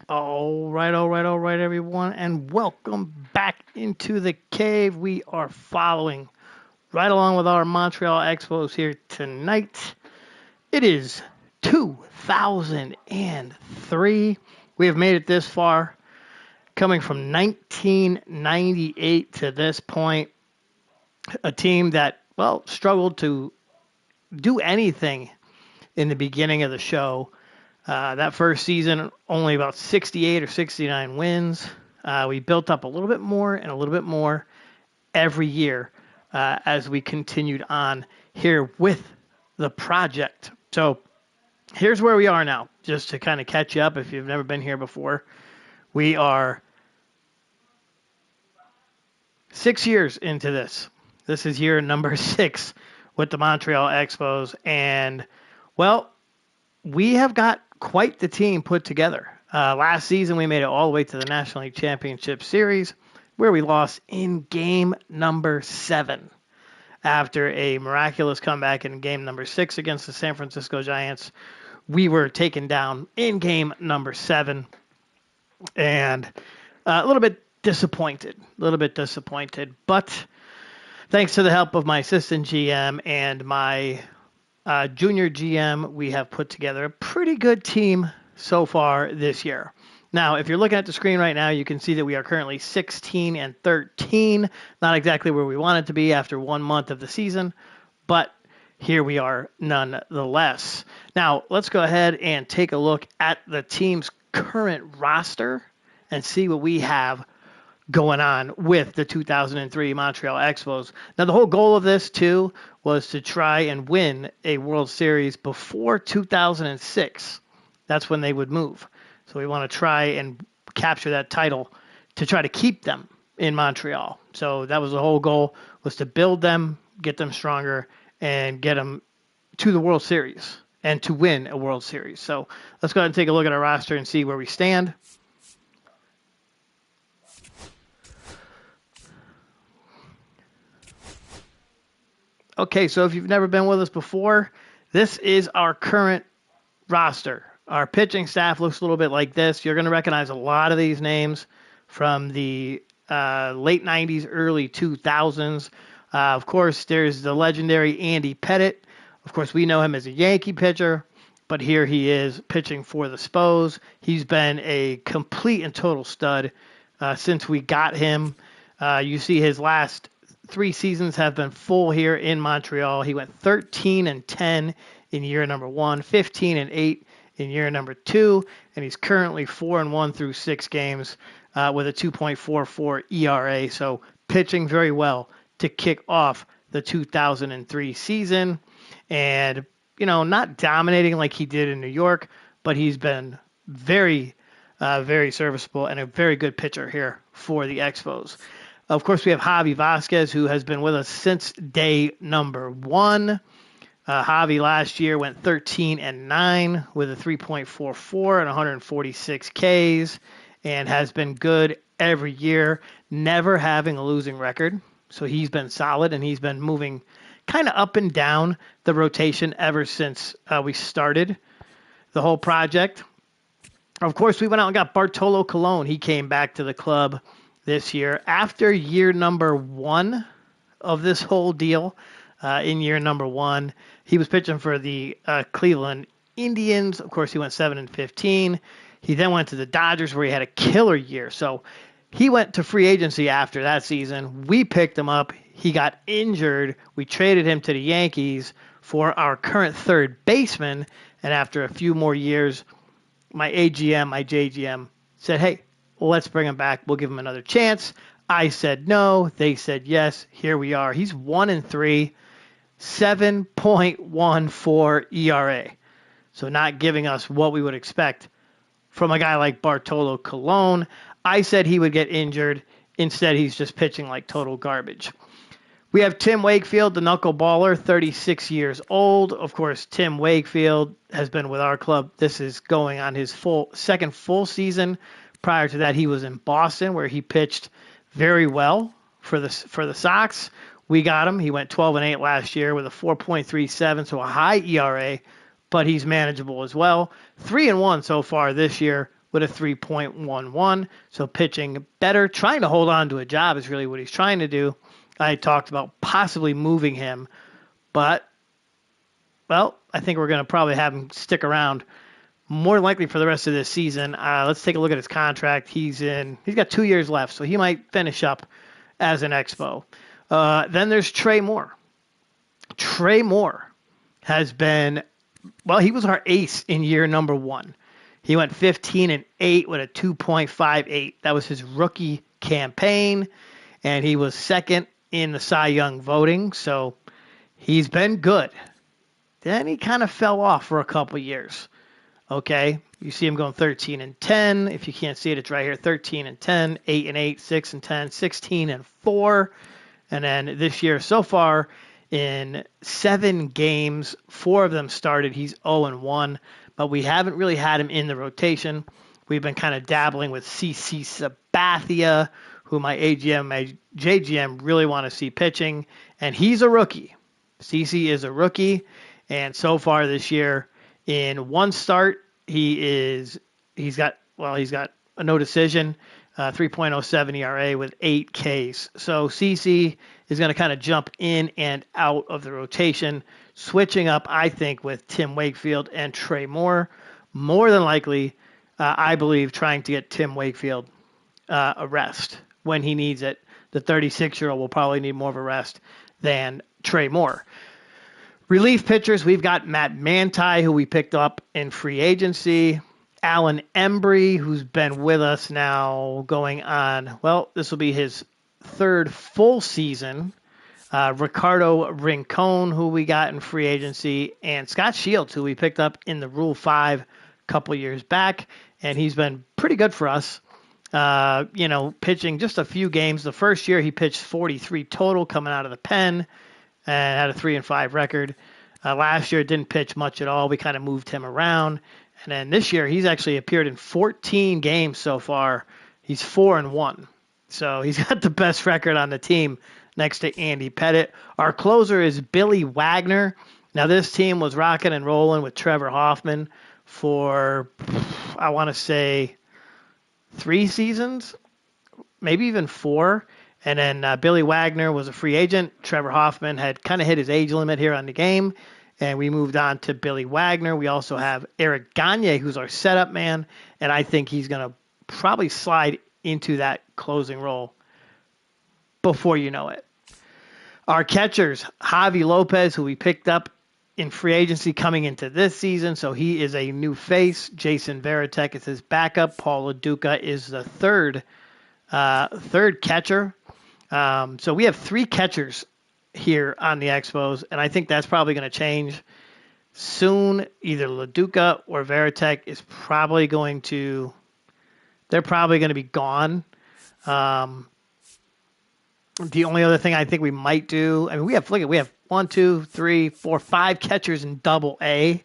All right, everyone, and welcome back into the cave. We are following right along with our Montreal Expos here tonight. It is 2003. We have made it this far, coming from 1998 to this point. A team that, well, struggled to do anything in the beginning of the show. That first season, only about 68 or 69 wins. We built up a little bit more and a little bit more every year as we continued on here with the project. So here's where we are now, just to kind of catch you up if you've never been here before. We are 6 years into this. This is year number 6 with the Montreal Expos. And, well, we have got quite the team put together. Last season, we made it all the way to the National League Championship Series, where we lost in game number 7 after a miraculous comeback in game number 6 against the San Francisco Giants. We were taken down in game number 7, and a little bit disappointed, but thanks to the help of my assistant GM and my junior GM, we have put together a pretty good team so far this year. Now, if you're looking at the screen right now, you can see that we are currently 16-13. Not exactly where we wanted to be after 1 month of the season, but here we are nonetheless. Now, let's go ahead and take a look at the team's current roster and see what we have going on with the 2003 Montreal Expos. Now, the whole goal of this, too, was to try and win a World Series before 2006. That's when they would move. So we want to try and capture that title to try to keep them in Montreal. So that was the whole goal, was to build them, get them stronger, and get them to the World Series and to win a World Series. So let's go ahead and take a look at our roster and see where we stand. Okay, so if you've never been with us before, this is our current roster. Our pitching staff looks a little bit like this. You're going to recognize a lot of these names from the late 90s, early 2000s. Of course, there's the legendary Andy Pettitte. Of course, we know him as a Yankee pitcher, but here he is pitching for the Spos. He's been a complete and total stud since we got him. You see his last 3 seasons have been full here in Montreal. He went 13-10 in year number 1, 15-8 in year number 2, and he's currently 4-1 through 6 games with a 2.44 ERA. So pitching very well to kick off the 2003 season, and not dominating like he did in New York, but he's been very serviceable and a very good pitcher here for the Expos. Of course, we have Javi Vasquez, who has been with us since day number 1. Javi last year went 13-9 with a 3.44 and 146 Ks, and has been good every year, never having a losing record. So he's been solid, and he's been moving kind of up and down the rotation ever since we started the whole project. Of course, we went out and got Bartolo Colon. He came back to the club this year after year number 1 of this whole deal. In year number 1, he was pitching for the Cleveland Indians. Of course, he went 7-15. He then went to the Dodgers, where he had a killer year. So he went to free agency after that season. We picked him up. He got injured. We traded him to the Yankees for our current third baseman. And after a few more years, my AGM, my JGM said, hey, let's bring him back. We'll give him another chance. I said no. They said yes. Here we are. He's 1-3, 7.14 ERA. So not giving us what we would expect from a guy like Bartolo Colon. I said he would get injured. Instead, he's just pitching like total garbage. We have Tim Wakefield, the knuckleballer, 36 years old. Of course, Tim Wakefield has been with our club. This is going on his second full season. Prior to that, he was in Boston, where he pitched very well for the Sox. We got him. He went 12-8 last year with a 4.37, so a high ERA, but he's manageable as well. 3-1 so far this year with a 3.11. So pitching better, trying to hold on to a job is really what he's trying to do. I talked about possibly moving him, but, well, I think we're going to probably have him stick around more likely for the rest of this season. Let's take a look at his contract. He's got 2 years left, so he might finish up as an Expo. Then there's Trey Moore. Trey Moore has been, well, he was our ace in year number 1. He went 15-8 with a 2.58. That was his rookie campaign, and he was second in the Cy Young voting, so he's been good. Then he kind of fell off for a couple years. Okay, you see him going 13-10. If you can't see it, it's right here: 13-10, 8-8, 6-10, 16-4, and then this year so far in 7 games, 4 of them started. He's 0-1, but we haven't really had him in the rotation. We've been kind of dabbling with CC Sabathia, who my AGM, my JGM really want to see pitching, and he's a rookie. CC is a rookie, and so far this year, in 1 start, he's got a no decision, 3.07 ERA with 8 Ks. So CC is going to kind of jump in and out of the rotation, switching up, I think, with Tim Wakefield and Trey Moore. More than likely, I believe, trying to get Tim Wakefield a rest when he needs it. The 36-year-old will probably need more of a rest than Trey Moore. Relief pitchers, we've got Matt Manti, who we picked up in free agency. Alan Embry, who's been with us now going on, well, this will be his 3rd full season. Ricardo Rincon, who we got in free agency. And Scott Shields, who we picked up in the Rule 5 a couple years back. And he's been pretty good for us. Pitching just a few games. The first year he pitched 43 total coming out of the pen and had a 3-5 record. Last year didn't pitch much at all. We kind of moved him around. And then this year he's actually appeared in 14 games so far. He's 4-1. So he's got the best record on the team next to Andy Pettit. Our closer is Billy Wagner. Now this team was rocking and rolling with Trevor Hoffman for, I want to say, 3 seasons, maybe even 4. And then Billy Wagner was a free agent. Trevor Hoffman had kind of hit his age limit here on the game, and we moved on to Billy Wagner. We also have Eric Gagne, who's our setup man, and I think he's going to probably slide into that closing role before you know it. Our catchers, Javi Lopez, who we picked up in free agency coming into this season, so he is a new face. Jason Varitek is his backup. Paul LaDuca is the third catcher. So we have 3 catchers here on the Expos, and I think that's probably going to change soon. Either LaDuca or Varitek is probably going to be gone. The only other thing I think we might do, I mean, we have 1, 2, 3, 4, 5 catchers in Double A.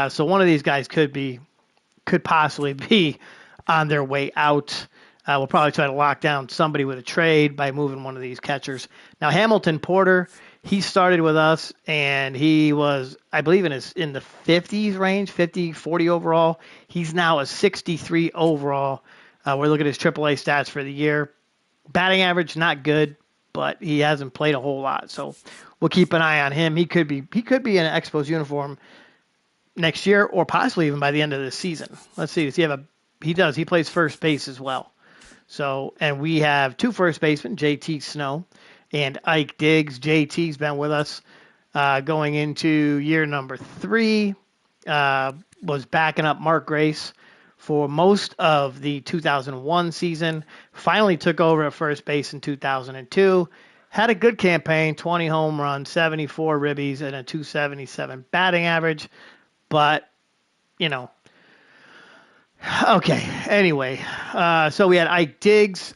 So one of these guys could possibly be on their way out. We'll probably try to lock down somebody with a trade by moving one of these catchers. Now, Hamilton Porter, he started with us, and he was, I believe, in the 50s range, 50, 40 overall. He's now a 63 overall. We're looking at his AAA stats for the year. Batting average, not good, but he hasn't played a whole lot. So we'll keep an eye on him. He could be in an Expos uniform next year, or possibly even by the end of this season. Let's see. He does. He plays first base as well. So, and we have 2 first basemen, JT Snow and Ike Diggs. JT's been with us going into year number 3, was backing up Mark Grace for most of the 2001 season. Finally took over at first base in 2002. Had a good campaign, 20 home runs, 74 ribbies, and a 277 batting average. But, okay, anyway. So we had Ike Diggs.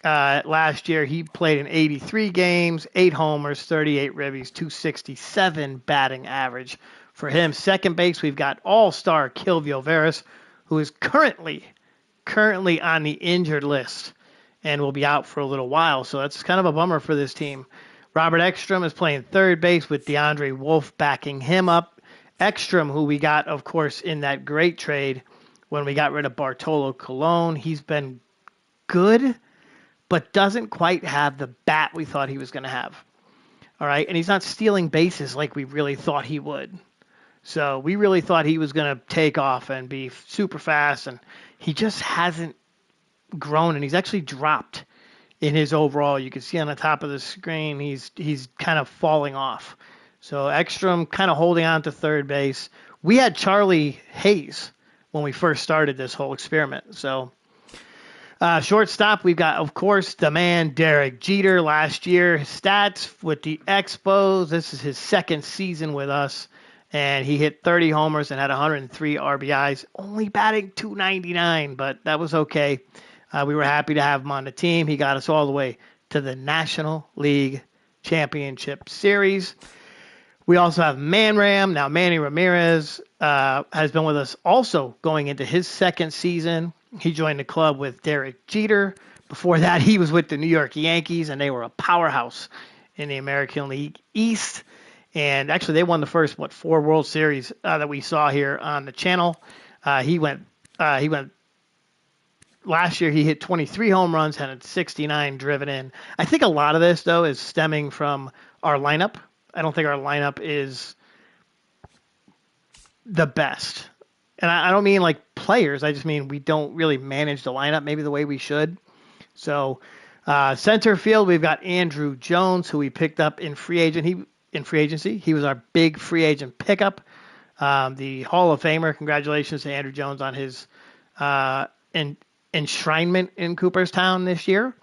Last year, he played in 83 games, 8 homers, 38 ribbies, 267 batting average. For him, second base, we've got all-star Kilvio Veras, who is currently on the injured list and will be out for a little while. So that's kind of a bummer for this team. Robert Ekstrom is playing third base with DeAndre Wolf backing him up. Ekstrom, who we got, of course, in that great trade when we got rid of Bartolo Colon. He's been good, but doesn't quite have the bat we thought he was going to have. All right. And he's not stealing bases like we really thought he would. So we really thought he was going to take off and be super fast, and he just hasn't grown, and he's actually dropped in his overall. You can see on the top of the screen, he's kind of falling off. So Ekstrom kind of holding on to third base. We had Charlie Hayes when we first started this whole experiment. So shortstop, we've got, of course, the man Derek Jeter. Last year, his stats with the Expos. This is his second season with us. And he hit 30 homers and had 103 RBIs, only batting .299, but that was okay. We were happy to have him on the team. He got us all the way to the National League Championship Series. We also have Manram. Now, Manny Ramirez has been with us also going into his second season. He joined the club with Derek Jeter. Before that, he was with the New York Yankees, and they were a powerhouse in the American League East. And actually, they won the first, 4 World Series that we saw here on the channel. He went last year. He hit 23 home runs, had 69 driven in. I think a lot of this, though, is stemming from our lineup. I don't think our lineup is the best. And I don't mean like players. I just mean we don't really manage the lineup maybe the way we should. So center field, we've got Andrew Jones, who we picked up in free agency. He was our big free agent pickup. The Hall of Famer. Congratulations to Andrew Jones on his enshrinement in Cooperstown this year.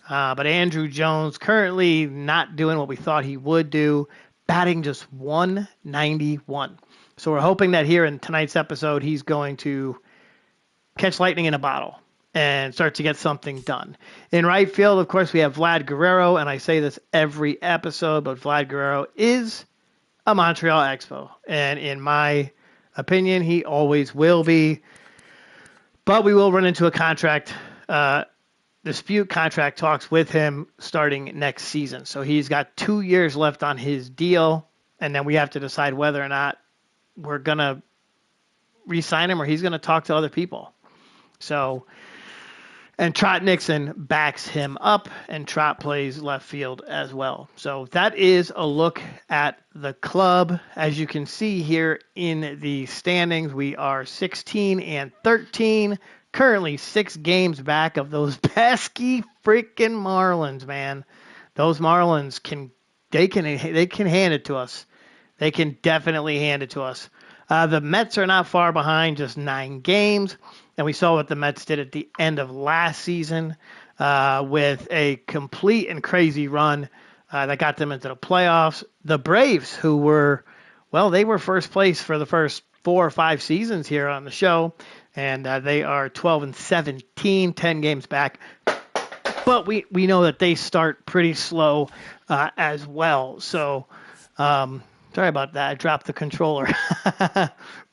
But Andrew Jones currently not doing what we thought he would do, batting just 191. So we're hoping that here in tonight's episode, he's going to catch lightning in a bottle and start to get something done. In right field, of course, we have Vlad Guerrero, and I say this every episode, but Vlad Guerrero is a Montreal Expo. And in my opinion, he always will be. But we will run into a contract dispute, contract talks with him starting next season. So he's got 2 years left on his deal, and then we have to decide whether or not we're going to re-sign him or he's going to talk to other people. So, and Trot Nixon backs him up, and Trot plays left field as well. So that is a look at the club. As you can see here in the standings, we are 16-13, currently 6 games back of those pesky freaking Marlins, man. Those Marlins can hand it to us. They can definitely hand it to us. The Mets are not far behind, just 9 games. And we saw what the Mets did at the end of last season with a complete and crazy run that got them into the playoffs. The Braves, who were, they were first place for the first 4 or 5 seasons here on the show. And they are 12-17, 10 games back. But we know that they start pretty slow as well. So, sorry about that. I dropped the controller.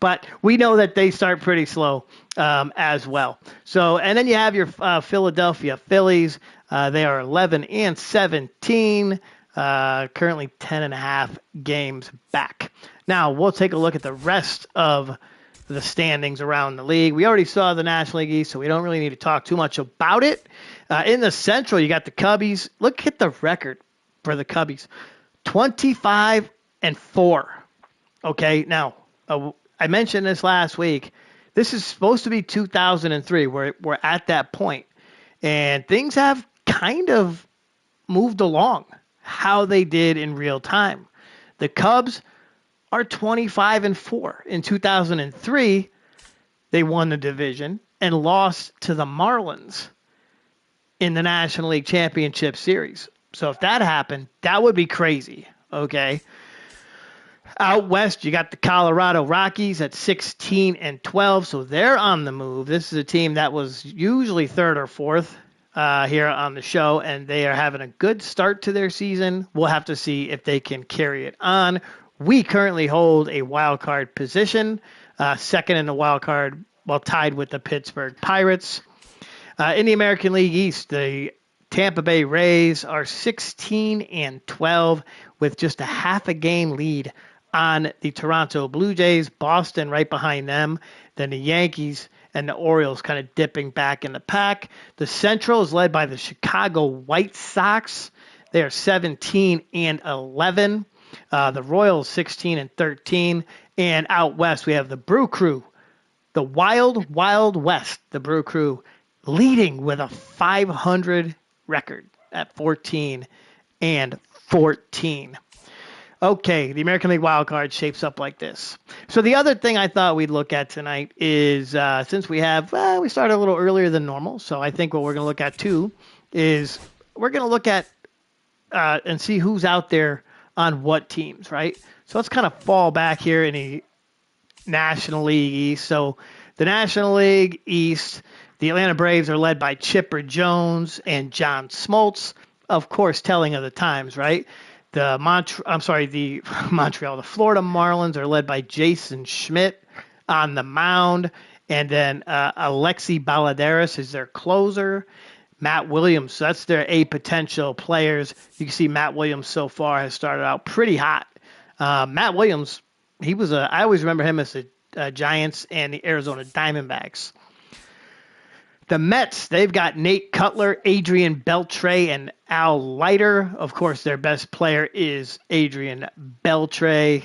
But we know that they start pretty slow as well. So, and then you have your Philadelphia Phillies. They are 11-17, currently 10.5 games back. Now, we'll take a look at the rest of the standings around the league. We already saw the National League East, so we don't really need to talk too much about it. In the Central, you got the Cubbies. Look at the record for the Cubbies. 25-4. Okay, now, I mentioned this last week. This is supposed to be 2003. We're at that point. And things have kind of moved along how they did in real time. The Cubs are 25-4. In 2003, they won the division and lost to the Marlins in the National League Championship Series. So if that happened, that would be crazy, okay? Out west, you got the Colorado Rockies at 16-12, so they're on the move. This is a team that was usually 3rd or 4th here on the show, and they are having a good start to their season. We'll have to see if they can carry it on. We currently hold a wild card position, second in the wild card, while tied with the Pittsburgh Pirates. In the American League East, the Tampa Bay Rays are 16-12 with just a half a game lead on the Toronto Blue Jays, Boston right behind them, then the Yankees and the Orioles kind of dipping back in the pack. The Central is led by the Chicago White Sox. They are 17 and 11. The Royals 16 and 13. And out west we have the Brew Crew, the Wild Wild West, the Brew Crew leading with a 500 record at 14 and 14. Okay, the American League wild card shapes up like this. So the other thing I thought we'd look at tonight is since we started a little earlier than normal, so I think what we're going to look at too is we're going to look at and see who's out there on what teams, right? So let's kind of fall back here in the National League East. So the National League East, the Atlanta Braves are led by Chipper Jones and John Smoltz, of course, telling of the times, right? The Montreal, the Florida Marlins are led by Jason Schmidt on the mound, and then Alexi Baladeras is their closer. Matt Williams, so that's their eight potential players. You can see Matt Williams so far has started out pretty hot. Matt Williams, I always remember him as the Giants and the Arizona Diamondbacks. The Mets, they've got Nate Cutler, Adrian Beltre, and Al Leiter. Of course, their best player is Adrian Beltre.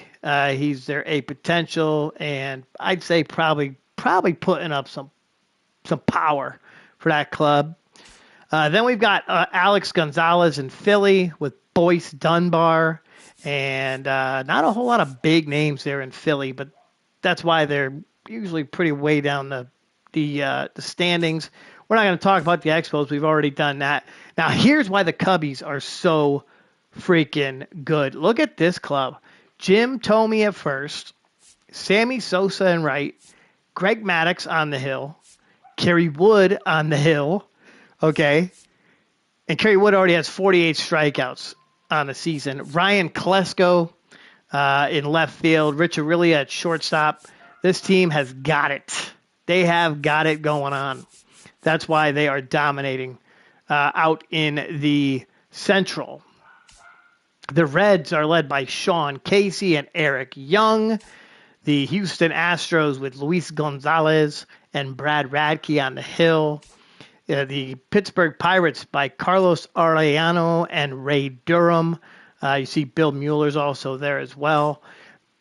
He's their A potential, and I'd say probably putting up some power for that club. Then we've got Alex Gonzalez in Philly with Boyce Dunbar, and not a whole lot of big names there in Philly, but that's why they're usually pretty way down the standings. We're not going to talk about the Expos. We've already done that. Now, here's why the Cubbies are so freaking good. Look at this club. Jim Thome at first, Sammy Sosa in right, Greg Maddux on the hill, Kerry Wood on the hill, okay? And Kerry Wood already has 48 strikeouts on the season. Ryan Klesko in left field, Rich Aurilia at shortstop. This team has got it. They have got it going on. That's why they are dominating out in the Central. The Reds are led by Sean Casey and Eric Young. The Houston Astros with Luis Gonzalez and Brad Radke on the hill. The Pittsburgh Pirates by Carlos Arellano and Ray Durham. You see Bill Mueller's also there as well.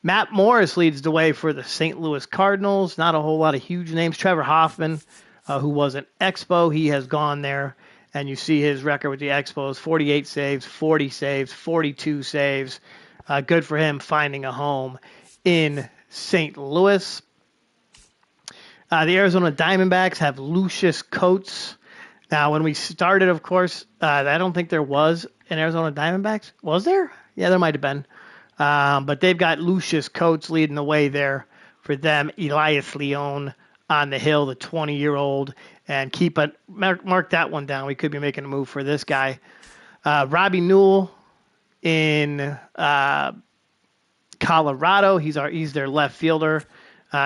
Matt Morris leads the way for the St. Louis Cardinals. Not a whole lot of huge names. Trevor Hoffman, who was an Expo, he has gone there. And you see his record with the Expos, 48 saves, 40 saves, 42 saves. Good for him finding a home in St. Louis. The Arizona Diamondbacks have Lucius Coates. Now, when we started, of course, I don't think there was an Arizona Diamondbacks. Was there? Yeah, there might have been. But they've got Lucius Coates leading the way there for them. Elias Leon on the hill, the 20-year-old. And mark that one down. We could be making a move for this guy. Robbie Newell in Colorado. He's their left fielder.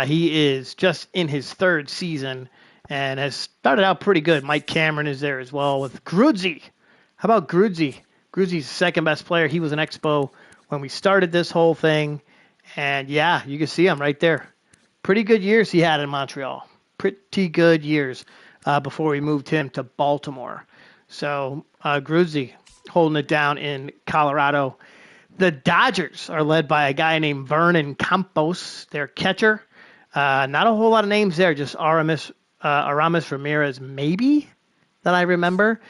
He is just in his third season and has started out pretty good. Mike Cameron is there as well with Grudzy. How about Grudzy? Grudzy's the second best player. He was an Expo when we started this whole thing. And, yeah, you can see him right there. Pretty good years he had in Montreal. Pretty good years before we moved him to Baltimore. So, Grudzy holding it down in Colorado. The Dodgers are led by a guy named Vernon Campos, their catcher. Not a whole lot of names there, just Aramis Ramirez, maybe, that I remember.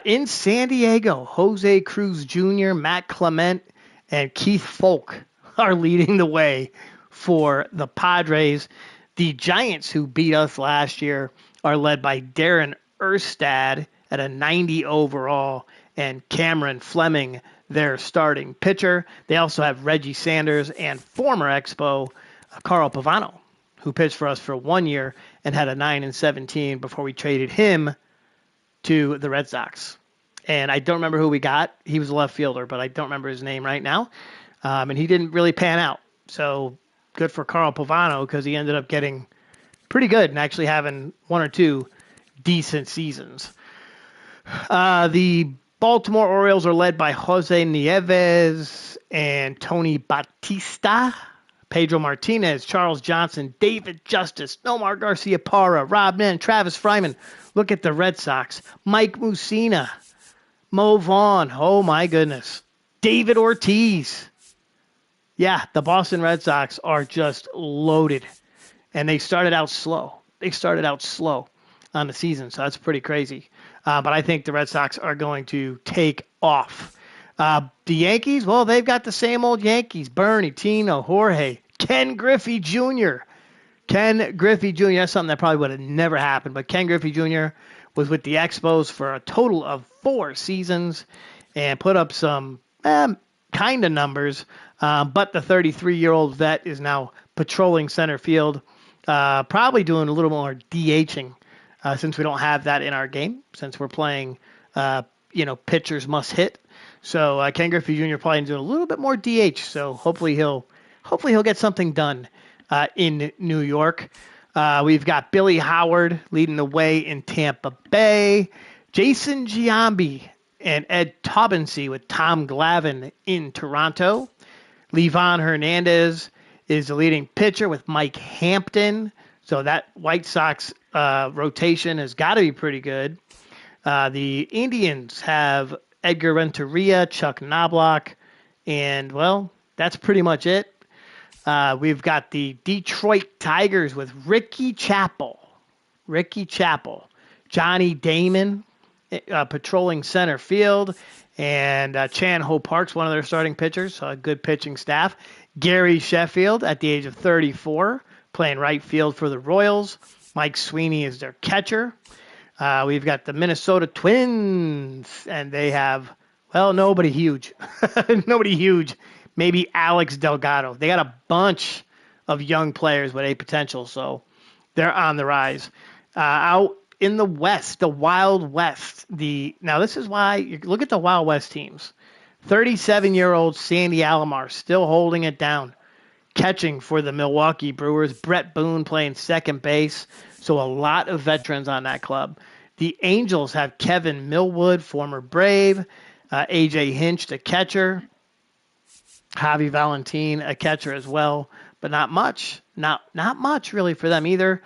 In San Diego, Jose Cruz Jr., Matt Clement, and Keith Folk are leading the way for the Padres. The Giants, who beat us last year, are led by Darren Erstad at a 90 overall, and Cameron Fleming, their starting pitcher. They also have Reggie Sanders and former Expo Carl Pavano, who pitched for us for 1 year and had a 9-17 before we traded him to the Red Sox. And I don't remember who we got. He was a left fielder, but I don't remember his name right now. And he didn't really pan out. So good for Carl Pavano because he ended up getting pretty good and actually having one or two decent seasons. The Baltimore Orioles are led by Jose Nieves and Tony Batista. Pedro Martinez, Charles Johnson, David Justice, Nomar Garcia Parra, Rob Nen, Travis Fryman. Look at the Red Sox. Mike Mussina, Mo Vaughn. Oh, my goodness. David Ortiz. Yeah, the Boston Red Sox are just loaded. And they started out slow. On the season, so that's pretty crazy. But I think the Red Sox are going to take off. The Yankees, well, they've got the same old Yankees. Bernie, Tino, Jorge, Ken Griffey Jr. That's something that probably would have never happened. But Ken Griffey Jr. was with the Expos for a total of 4 seasons and put up some kind of numbers. But the 33-year-old vet is now patrolling center field, probably doing a little more DHing since we don't have that in our game, since we're playing, pitchers must hit. So Ken Griffey Jr. probably doing a little bit more DH. So hopefully he'll get something done in New York. We've got Billy Howard leading the way in Tampa Bay. Jason Giambi and Ed Taubensee with Tom Glavine in Toronto. Livan Hernandez is the leading pitcher with Mike Hampton. So that White Sox rotation has got to be pretty good. The Indians have Edgar Renteria, Chuck Knobloch, and, well, that's pretty much it. We've got the Detroit Tigers with Ricky Chappell, Johnny Damon patrolling center field, and Chan Ho Park's one of their starting pitchers, so a good pitching staff. Gary Sheffield at the age of 34, playing right field for the Royals. Mike Sweeney is their catcher. We've got the Minnesota Twins, and they have, well, nobody huge. Maybe Alex Delgado. They got a bunch of young players with a potential, so they're on the rise. Out in the West, the Wild West. Now, this is why you look at the Wild West teams. 37-year-old Sandy Alomar still holding it down, catching for the Milwaukee Brewers. Brett Boone playing second base. So a lot of veterans on that club. The Angels have Kevin Millwood, former Brave. A.J. Hinch, the catcher. Javi Valentin, a catcher as well. But not much. Not much really for them either.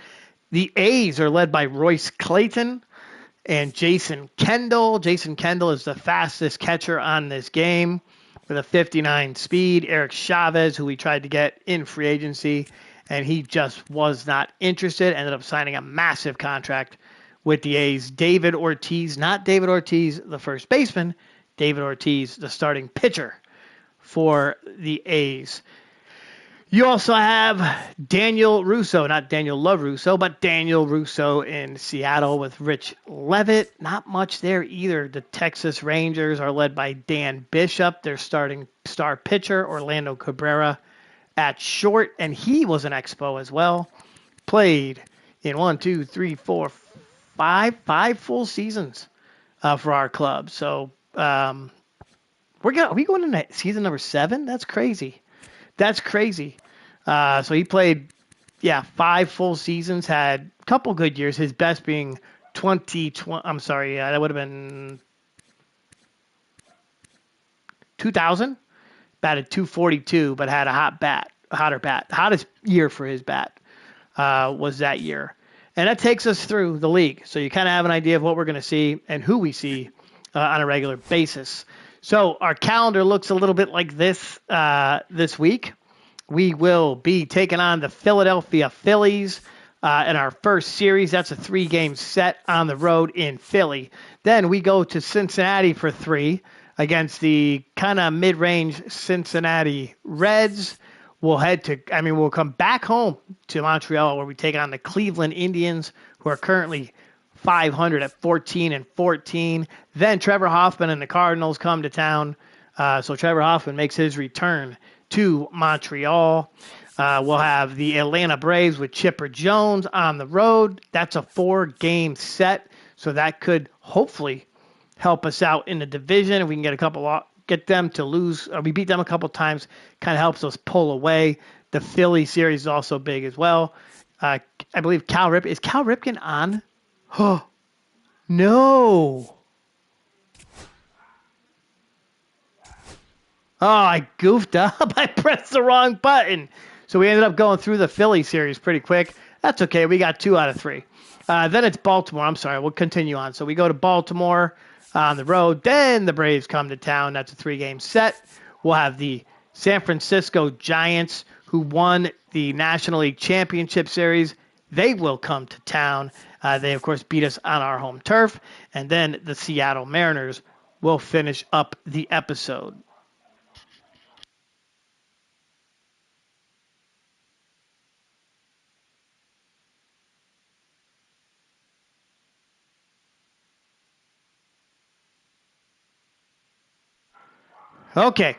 The A's are led by Royce Clayton and Jason Kendall. Jason Kendall is the fastest catcher on this game with a 59 speed. Eric Chavez, who we tried to get in free agency, and he just was not interested. Ended up signing a massive contract with the A's. David Ortiz, not David Ortiz, the first baseman. David Ortiz, the starting pitcher for the A's. You also have Daniel Russo, not Daniel LaRusso, but Daniel Russo in Seattle with Rich Levitt. Not much there either. The Texas Rangers are led by Dan Bishop, their starting star pitcher. Orlando Cabrera at short, and he was an Expo as well. Played in 5 full seasons for our club. So are we going into season number 7? That's crazy. So he played, 5 full seasons, had a couple good years, his best being 2020. I'm sorry, that would have been 2000. Batted 242, but had a hotter bat. Hottest year for his bat was that year. And that takes us through the league. So you kind of have an idea of what we're going to see and who we see on a regular basis. So our calendar looks a little bit like this this week. We will be taking on the Philadelphia Phillies in our first series. That's a 3-game set on the road in Philly. Then we go to Cincinnati for 3 against the kind of mid-range Cincinnati Reds. We'll come back home to Montreal where we take on the Cleveland Indians, who are currently 500 at 14-14. Then Trevor Hoffman and the Cardinals come to town. So Trevor Hoffman makes his return to Montreal. We'll have the Atlanta Braves with Chipper Jones on the road. That's a 4-game set, so that could hopefully help us out in the division. If we can get them to lose, or we beat them a couple times, kind of helps us pull away. The Philly series is also big as well. I believe is Cal Ripken on? Oh, no. Oh, I goofed up. I pressed the wrong button. So we ended up going through the Philly series pretty quick. That's okay. We got 2 out of 3. Then it's Baltimore. I'm sorry. We'll continue on. So we go to Baltimore on the road. Then the Braves come to town. That's a 3-game set. We'll have the San Francisco Giants, who won the National League Championship Series. They will come to town. They, of course, beat us on our home turf. And then the Seattle Mariners will finish up the episode. Okay.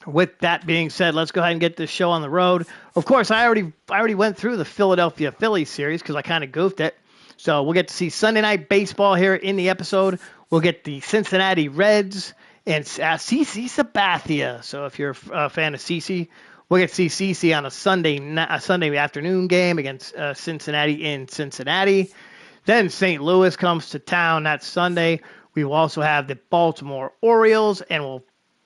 With that being said, let's go ahead and get this show on the road. Of course, I already went through the Philadelphia Phillies series because I kind of goofed it. So we'll get to see Sunday Night Baseball here in the episode. We'll get the Cincinnati Reds and CC Sabathia. So if you're a fan of CC, we'll get to see CC on a Sunday afternoon game against Cincinnati in Cincinnati. Then St. Louis comes to town that Sunday. We will also have the Baltimore Orioles, and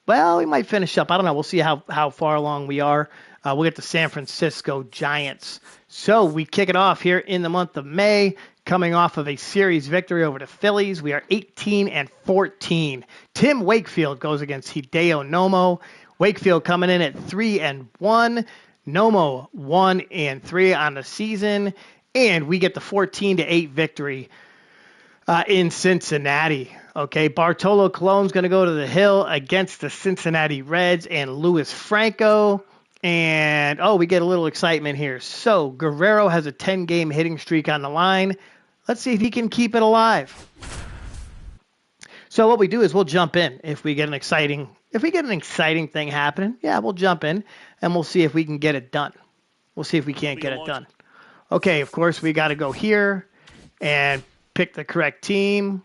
we might finish up. I don't know. We'll see how far along we are. We'll get the San Francisco Giants. So we kick it off here in the month of May, coming off of a series victory over the Phillies. We are 18-14. Tim Wakefield goes against Hideo Nomo. Wakefield coming in at 3-1. Nomo 1-3 on the season. And we get the 14-8 victory in Cincinnati. Okay, Bartolo Colon's going to go to the hill against the Cincinnati Reds and Luis Franco. And, we get a little excitement here. So, Guerrero has a 10-game hitting streak on the line. Let's see if he can keep it alive. So, what we do is we'll jump in if we get an exciting thing happening. Yeah, we'll jump in and we'll see if we can get it done. We'll see if we can't get it done. Okay, of course, we got to go here and pick the correct team.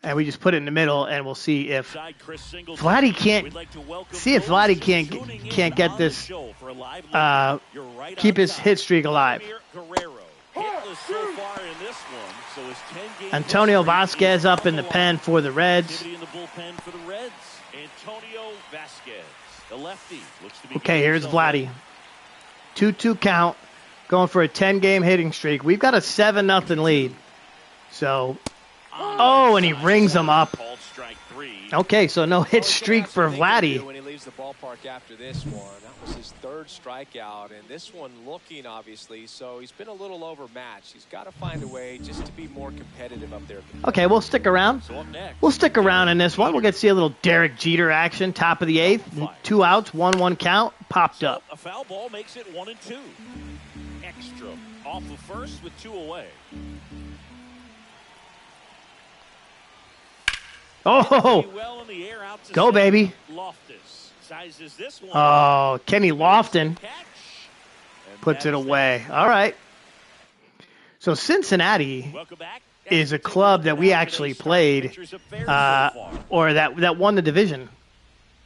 And we just put it in the middle, and we'll see if Vladdy can't get this, keep his hit streak alive. Antonio Vasquez up in the pen for the Reds. Okay, here's Vladdy. 2-2 count, going for a 10-game hitting streak. We've got a 7-0 lead. So, and he rings them up. Okay, so no hit streak for Vladdy. When he leaves the ballpark after this one, that was his 3rd strikeout, and this one looking obviously, so he's been a little overmatched. He's got to find a way just to be more competitive up there. Okay, we'll stick around. We'll stick around in this one. We'll get to see a little Derek Jeter action. Top of the 8th, 2 outs, 1-1 count, popped up. A foul ball makes it 1-2. Extra off the first with 2 away. Oh, go, baby. Oh, Kenny Lofton puts it away. All right. So Cincinnati is a club that we actually played, or that won the division,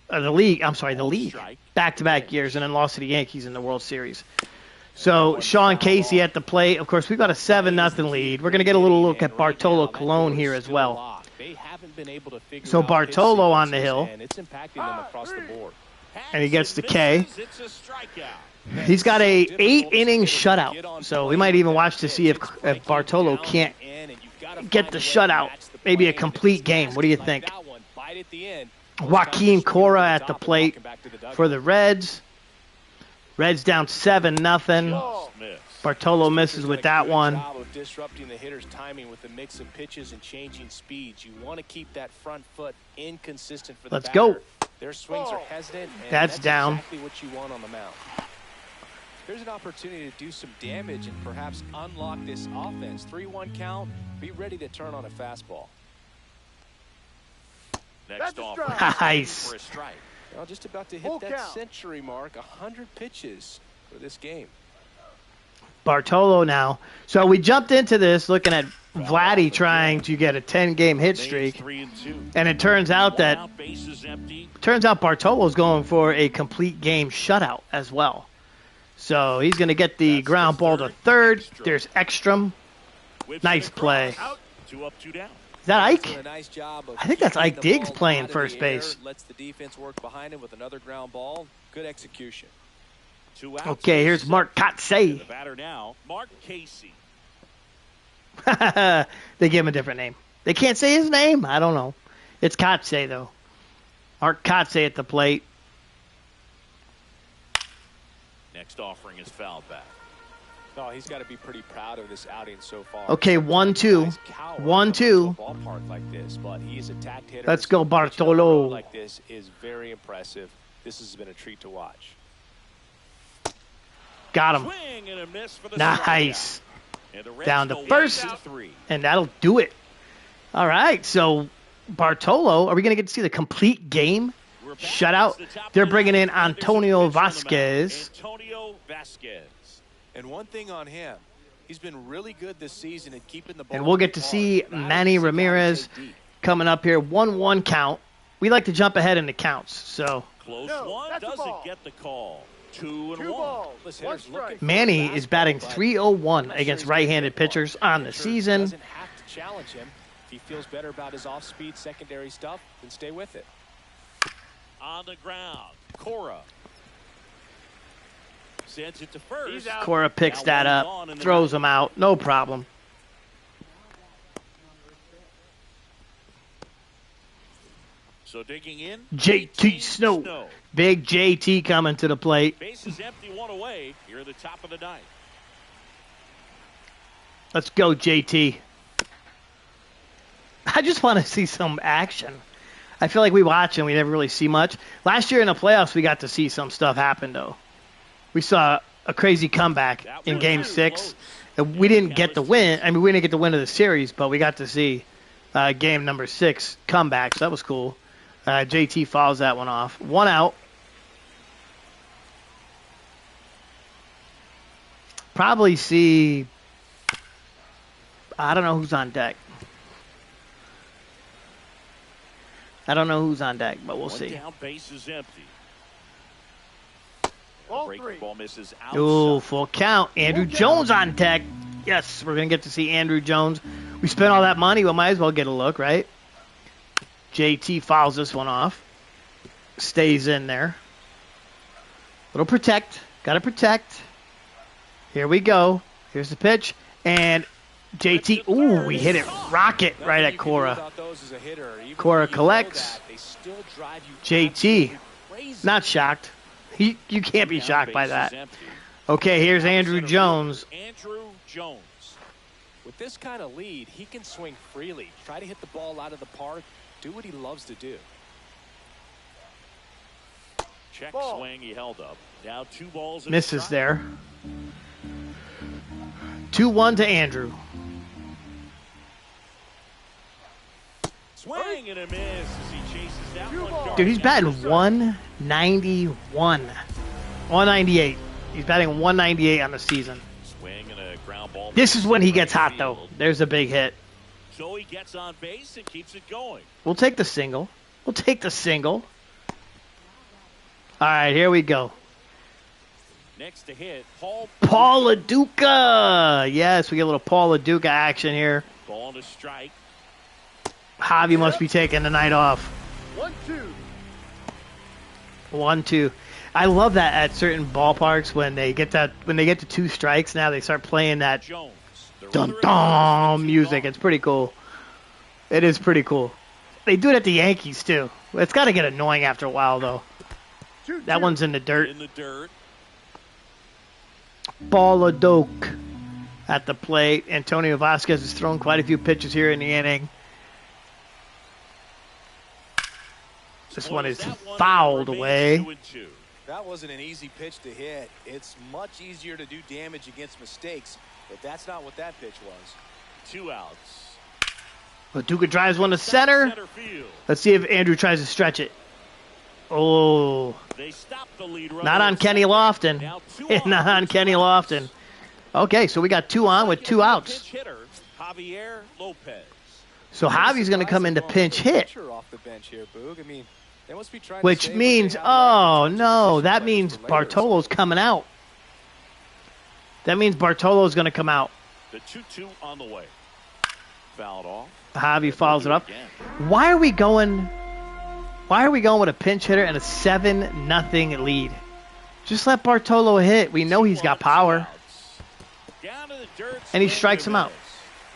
the league. I'm sorry, the league, back-to-back years, and then lost to the Yankees in the World Series. So Sean Casey at the plate. Of course, we've got a 7-0 lead. We're going to get a little look at Bartolo Colon here as well. So Bartolo on the hill, and he gets the K. He's got a 8-inning shutout, so we might even watch to see if Bartolo can't get the shutout, maybe a complete game. What do you think? Joaquin Cora at the plate for the Reds. Reds down 7-0. Bartolo misses with that one. Disrupting the hitter's timing with the mix of pitches and changing speeds. You want to keep that front foot inconsistent for the Let's go. Their swings are hesitant, and that's down. Exactly what you want on the mound. Here's an opportunity to do some damage and perhaps unlock this offense. 3-1 count. Be ready to turn on a fastball. Next off. Nice. For a strike. Well, just about to hit that century mark. 100 pitches for this game. Bartolo now. So we jumped into this looking at Vladdy trying to get a 10-game hit streak, and it turns out Bartolo's going for a complete game shutout as well. So he's going to get the ground ball to third. There's Ekstrom. Nice play. 2 up, 2 down. Is that Doing Ike? a nice job of I think that's keeping Ike the Diggs ball playing out of first the air, base. lets the defense work behind him with another ground ball. Good execution. 2 outs. Okay, here's Mark The Kotsay. batter now, Mark Casey. They give him a different name. They can't say his name? I don't know. It's Kotsay, though. Mark Kotsay at the plate. Next offering is fouled back. Oh, he's got to be pretty proud of this outing so far. Okay, 1-2. Guys cower 1-2. coming to a ballpark like this, but he is a tact hitter. Let's go, Bartolo. Like this is very impressive. This has been a treat to watch. Got him. Swing and a miss for the Nice. strikeout. And the Reds Down to go first. 1-3. And that'll do it. All right, so Bartolo, are we going to get to see the complete game? We're back. Shutout. It's the top They're of the bringing in ninth. There's a Antonio pitch on the mound. Vasquez. Antonio Vasquez. And one thing on him, he's been really good this season at keeping the ball. And we'll get to see Manny Ramirez coming up here. 1-1 count. We like to jump ahead in the counts. So Close one doesn't get the call. 2-1. Manny is batting .301 against right-handed pitchers on the season. Doesn't have to challenge him. If he feels better about his off-speed secondary stuff, then stay with it. On the ground, Cora sends it to first. Cora picks that up, throws him out. No problem. So digging in, JT Snow. Big JT coming to the plate. Base is empty, one away. Here at the top of the ninth. Let's go, JT. I just want to see some action. I feel like we watch and we never really see much. Last year in the playoffs, we got to see some stuff happen, though. We saw a crazy comeback in Game 6. And we didn't get the win. I mean, we didn't get the win of the series, but we got to see game number 6 comeback, so that was cool. JT fouls that one off. 1 out. Probably see... I don't know who's on deck. I don't know who's on deck, but we'll see. Down, base is empty. Ball misses outside. Ooh, full count. Andrew Jones on deck. Yes, we're going to get to see Andrew Jones. We spent all that money, we might as well get a look, right? JT fouls this one off. Stays in there. Little protect. Got to protect. Here we go. Here's the pitch. And JT, ooh, we hit it rocket right at Cora. Cora collects. JT, not shocked. You can't be shocked by that. Okay, here's Andrew Jones. Andrew Jones. With this kind of lead, he can swing freely. Try to hit the ball out of the park. Do what he loves to do. Check swing, he held up. Now 2 balls. Misses there. 2-1 to Andrew. Swing and a miss as he chases that one. Dude, he's batting 191. 198. He's batting 198 on the season. Swing and a ground ball. This is when he gets hot, though. There's a big hit. So he gets on base and keeps it going. We'll take the single. We'll take the single. All right, here we go. Next to hit, Paul LaDuca. Yes, we get a little Paul LaDuca action here. Ball to strike. Javi must be taking the night off. 1-2. I love that at certain ballparks when they get to 2 strikes. Now they start playing that dun dun music. It's pretty cool. It is pretty cool. They do it at the Yankees too. It's got to get annoying after a while though. That one's in the dirt. Ball LaDuca at the plate. Antonio Vasquez has thrown quite a few pitches here in the inning. This one is fouled away. That wasn't an easy pitch to hit. It's much easier to do damage against mistakes, but that's not what that pitch was. 2 outs. LaDuca drives one to center. Let's see if Andrew tries to stretch it. Oh. Not on Kenny Lofton. Not on Kenny Lofton. Okay, so we got 2 on with 2 outs. So Javi's going to come into pinch hit. Which means, oh no, that means Bartolo's coming out. That means Bartolo's going to come out. The 2-2 on the way. Fouled off. Javi follows it up. Again. Why are we going with a pinch hitter and a 7-0 lead? Just let Bartolo hit. We know he's got power. Down to the dirt, And he strikes him out.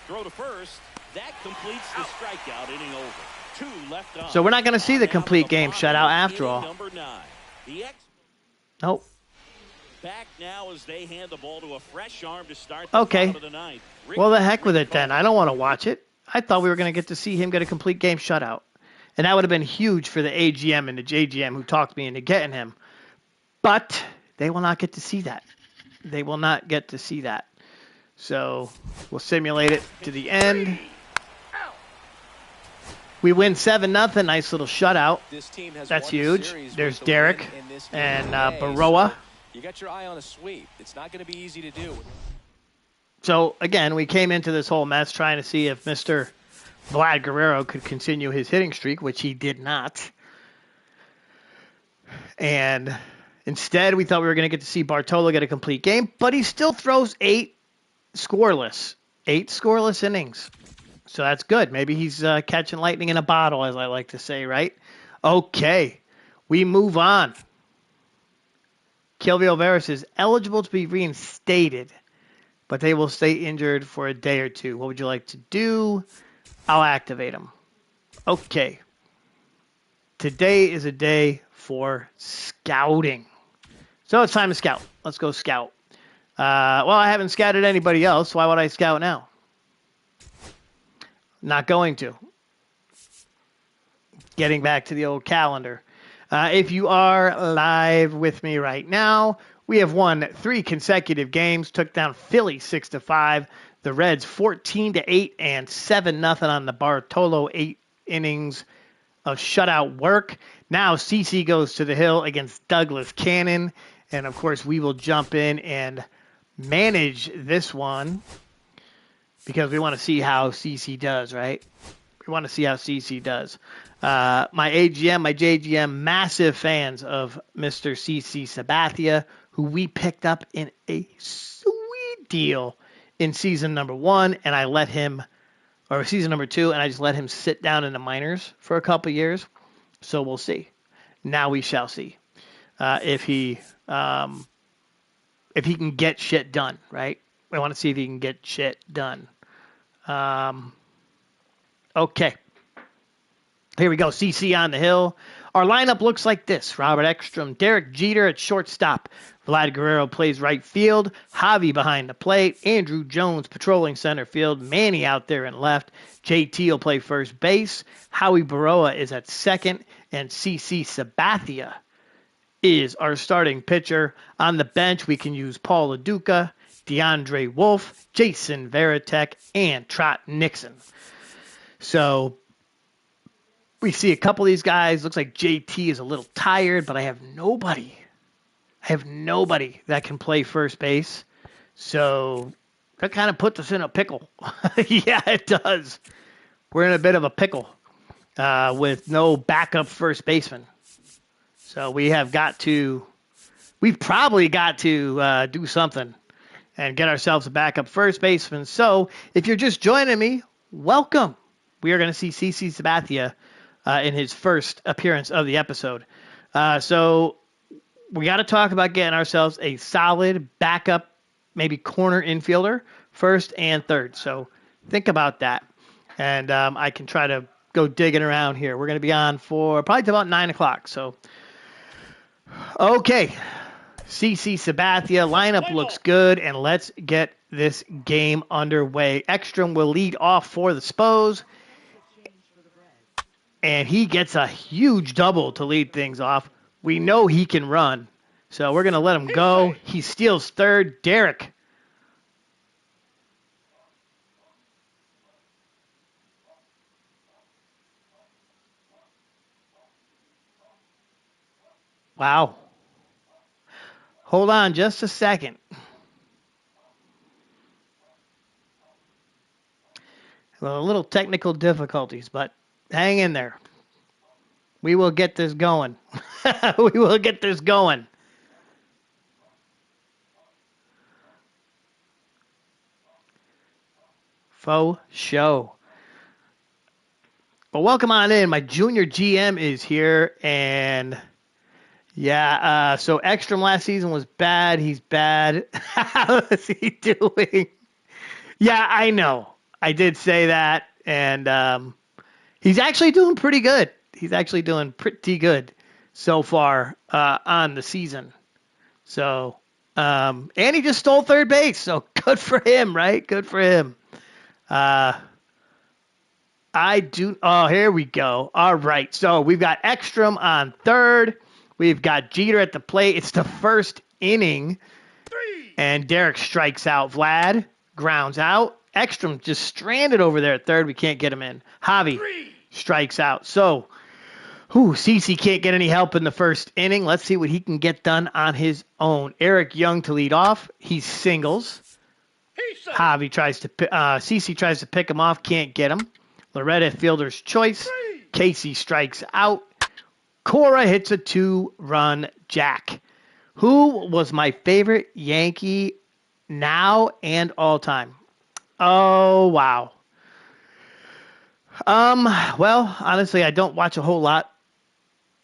Throw to first. That completes the strikeout, inning over. 2 left on. So we're not going to see the complete game shutout after all. Number 9. Nope. Back now as they hand the ball to a fresh arm to start the Okay. of the ninth. Well, the heck with it then. I don't want to watch it. I thought we were going to get to see him get a complete game shutout. And that would have been huge for the AGM and the JGM who talked me into getting him. But they will not get to see that. They will not get to see that. So we'll simulate it to the end. We win 7-0. Nice little shutout. That's huge. There's Derek and Baroa. You got your eye on a sweep. It's not going to be easy to do. So, again, we came into this whole mess trying to see if Mr. Vlad Guerrero could continue his hitting streak, which he did not. And instead, we thought we were going to get to see Bartolo get a complete game, but he still throws 8 scoreless innings. So that's good. Maybe he's catching lightning in a bottle, as I like to say, right? Okay, we move on. Kelvin Veras is eligible to be reinstated, but they will stay injured for a day or two. What would you like to do? I'll activate him. Okay. Today is a day for scouting. So it's time to scout. Let's go scout. Well, I haven't scouted anybody else. Why would I scout now? Not going to. Getting back to the old calendar. If you are live with me right now, we have won 3 consecutive games. Took down Philly 6-5, the Reds 14-8, and 7-0 on the Bartolo 8 innings of shutout work. Now CC goes to the hill against Douglas Cannon, and of course we will jump in and manage this one because we want to see how CC does, right? We want to see how CC does. My AGM, my JGM, massive fans of Mr. CC Sabathia, who we picked up in a sweet deal in season number 1, and I let him, or season number 2, and I just let him sit down in the minors for a couple years. So we'll see. Now we shall see if he can get shit done, right? I want to see if he can get shit done. Okay. Here we go. CC on the hill. Our lineup looks like this. Robert Ekstrom, Derek Jeter at shortstop. Vlad Guerrero plays right field. Javi behind the plate. Andrew Jones patrolling center field. Manny out there in left. JT will play first base. Howie Baroa is at second. And CC Sabathia is our starting pitcher. On the bench, we can use Paul LaDuca, DeAndre Wolf, Jason Varitek, and Trot Nixon. So we see a couple of these guys. Looks like JT is a little tired, but I have nobody that can play first base. So that kind of puts us in a pickle. Yeah, it does. We're in a bit of a pickle with no backup first baseman. So we've probably got to do something and get ourselves a backup first baseman. So if you're just joining me, welcome. We are going to see CC Sabathia in his first appearance of the episode. So we got to talk about getting ourselves a solid backup, maybe corner infielder, first and third. So think about that. And I can try to go digging around here. We're going to be on for probably till about 9 o'clock. So, okay. CC Sabathia, lineup looks good, and let's get this game underway. Ekstrom will lead off for the Spos. And he gets a huge double to lead things off. We know he can run. So we're going to let him go. He steals third. Derek. Wow. Hold on just a second. Well, a little technical difficulties, but hang in there. We will get this going. We will get this going. Faux show. Well, welcome on in. My junior GM is here, and yeah, so Ekstrom last season was bad. He's bad. How is he doing? Yeah, I know. I did say that, and he's actually doing pretty good. He's actually doing pretty good so far on the season. So, and he just stole third base, so good for him, right? Good for him. Uh, I do. Oh, here we go. All right. So we've got Ekstrom on third. We've got Jeter at the plate. It's the first inning, and Derek strikes out. Vlad grounds out. Ekstrom just stranded over there at third. We can't get him in. Javi strikes out. So, CC can't get any help in the first inning. Let's see what he can get done on his own. Eric Young to lead off. He singles. Javi tries to. CC tries to pick him off. Can't get him. Loretta fielder's choice. Casey strikes out. Cora hits a 2-run jack. Who was my favorite Yankee now and all time? Oh, wow. Well, honestly, I don't watch a whole lot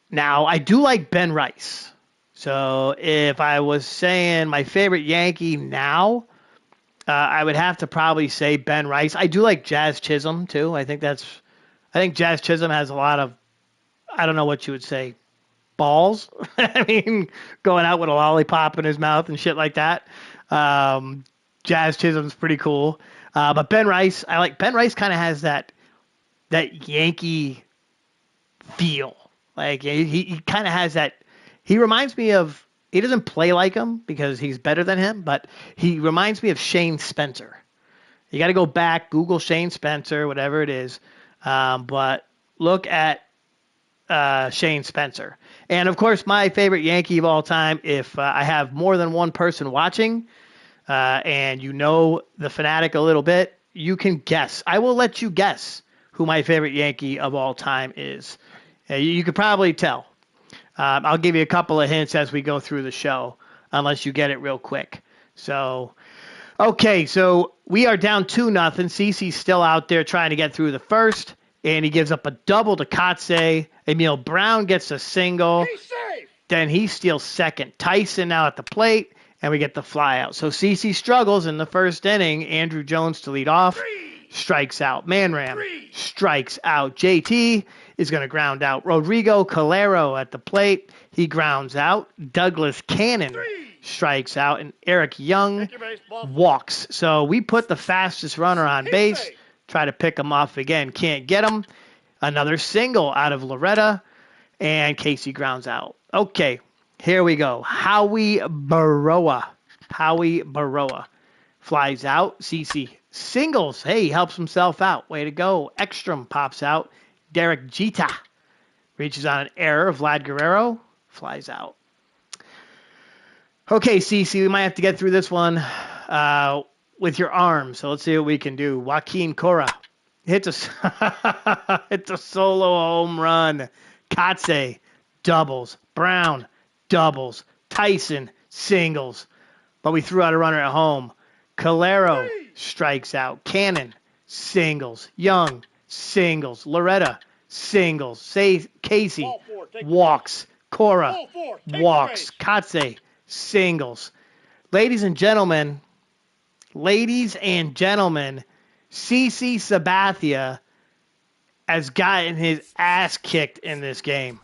now. I do like Ben Rice. So if I was saying my favorite Yankee now, I would have to probably say Ben Rice. I do like Jazz Chisholm too. I think Jazz Chisholm has a lot of, I don't know what you would say, balls. I mean, going out with a lollipop in his mouth and shit like that. Jazz Chisholm's pretty cool. But Ben Rice, I like Ben Rice. Kind of has that Yankee feel. Like he kind of has that. He reminds me of. He doesn't play like him because he's better than him, but he reminds me of Shane Spencer. You got to go back, Google Shane Spencer, whatever it is, but look at Shane Spencer. And, of course, my favorite Yankee of all time, if I have more than one person watching and you know the Fanatic a little bit, you can guess. I will let you guess who my favorite Yankee of all time is. You could probably tell. I'll give you a couple of hints as we go through the show, unless you get it real quick. So, okay, so we are down 2-0. CeCe's still out there trying to get through the first, and he gives up a double to Kotze. Emil Brown gets a single. Then he steals second. Tyson now at the plate, and we get the fly out. So CeCe struggles in the first inning. Andrew Jones to lead off. Strikes out. Manram strikes out. JT is going to ground out. Rodrigo Calero at the plate. He grounds out. Douglas Cannon strikes out. And Eric Young walks. So we put the fastest runner on base. Try to pick him off again. Can't get him. Another single out of Loretta. And Casey grounds out. Okay, here we go. Howie Baroa. Flies out. CeCe singles. Hey, he helps himself out. Way to go. Ekstrom pops out. Derek Jeter reaches on an error. Vlad Guerrero flies out. Okay, CeCe, we might have to get through this one with your arm. So let's see what we can do. Joaquin Cora hits a solo home run. Kotze doubles. Brown doubles. Tyson singles. But we threw out a runner at home. Calero strikes out. Cannon singles. Young singles. Loretta singles. Casey walks. Cora walks. Kotze singles. Ladies and gentlemen, CeCe Sabathia has gotten his ass kicked in this game.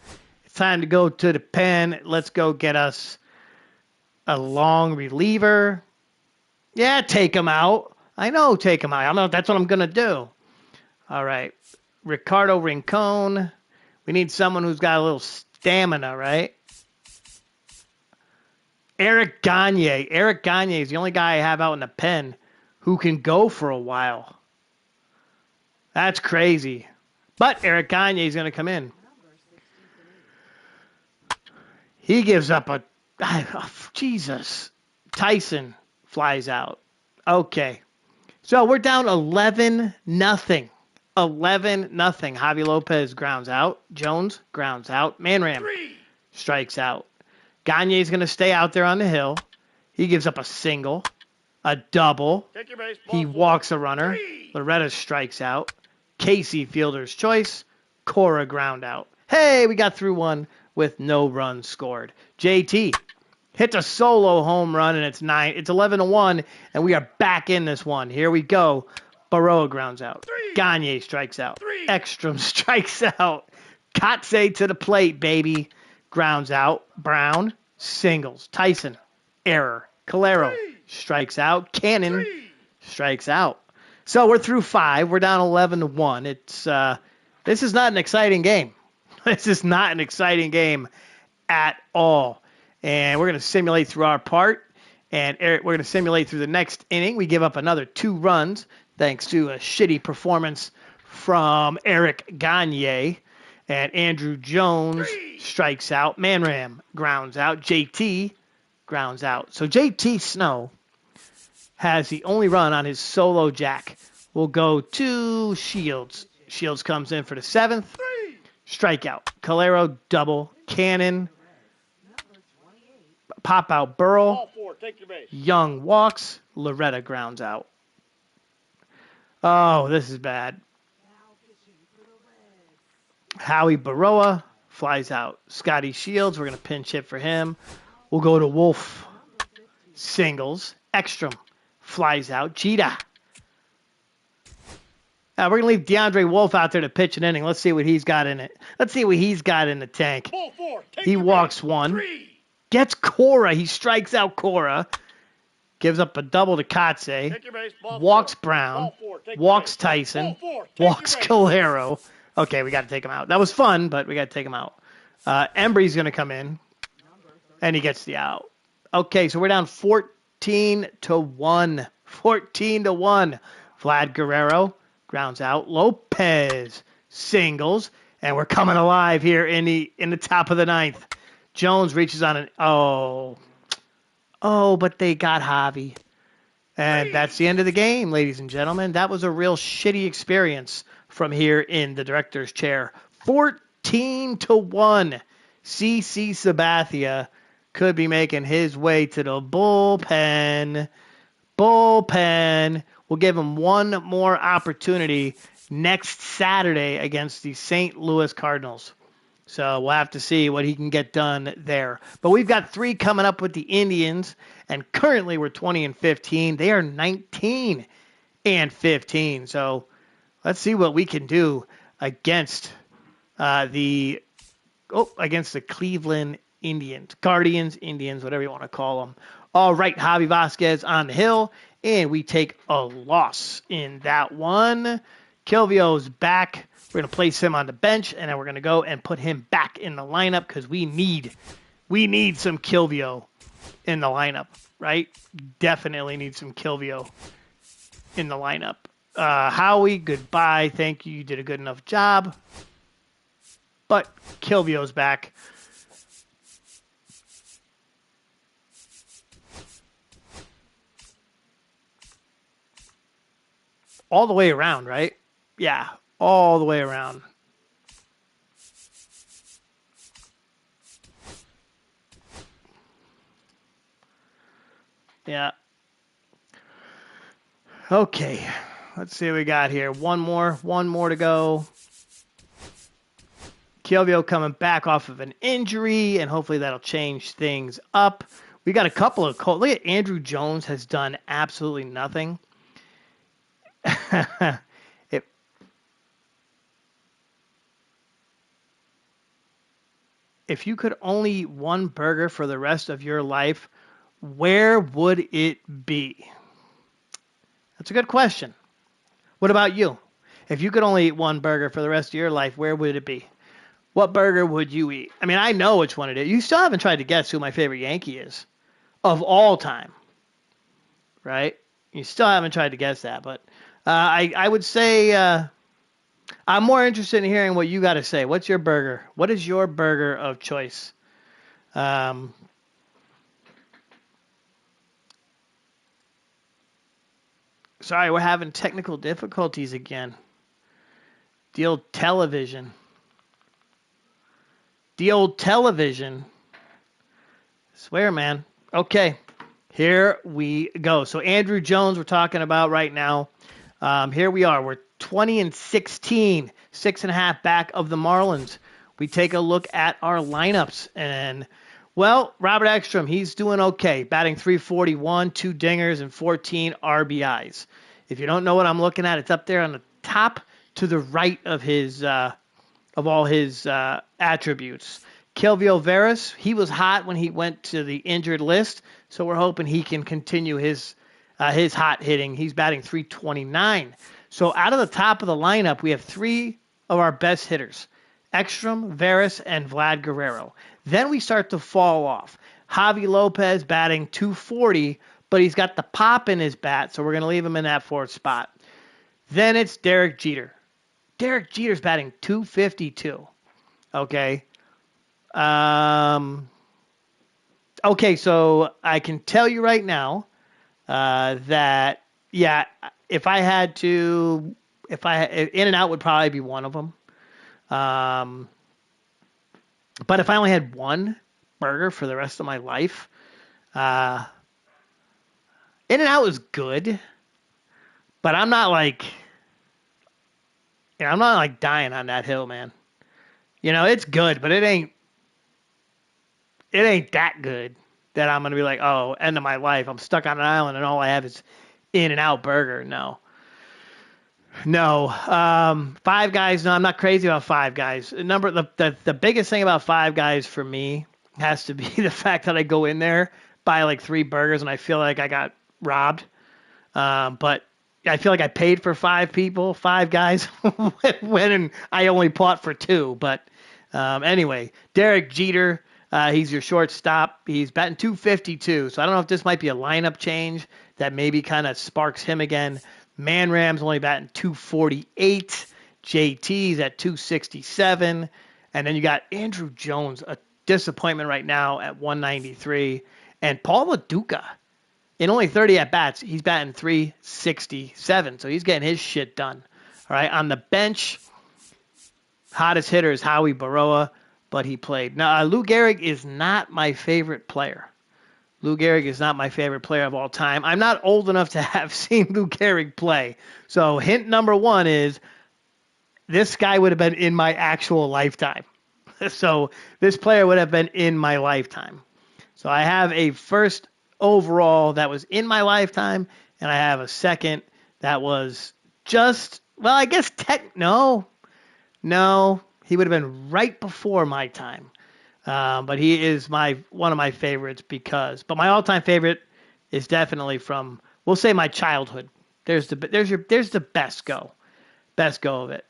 It's time to go to the pen. Let's go get us a long reliever. Yeah, take him out. I know, take him out. I know that's what I'm going to do. All right. Ricardo Rincon. We need someone who's got a little stamina, right? Eric Gagne. Eric Gagne is the only guy I have out in the pen who can go for a while. That's crazy. But Eric Gagne is going to come in. He gives up a... Oh, Jesus. Tyson flies out. Okay. So we're down 11-0. 11-0. Javi Lopez grounds out. Jones grounds out. Manram strikes out. Gagne is going to stay out there on the hill. He gives up a single, a double. He walks a runner. Loretta strikes out. Casey fielder's choice. Cora ground out. Hey, we got through one with no runs scored. JT hits a solo home run, and it's 11-1, and we are back in this one. Here we go. Baroa grounds out. Gagne strikes out. Ekstrom strikes out. Kotze to the plate, baby. Grounds out. Brown singles. Tyson, error. Calero strikes out. Cannon strikes out. So we're through 5. We're down 11-1. This is not an exciting game. This is not an exciting game at all. And we're going to simulate through our part. And Eric, we're going to simulate through the next inning. We give up another 2 runs thanks to a shitty performance from Eric Gagne. And Andrew Jones strikes out. Manram grounds out. JT grounds out. So JT Snow has the only run on his solo jack. We'll go to Shields. Shields comes in for the 7th. Strikeout. Calero double. Cannon. Pop out Burrell. Young walks. Loretta grounds out. Oh, this is bad. Howie Baroa flies out. Scotty Shields, we're going to pinch hit for him. We'll go to Wolf. Singles. Ekstrom flies out. Cheetah. We're going to leave DeAndre Wolf out there to pitch an inning. Let's see what he's got in it. Let's see what he's got in the tank. He walks 1. Gets Cora. He strikes out Cora. Gives up a double to Kotze. Walks Brown. Walks Tyson. Walks Calero. Okay, we got to take him out. That was fun, but we got to take him out. Embry's going to come in, and he gets the out. Okay, so we're down 14-1. 14-1. Vlad Guerrero grounds out. Lopez singles, and we're coming alive here in the top of the 9th. Jones reaches on an but they got Javi. And that's the end of the game, ladies and gentlemen. That was a real shitty experience from here in the director's chair. 14-1. CC Sabathia could be making his way to the bullpen. We'll give him one more opportunity next Saturday against the St. Louis Cardinals. So we'll have to see what he can get done there. But we've got 3 coming up with the Indians, and currently we're 20-15. They are 19-15. So let's see what we can do against the Cleveland Indians, Guardians, Indians, whatever you want to call them. All right, Javi Vasquez on the hill, and we take a loss in that one. Kilvio's back. We're going to place him on the bench, and then we're going to go and put him back in the lineup because we need some Kilvio in the lineup, right? Definitely need some Kilvio in the lineup. Howie, goodbye. Thank you. You did a good enough job. But Kilvio's back. All the way around, right? Yeah, all the way around. Yeah. Okay. Let's see what we got here. One more to go. Kilvio coming back off of an injury, and hopefully that'll change things up. We got a couple of look at Andrew Jones has done absolutely nothing. If you could only eat one burger for the rest of your life, where would it be? That's a good question. What about you? If you could only eat one burger for the rest of your life, where would it be? What burger would you eat? I mean, I know which one it is. You still haven't tried to guess who my favorite Yankee is of all time, right? You still haven't tried to guess that, but I would say I'm more interested in hearing what you got to say. What's your burger? What is your burger of choice? Sorry, we're having technical difficulties again. The old television. I swear, man. Okay, here we go. So Andrew Jones we're talking about right now. Here we are. We're 20-16, 6.5 back of the Marlins. We take a look at our lineups, and well, Robert Ekstrom, he's doing okay, batting 341, 2 dingers, and 14 RBIs. If you don't know what I'm looking at, it's up there on the top to the right of his of all his attributes. Kelvio Veras, he was hot when he went to the injured list, so we're hoping he can continue his hot hitting. He's batting 329. So out of the top of the lineup, we have 3 of our best hitters: Ekstrom, Veras, and Vlad Guerrero. Then we start to fall off. Javi Lopez batting 240, but he's got the pop in his bat, so we're going to leave him in that 4th spot. Then it's Derek Jeter. Derek Jeter's batting 252. Okay. Okay, so I can tell you right now that, yeah, if I had to, In and Out would probably be one of them. But if I only had one burger for the rest of my life, In and Out was good, but I'm not like, I'm not like dying on that hill, man. It's good, but it ain't that good that I'm gonna be like, oh, end of my life. I'm stuck on an island and all I have is In and Out burger. No. Five Guys. No, I'm not crazy about Five Guys. The biggest thing about Five Guys for me has to be the fact that I go in there, buy like 3 burgers, and I feel like I got robbed. But I feel like I paid for 5 people, 5 guys, when I only bought for 2. But anyway, Derek Jeter, he's your shortstop. He's batting 252. So I don't know if this might be a lineup change that maybe kind of sparks him again. Man Ram's only batting 248. JT's at 267. And then you got Andrew Jones, a disappointment right now at 193. And Paul LaDuca, in only 30 at-bats, he's batting 367. So he's getting his shit done. All right, on the bench, hottest hitter is Howie Baroa, but he played. Now, Lou Gehrig is not my favorite player. Lou Gehrig is not my favorite player of all time. I'm not old enough to have seen Lou Gehrig play. So hint number 1 is this guy would have been in my actual lifetime. So this player would have been in my lifetime. So I have a first overall that was in my lifetime, and I have a second that was just, well, I guess no, he would have been right before my time. But he is one of my favorites but my all-time favorite is definitely from, we'll say, my childhood. There's the best go of it.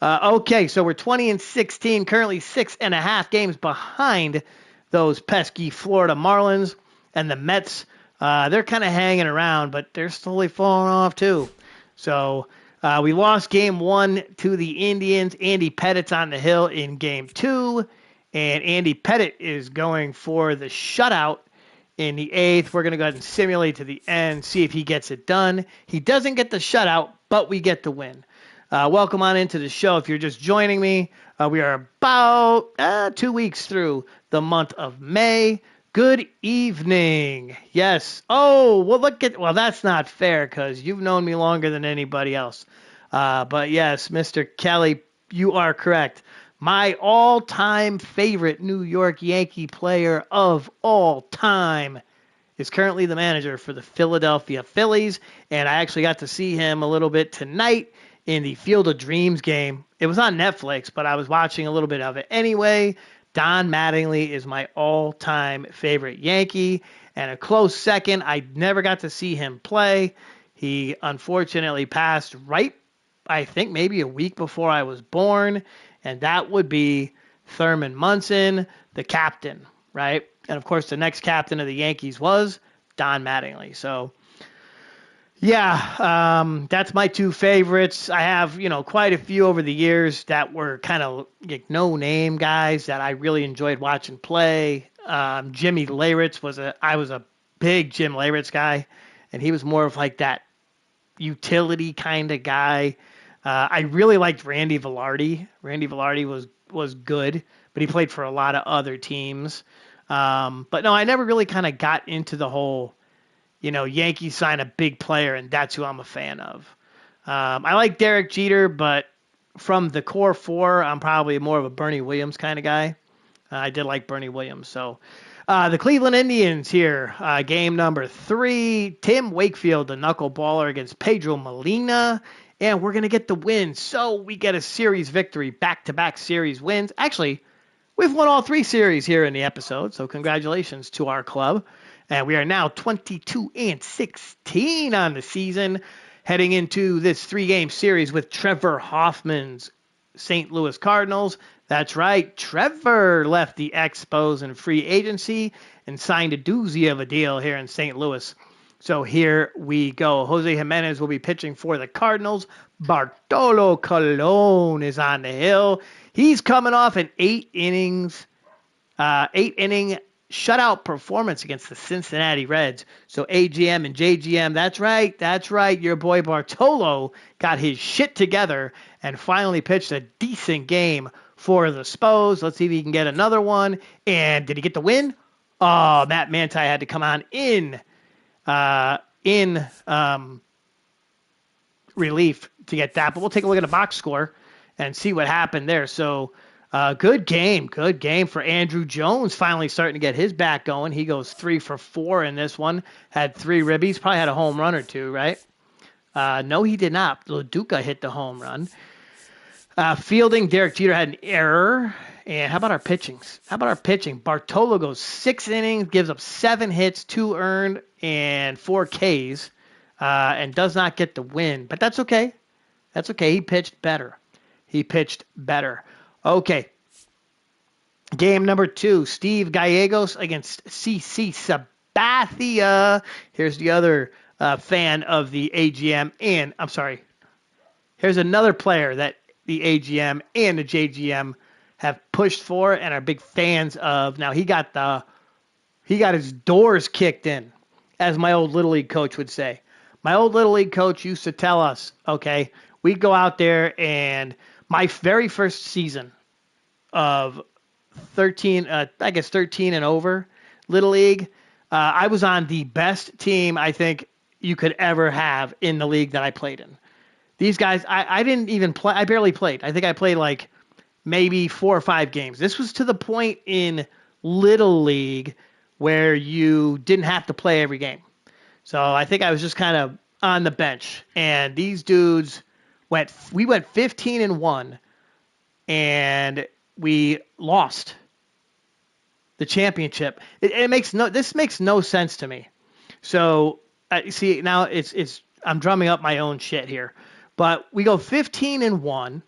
Okay, so we're 20-16, currently 6.5 games behind those pesky Florida Marlins, and the Mets. They're kind of hanging around, but they're slowly falling off too. So we lost game 1 to the Indians. Andy Pettit's on the hill in game 2. And Andy Pettitte is going for the shutout in the 8th. We're going to go ahead and simulate to the end, see if he gets it done. He doesn't get the shutout, but we get the win. Welcome on into the show. If you're just joining me, we are about 2 weeks through the month of May. Good evening. Yes. Oh, well, that's not fair because you've known me longer than anybody else. But yes, Mr. Kelly, you are correct. My all-time favorite New York Yankee player of all time is currently the manager for the Philadelphia Phillies, and I actually got to see him a little bit tonight in the Field of Dreams game. It was on Netflix, but I was watching a little bit of it anyway. Don Mattingly is my all-time favorite Yankee, and a close second, I never got to see him play. He unfortunately passed right, I think, maybe a week before I was born, and that would be Thurman Munson, the captain, right? And, of course, the next captain of the Yankees was Don Mattingly. So, yeah, that's my 2 favorites. I have, quite a few over the years that were kind of like no-name guys that I really enjoyed watching play. Jimmy Leyritz I was a big Jim Leyritz guy, and he was more of like that utility kind of guy. I really liked Randy Velarde. Randy Velarde was good, but he played for a lot of other teams. But no, I never really kind of got into the whole, Yankees sign a big player and that's who I'm a fan of. I like Derek Jeter, but from the core four, I'm probably more of a Bernie Williams kind of guy. I did like Bernie Williams. So the Cleveland Indians here, game number 3. Tim Wakefield, the knuckleballer against Pedro Molina. And we're going to get the win. So we get a series victory, back-to-back series wins. Actually, we've won all 3 series here in the episode. So congratulations to our club. And we are now 22-16 on the season, heading into this 3-game series with Trevor Hoffman's St. Louis Cardinals. That's right, Trevor left the Expos in free agency and signed a doozy of a deal here in St. Louis. So here we go. Jose Jimenez will be pitching for the Cardinals. Bartolo Colon is on the hill. He's coming off an 8-inning shutout performance against the Cincinnati Reds. So AGM and JGM, that's right. Your boy Bartolo got his shit together and finally pitched a decent game for the Spos. Let's see if he can get another one. And did he get the win? Oh, Matt Manti had to come on in relief to get that. But we'll take a look at the box score and see what happened there. So good game for Andrew Jones, finally starting to get his back going. He goes 3 for 4 in this one. Had 3 ribbies, probably had a home run or 2, right? No, he did not. LaDuca hit the home run. Fielding, Derek Jeter had an error. And how about our pitching? Bartolo goes 6 innings, gives up 7 hits, 2 earned, and 4 Ks, and does not get the win. But that's okay. He pitched better. Okay. Game number 2, Steve Gallegos against CC Sabathia. Here's the other fan of the AGM, and here's another player that the AGM and the JGM have pushed for and are big fans of. Now he got his doors kicked in, as my old Little League coach would say. My old Little League coach used to tell us, okay, we'd go out there, and my very first season of 13 and over Little League, I was on the best team I think you could ever have in the league that I played in. These guys, I didn't even play. I barely played. I think I played like maybe 4 or 5 games. This was to the point in Little League where you didn't have to play every game. So I think I was just kind of on the bench. And these dudes we went 15-1, and we lost the championship. This makes no sense to me. So see, now I'm drumming up my own shit here. But we go 15-1.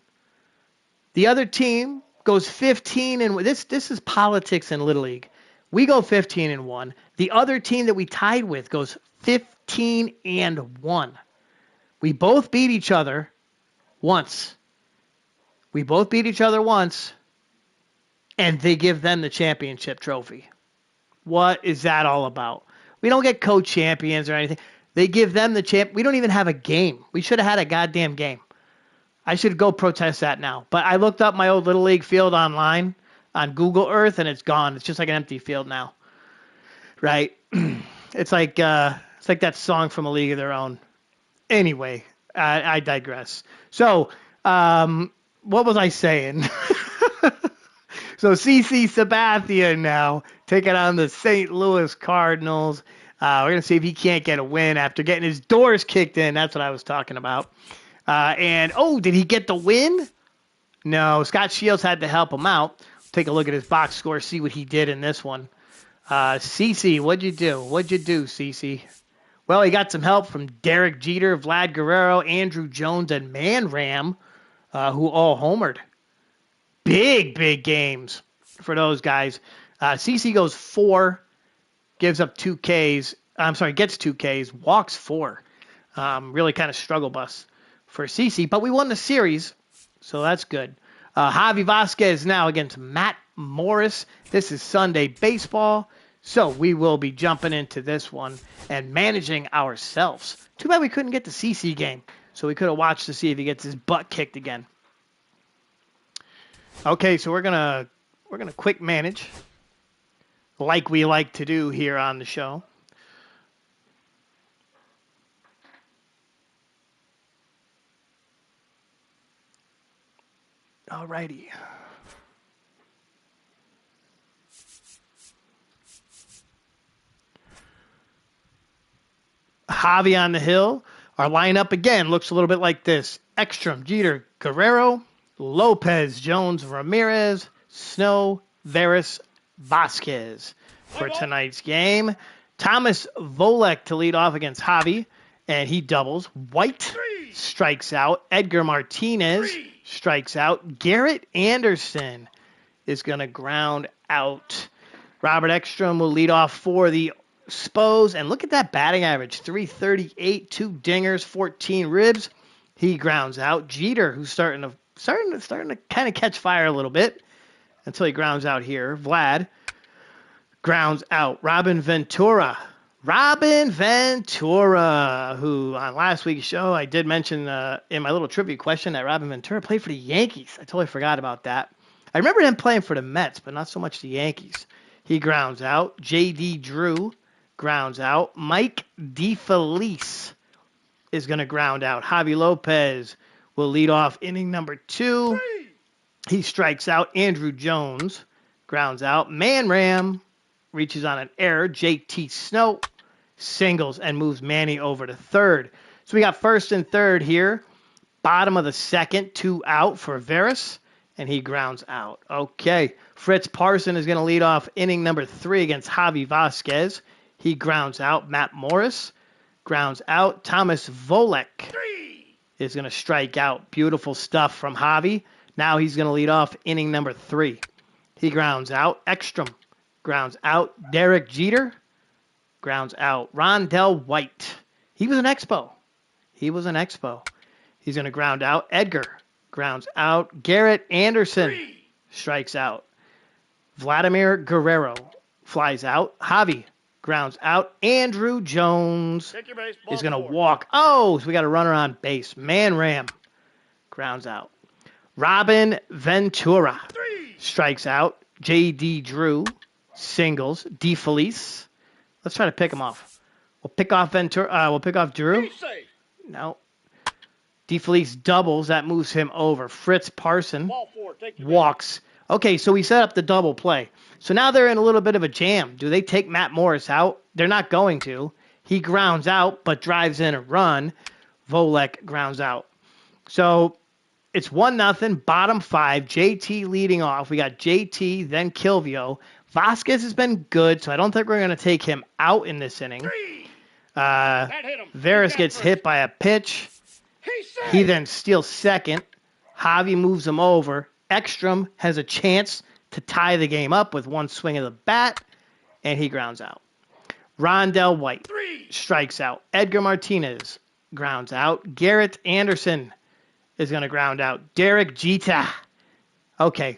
The other team goes 15 and this is politics in Little League. We go 15-1. The other team that we tied with goes 15-1. We both beat each other once. And they give them the championship trophy. What is that all about? We don't get co-champions or anything. They give them the champ. We don't even have a game. We should have had a goddamn game. I should go protest that now. But I looked up my old Little League field online on Google Earth, and it's gone. It's just like an empty field now. Right? It's like that song from A League of Their Own. Anyway, I digress. So, what was I saying? So CC Sabathia now taking on the St. Louis Cardinals. We're going to see if he can't get a win after getting his doors kicked in. That's what I was talking about. Did he get the win? No, Scott Shields had to help him out. Take a look at his box score, see what he did in this one. CC, what'd you do, CC? Well, he got some help from Derek Jeter, Vlad Guerrero, Andrew Jones, and Man Ram, who all homered. Big games for those guys. CC goes 4, gives up 2 Ks. Gets 2 Ks, walks 4. Really kind of struggle bus for CC, but we won the series, so that's good. Javi Vasquez now against Matt Morris. This is Sunday baseball, so we will be jumping into this one and managing ourselves. Too bad we couldn't get the CC game, so we could have watched to see if he gets his butt kicked again. Okay, so we're gonna quick manage, like we like to do here on the show. Alrighty. Javi on the hill. Our lineup again looks a little bit like this. Ekstrom, Jeter, Guerrero, Lopez, Jones, Ramirez, Snow, Veras, Vasquez for tonight's game. Thomas Volek to lead off against Javi, and he doubles. White strikes out. Edgar Martinez strikes out. Garrett Anderson is going to ground out. Robert Ekstrom will lead off for the Spos, and look at that batting average, 338, 2 dingers, 14 ribs. He grounds out. Jeter, who's starting to kind of catch fire a little bit until he grounds out here. Vlad grounds out. Robin Ventura, who on last week's show I did mention in my little trivia question that Robin Ventura played for the Yankees. I totally forgot about that. I remember him playing for the Mets, but not so much the Yankees. He grounds out. J.D. Drew grounds out. Mike DeFelice is going to ground out. Javi Lopez will lead off inning number 2. He strikes out. Andrew Jones grounds out. Man Ram reaches on an error. JT Snow singles and moves Manny over to third. So we got first and third here. Bottom of the second, 2 out for Veras, and he grounds out. Okay, Fritz Parson is going to lead off inning number 3 against Javi Vasquez. He grounds out. Matt Morris grounds out. Thomas Volek is going to strike out. Beautiful stuff from Javi. Now he's going to lead off inning number 3. He grounds out. Ekstrom grounds out. Derek Jeter grounds out. Rondell White. He was an Expo. He's going to ground out. Edgar grounds out. Garrett Anderson strikes out. Vladimir Guerrero flies out. Javi grounds out. Andrew Jones is going to walk. Oh, so we got a runner on base. Man Ram grounds out. Robin Ventura strikes out. J.D. Drew singles. DeFelice. Let's try to pick him off. We'll pick off Ventura. We'll pick off Drew. No. DeFelice doubles. That moves him over. Fritz Parson walks. Okay, so we set up the double play. So now they're in a little bit of a jam. Do they take Matt Morris out? They're not going to. He grounds out, but drives in a run. Volek grounds out. So it's 1-0, bottom 5. JT leading off. We got JT, then Kilvio. Vasquez has been good, so I don't think we're going to take him out in this inning. Veras gets hit by a pitch. He then steals second. Javi moves him over. Ekstrom has a chance to tie the game up with one swing of the bat, and he grounds out. Rondell White strikes out. Edgar Martinez grounds out. Garrett Anderson is going to ground out. Derek Jeter. Okay.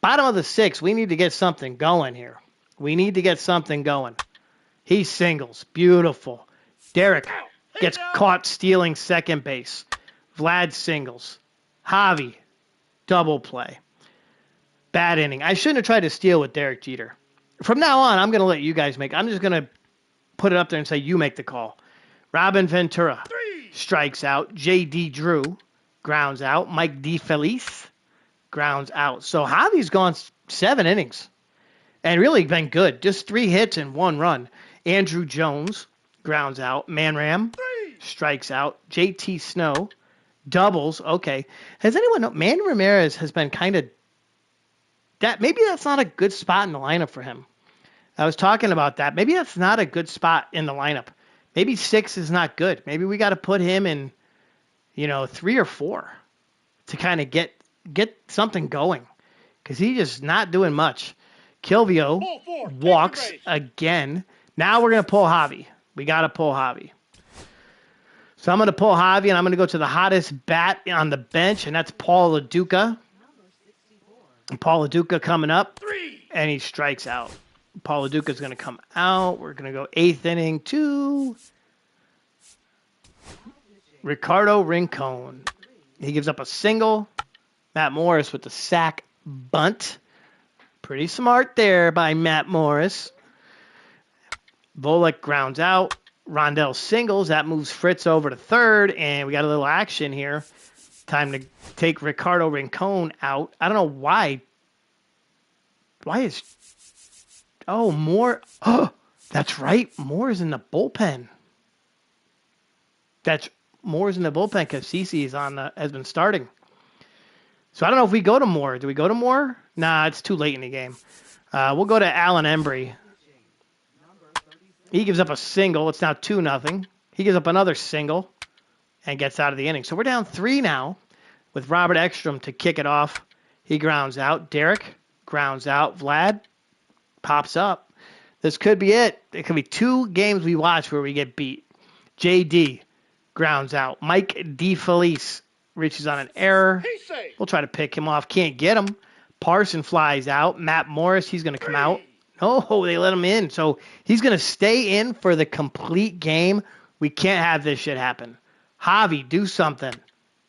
Bottom of the 6th, we need to get something going here. He singles. Beautiful. Derek gets caught stealing second base. Vlad singles. Javi, double play. Bad inning. I shouldn't have tried to steal with Derek Jeter. From now on, I'm going to let you guys make. I'm just going to put it up there and say you make the call. Robin Ventura strikes out. J.D. Drew grounds out. Mike DeFelice grounds out. So Javi's gone 7 innings and really been good. Just 3 hits and 1 run. Andrew Jones grounds out. Man Ram strikes out. JT Snow doubles. Okay. Has anyone know? Manny Ramirez has been kind of that. Maybe that's not a good spot in the lineup for him. I was talking about that. Maybe that's not a good spot in the lineup. Maybe 6 is not good. Maybe we got to put him in, 3 or 4 to kind of get something going because he's just not doing much. Kilvio walks again. Now we're going to pull Javi. We got to pull Javi. So I'm going to pull Javi, and I'm going to go to the hottest bat on the bench, and that's Paul LaDuca. And Paul LaDuca coming up, and he strikes out. Paul LaDuca is going to come out. We're going to go 8th inning to Ricardo Rincon. He gives up a single. Matt Morris with the sack bunt. Pretty smart there by Matt Morris. Volek grounds out. Rondell singles. That moves Fritz over to third, and we got a little action here. time to take Ricardo Rincon out. I don't know why. Why is... Oh, Moore... Oh, that's right. Moore's in the bullpen. Moore's in the bullpen because CC has been starting. So I don't know if we go to Moore. Do we go to Moore? Nah, it's too late in the game. We'll go to Alan Embry. He gives up a single. It's now 2-0. He gives up another single and gets out of the inning. So we're down 3 now with Robert Ekstrom to kick it off. He grounds out. Derek grounds out. Vlad pops up. This could be it. It could be 2 games we watch where we get beat. JD grounds out. Mike DeFelice reaches on an error. We'll try to pick him off. Can't get him. Parson flies out. Matt Morris, he's going to come out. No, they let him in. So he's going to stay in for the complete game. We can't have this shit happen. Javi, do something.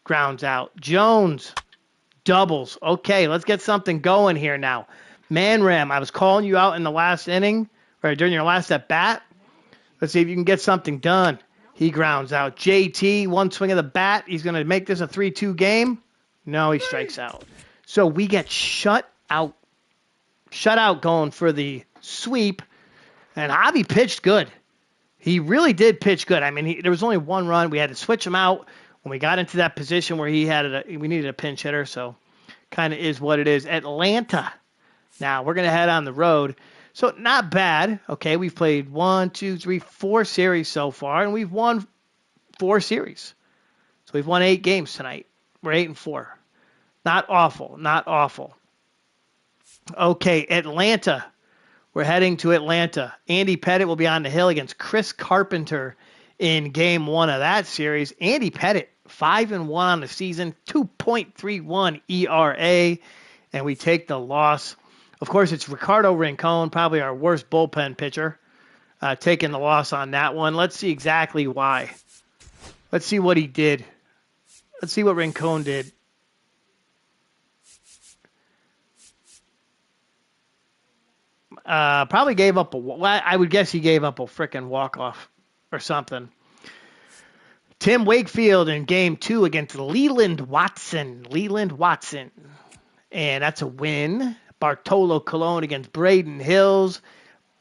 Grounds out. Jones, doubles. Okay, let's get something going here now. Manram, I was calling you out in the last inning, or during your last at bat. Let's see if you can get something done. He grounds out. JT, one swing of the bat. He's going to make this a 3-2 game. No, he strikes out. So we get shut out. Shut out going for the sweep. And Javi pitched good. He really did pitch good. I mean, there was only 1 run. We had to switch him out when we got into that position where we needed a pinch hitter. So kind of is what it is. Atlanta. Now we're going to head on the road. So not bad. Okay, we've played 4 series so far, and we've won 4 series. So we've won 8 games tonight. We're 8-4. Not awful. Not awful. Okay, Atlanta. We're heading to Atlanta. Andy Pettit will be on the hill against Chris Carpenter in game 1 of that series. Andy Pettit, 5-1 on the season, 2.31 ERA, and we take the loss. Of course, it's Ricardo Rincon, probably our worst bullpen pitcher, taking the loss on that one. Let's see exactly why. Let's see what he did. Let's see what Rincon did. Probably gave up I would guess he gave up a frickin' walk-off or something. Tim Wakefield in game 2 against Leland Watson. And that's a win. Bartolo Colon against Braden Hills.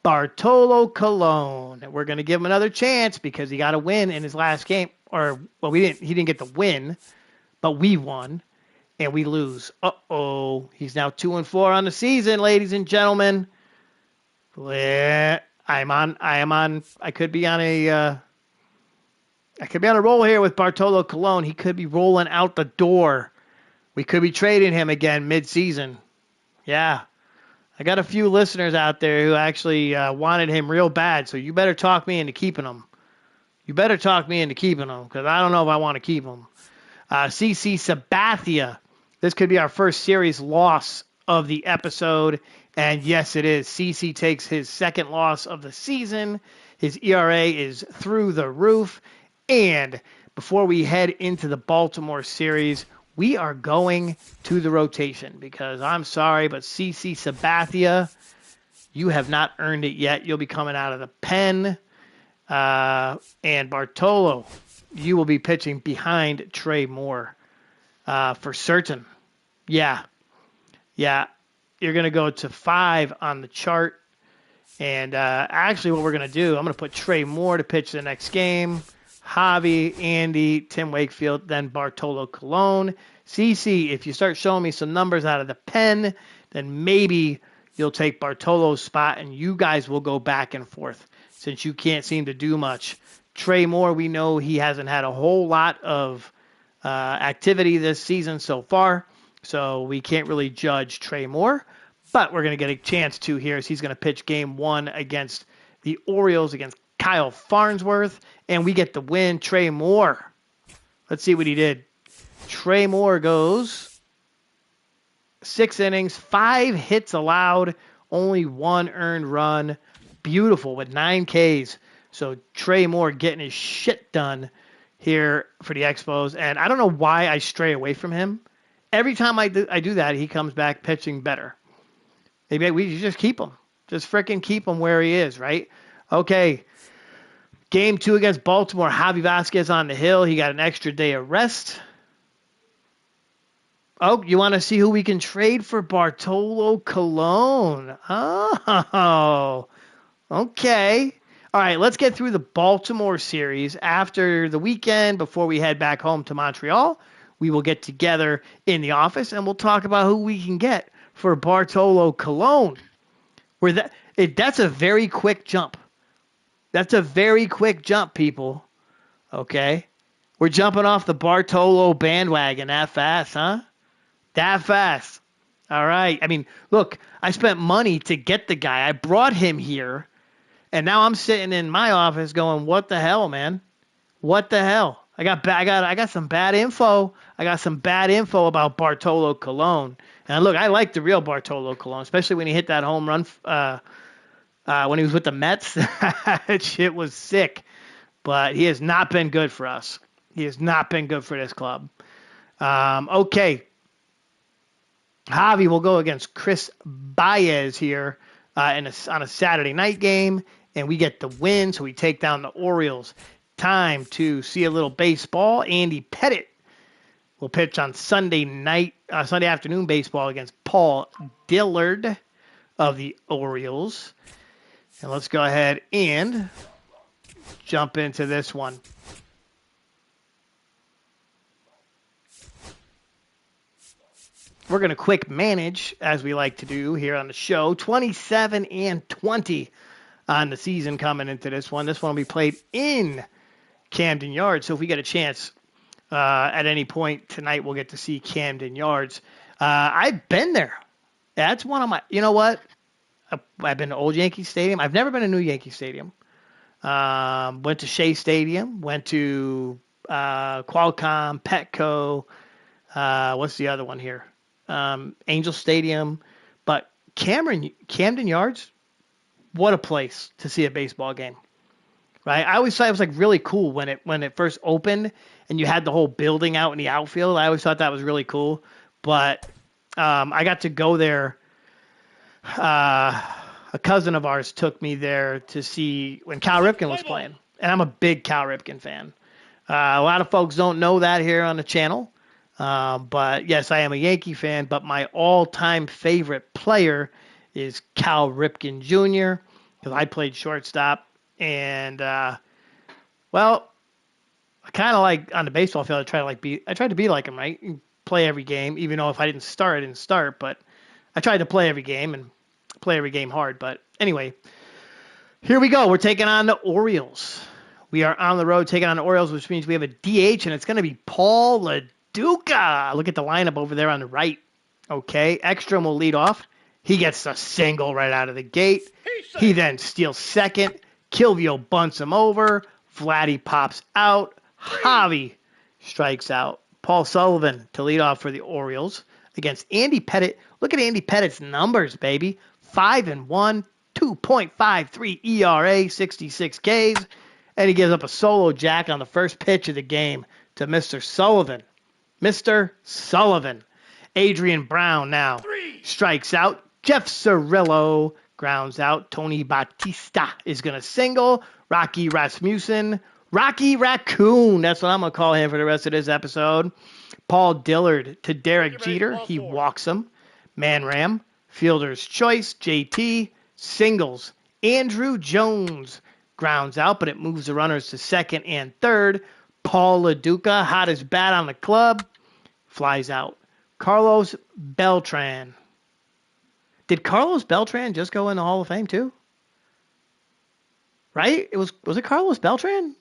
Bartolo Colon. We're going to give him another chance because he got a win in his last game. He didn't get the win, but we won. And we lose. Uh-oh. He's now 2-4 on the season, ladies and gentlemen. I could be on a roll here with Bartolo Colon. He could be rolling out the door. We could be trading him again mid-season. Yeah. I got a few listeners out there who actually wanted him real bad, so you better talk me into keeping him. Because I don't know if I want to keep him. CC Sabathia. This could be our first series loss of the episode. And yes, it is. CC takes his 2nd loss of the season. His ERA is through the roof. And before we head into the Baltimore series, we are going to the rotation because I'm sorry, but CC Sabathia, you have not earned it yet. You'll be coming out of the pen. And Bartolo, you will be pitching behind Trey Moore for certain. Yeah. You're going to go to 5 on the chart. And actually what we're going to do, I'm going to put Trey Moore to pitch the next game. Javi, Andy, Tim Wakefield, then Bartolo Colon. CC, if you start showing me some numbers out of the pen, then maybe you'll take Bartolo's spot and you guys will go back and forth since you can't seem to do much. Trey Moore, we know he hasn't had a whole lot of activity this season so far. So we can't really judge Trey Moore, but we're going to get a chance to here as he's going to pitch game 1 against the Orioles against Kyle Farnsworth, and we get the win. Trey Moore. Let's see what he did. Trey Moore goes 6 innings, 5 hits allowed, only 1 earned run. Beautiful with 9 Ks. So Trey Moore getting his shit done here for the Expos, and I don't know why I stray away from him. Every time I do that, he comes back pitching better. Maybe we just keep him. Just freaking keep him where he is, right? Okay. Game 2 against Baltimore. Javi Vasquez on the hill. He got an extra day of rest. Oh, you want to see who we can trade for Bartolo Colon? Oh, okay. All right, let's get through the Baltimore series. After the weekend, before we head back home to Montreal, we will get together in the office and we'll talk about who we can get for Bartolo Colon. That's a very quick jump. That's a very quick jump, people. Okay? We're jumping off the Bartolo bandwagon that fast, huh? That fast. All right. I mean, look, I spent money to get the guy. I brought him here, and now I'm sitting in my office going, "What the hell, man? What the hell?" I got some bad info. I got some bad info about Bartolo Colon. And look, I like the real Bartolo Colon, especially when he hit that home run when he was with the Mets. That shit was sick. But he has not been good for us. He has not been good for this club. Okay, Javi will go against Chris Baez here on a Saturday night game, and we get the win, so we take down the Orioles. Time to see a little baseball. Andy Pettit will pitch on Sunday afternoon baseball against Paul Dillard of the Orioles. And let's go ahead and jump into this one. We're going to quick manage, as we like to do here on the show. 27-20 on the season coming into this one. This one will be played in Camden Yards. So if we get a chance at any point tonight, we'll get to see Camden Yards. I've been there. That's one of my, you know what? I've been to Old Yankee Stadium. I've never been to New Yankee Stadium. Went to Shea Stadium. Went to Qualcomm, Petco. What's the other one here? Angel Stadium. But Camden Yards, what a place to see a baseball game. Right? I always thought it was like really cool when it first opened and you had the whole building out in the outfield. I always thought that was really cool. But I got to go there. A cousin of ours took me there to see when Cal Ripken was playing. And I'm a big Cal Ripken fan. A lot of folks don't know that here on the channel. But yes, I am a Yankee fan, but my all-time favorite player is Cal Ripken Jr. because I played shortstop. And, well, I kind of like on the baseball field, I tried to be like him, right? Play every game, even though if I didn't start, but I tried to play every game and play every game hard. But anyway, here we go. We're taking on the Orioles. We are on the road taking on the Orioles, which means we have a DH, and it's going to be Paul LaDuca. Look at the lineup over there on the right. Okay, Ekstrom will lead off. He gets a single right out of the gate. He then steals second. Kilvio bunts him over. Vladdy pops out. Javi strikes out. Paul Sullivan to lead off for the Orioles against Andy Pettit. Look at Andy Pettit's numbers, baby. 5-1, 2.53 ERA, 66 Ks, and he gives up a solo jack on the first pitch of the game to Mr. Sullivan. Mr. Sullivan. Adrian Brown now strikes out. Jeff Cirillo grounds out. Tony Batista is going to single. Rocky Rasmussen. Rocky Raccoon. That's what I'm going to call him for the rest of this episode. Paul Dillard to Derek Jeter. He walks him. Manram. Fielder's choice. JT. Singles. Andrew Jones grounds out, but it moves the runners to second and third. Paul LaDuca, hottest bat on the club, flies out. Carlos Beltran. Did Carlos Beltran just go in the Hall of Fame too? Right? Was it Carlos Beltran?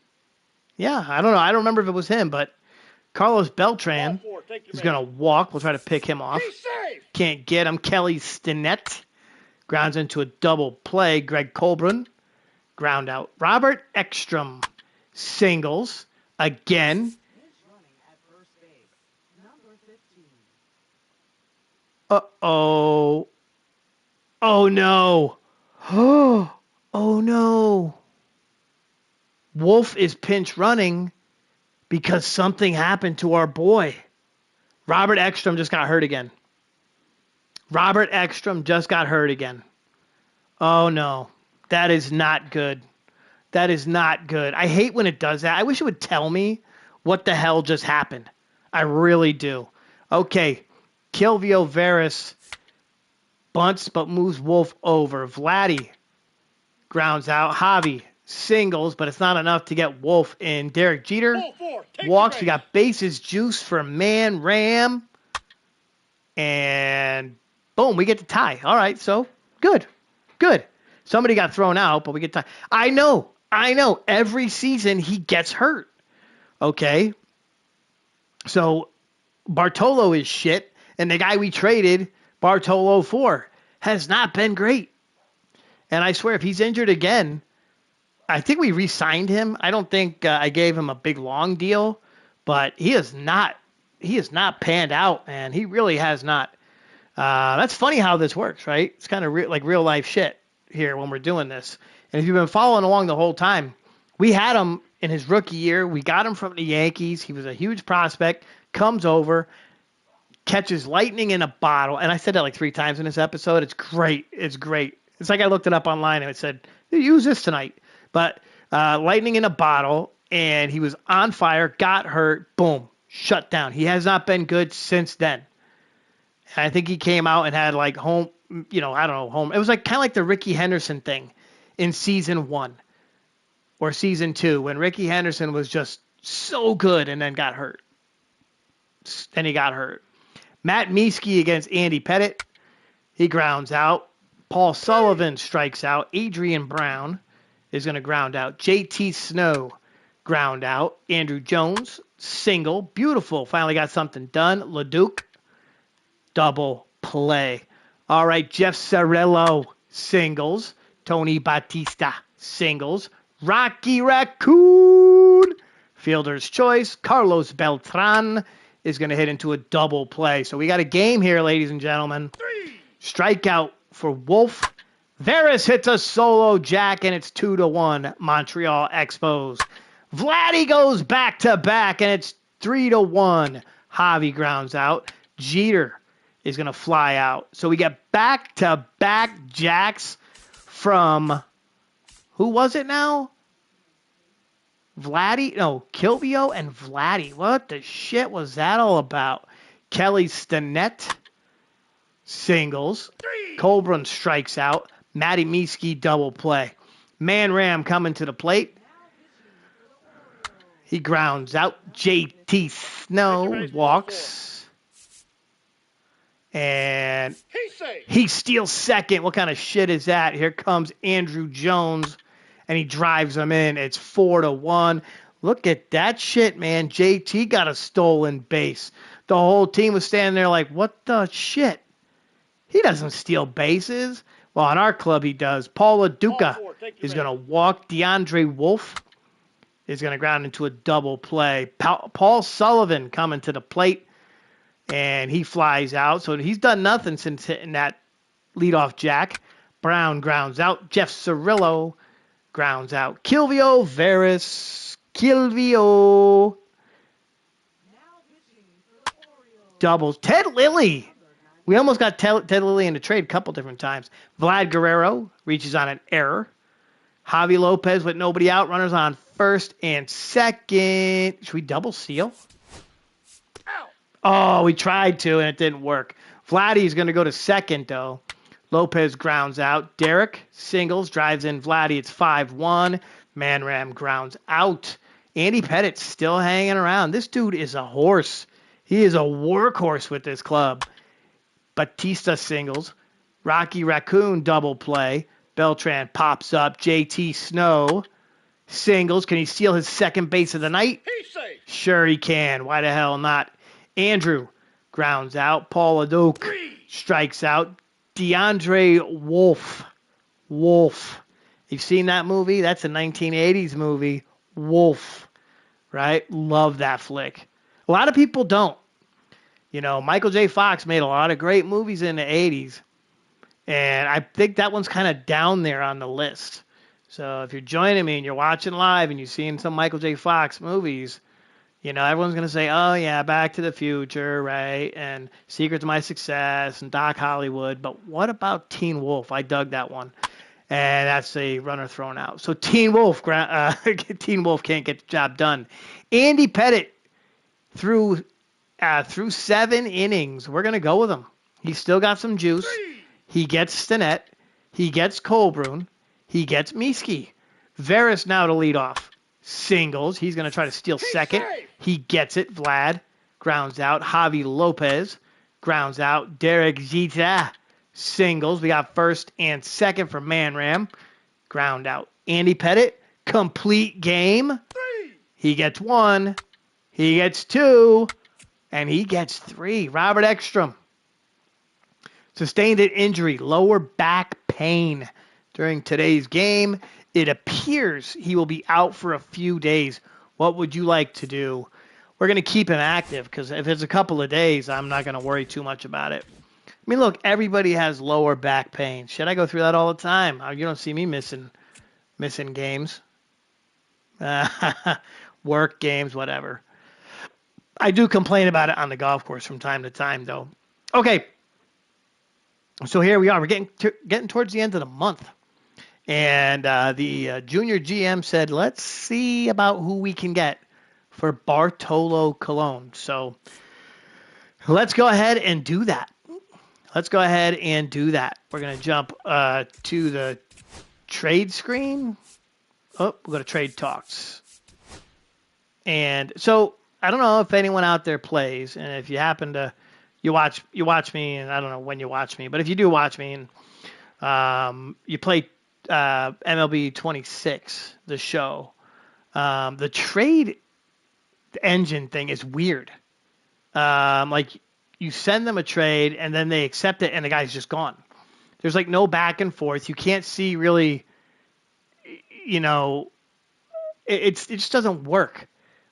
Yeah, I don't know. I don't remember if it was him, but Carlos Beltran is going to walk. We'll try to pick him off. Can't get him. Kelly Stinnett grounds into a double play. Greg Colburn ground out. Robert Ekstrom singles again. Uh-oh. Oh, no. Oh, no. Wolf is pinch running because something happened to our boy. Robert Ekstrom just got hurt again. Oh, no. That is not good. I hate when it does that. I wish it would tell me what the hell just happened. I really do. Okay. Kilvio Veras bunts but moves Wolf over. Vladdy grounds out. Javi singles, but it's not enough to get Wolf in. Derek Jeter walks. We got bases juice for Man Ram. And boom, we get to tie. All right, so good. Somebody got thrown out, but we get tie. I know. Every season he gets hurt. Okay. So Bartolo is shit, and the guy we traded Bartolo for has not been great. And I swear, if he's injured again, I think we re-signed him. I don't think I gave him a big long deal, but he has not panned out, man. He really has not. That's funny how this works, right? It's kind of like real life shit here when we're doing this. And if you've been following along the whole time, we had him in his rookie year. We got him from the Yankees. He was a huge prospect, comes over, catches lightning in a bottle. And I said that like 3 times in this episode. It's great. It's like I looked it up online and it said, use this tonight. But lightning in a bottle, and he was on fire, got hurt, boom, shut down. He has not been good since then. And I think he came out and had like home. It was like kind of like the Ricky Henderson thing in season 1 or season 2 when Ricky Henderson was just so good and then got hurt. Matt Mieske against Andy Pettitte. He grounds out. Paul Sullivan strikes out. Adrian Brown is going to ground out. JT Snow ground out. Andrew Jones single. Beautiful. Finally got something done. LeDuc double play. All right, Jeff Cirillo singles. Tony Batista singles. Rocky Raccoon fielder's choice. Carlos Beltran is going to hit into a double play. So we got a game here, ladies and gentlemen. Strikeout for Wolf. Veras hits a solo jack, and it's 2-1 Montreal Expos. Vladdy goes back-to-back, and it's 3-1. Javi grounds out. Jeter is going to fly out. So we get back-to-back jacks from, who was it now? Kilvio and Vladdy. What the shit was that all about? Kelly Stinnett singles. Colburn strikes out. Matty Mieske double play. Man Ram coming to the plate. He grounds out. JT Snow walks. And he steals second. What kind of shit is that? Here comes Andrew Jones, and he drives him in. It's 4-1. Look at that shit, man. JT got a stolen base. The whole team was standing there like, what the shit? He doesn't steal bases. Well, in our club, he does. Paul LaDuca is going to walk. DeAndre Wolf is going to ground into a double play. Paul Sullivan coming to the plate, and he flies out. So he's done nothing since hitting that leadoff jack. Brown grounds out. Jeff Cirillo grounds out. Kilvio Veras. Kilvio. Doubles. Ted Lilly. We almost got Ted Lilly in the trade a couple different times. Vlad Guerrero reaches on an error. Javi Lopez with nobody out. Runners on first and second. Should we double steal? Oh, we tried to, and it didn't work. Vladdy's going to go to second, though. Lopez grounds out. Derek singles, drives in Vladdy. It's 5-1. Man Ram grounds out. Andy Pettitte's still hanging around. This dude is a horse. He is a workhorse with this club. Batista singles. Rocky Raccoon double play. Beltran pops up. JT Snow singles. Can he steal his second base of the night? He's safe. Sure he can. Why the hell not? Andrew grounds out. Paul LaDuc strikes out. DeAndre Wolf. You've seen that movie? That's a 1980s movie. Wolf. Right? Love that flick. A lot of people don't. You know, Michael J. Fox made a lot of great movies in the 80s. And I think that one's kind of down there on the list. So if you're joining me and you're watching live and you're seeing some Michael J. Fox movies, you know, everyone's going to say, oh, yeah, Back to the Future, right? And Secret to My Success and Doc Hollywood. But what about Teen Wolf? I dug that one. And that's a runner thrown out. So Teen Wolf can't get the job done. Andy Pettitte threw through 7 innings, we're going to go with him. He's still got some juice. He gets Stinnett. He gets Colbrun. He gets Miski. Veras now to lead off. Singles. He's going to try to steal second. He gets it. Vlad grounds out. Javi Lopez grounds out. Derek Jeter singles. We got first and second for Manram. Ground out. Andy Pettit, complete game. He gets 1. He gets 2. And he gets 3. Robert Ekstrom sustained an injury, lower back pain during today's game. It appears he will be out for a few days. What would you like to do? We're going to keep him active because if it's a couple of days, I'm not going to worry too much about it. I mean, look, everybody has lower back pain. Should I go through that all the time? You don't see me missing games. Work, games, whatever. I do complain about it on the golf course from time to time, though. Okay. So here we are. We're getting towards the end of the month. And the junior GM said, let's see about who we can get for Bartolo Colon. So let's go ahead and do that. We're going to jump to the trade screen. Oh, we'll go to trade talks. And so I don't know if anyone out there plays. And if you happen to, you watch me, and I don't know when you watch me, but if you do watch me and you play MLB 26, the show, the trade engine thing is weird. Like you send them a trade and then they accept it and the guy's just gone. There's like no back and forth. You can't see really, it just doesn't work.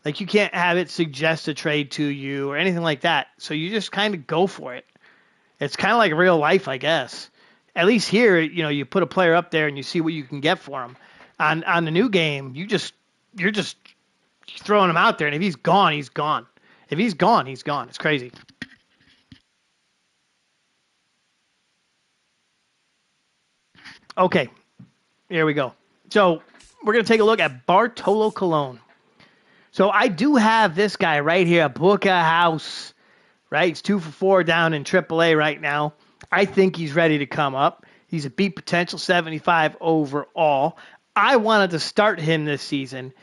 Like you can't have it suggest a trade to you or anything like that. So you just kind of go for it. It's kind of like real life, I guess. At least here, you put a player up there and you see what you can get for him. On the new game, you're just throwing him out there, and if he's gone, he's gone. If he's gone, he's gone. It's crazy. Okay, here we go. So we're gonna take a look at Bartolo Colon. So I do have this guy right here, Booker House. Right, he's 2 for 4 down in AAA right now. I think he's ready to come up. He's a beat potential 75 overall. I wanted to start him this season,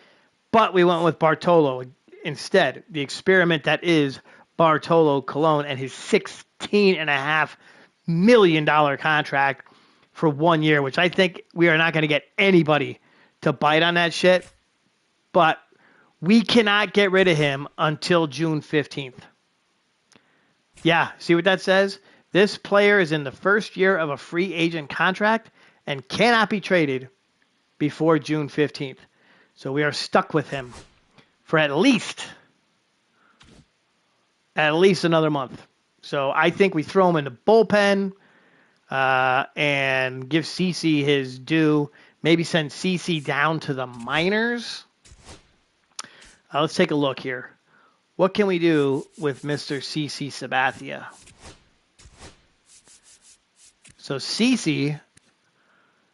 but we went with Bartolo instead. The experiment that is Bartolo Colon and his $16.5 million contract for 1 year, which I think we are not going to get anybody to bite on that shit. But we cannot get rid of him until June 15th. Yeah, see what that says? This player is in the first year of a free agent contract and cannot be traded before June 15th. So we are stuck with him for at least another month. So I think we throw him in the bullpen and give CeCe his due. Maybe send CeCe down to the minors. Let's take a look here. What can we do with Mr. CeCe Sabathia? So CeCe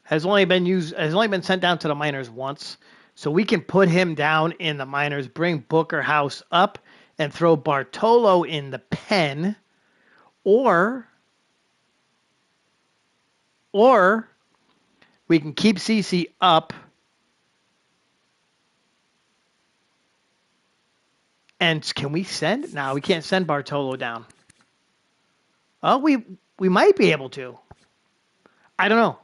has only been sent down to the minors once. So we can put him down in the minors, bring Booker House up, and throw Bartolo in the pen. Or we can keep CeCe up and can we send? No, we can't send Bartolo down. Oh, we might be able to. I don't know.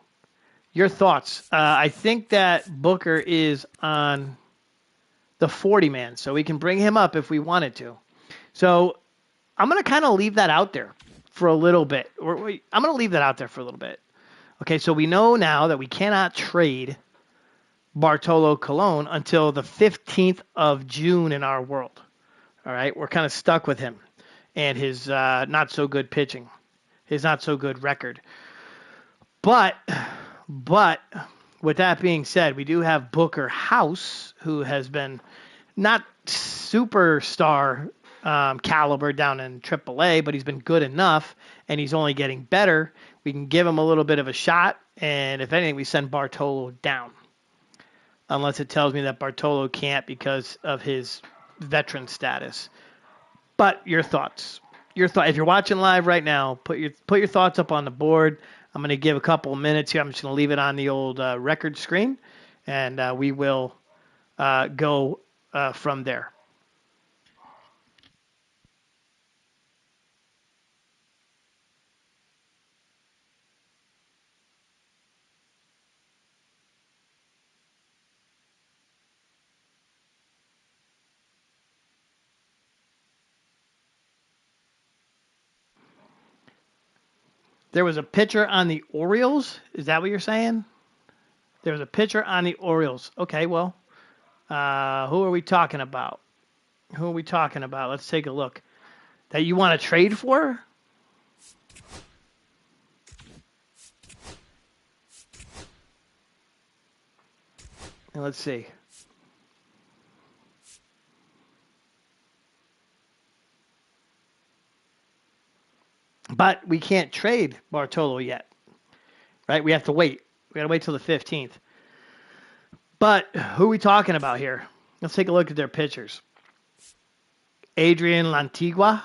Your thoughts? I think that Booker is on the 40-man, so we can bring him up if we wanted to. So I'm going to kind of leave that out there for a little bit. I'm going to leave that out there for a little bit. Okay, so we know now that we cannot trade Bartolo Colon until the 15th of June in our world. All right, we're kind of stuck with him and his not so good pitching, his not so good record. But with that being said, we do have Booker House, who has been not superstar caliber down in AAA, but he's been good enough, and he's only getting better. We can give him a little bit of a shot, and if anything, we send Bartolo down. Unless it tells me that Bartolo can't because of his veteran status. But your thoughts. If you're watching live right now, put your thoughts up on the board. I'm going to give a couple of minutes here. I'm just going to leave it on the old record screen, and we will go from there. There was a pitcher on the Orioles. Is that what you're saying? There was a pitcher on the Orioles. Okay, well, who are we talking about? Who are we talking about? Let's take a look. That you want to trade for? And let's see. But we can't trade Bartolo yet, right? We have to wait. We got to wait till the 15th. But who are we talking about here? Let's take a look at their pitchers. Adrian Lantigua.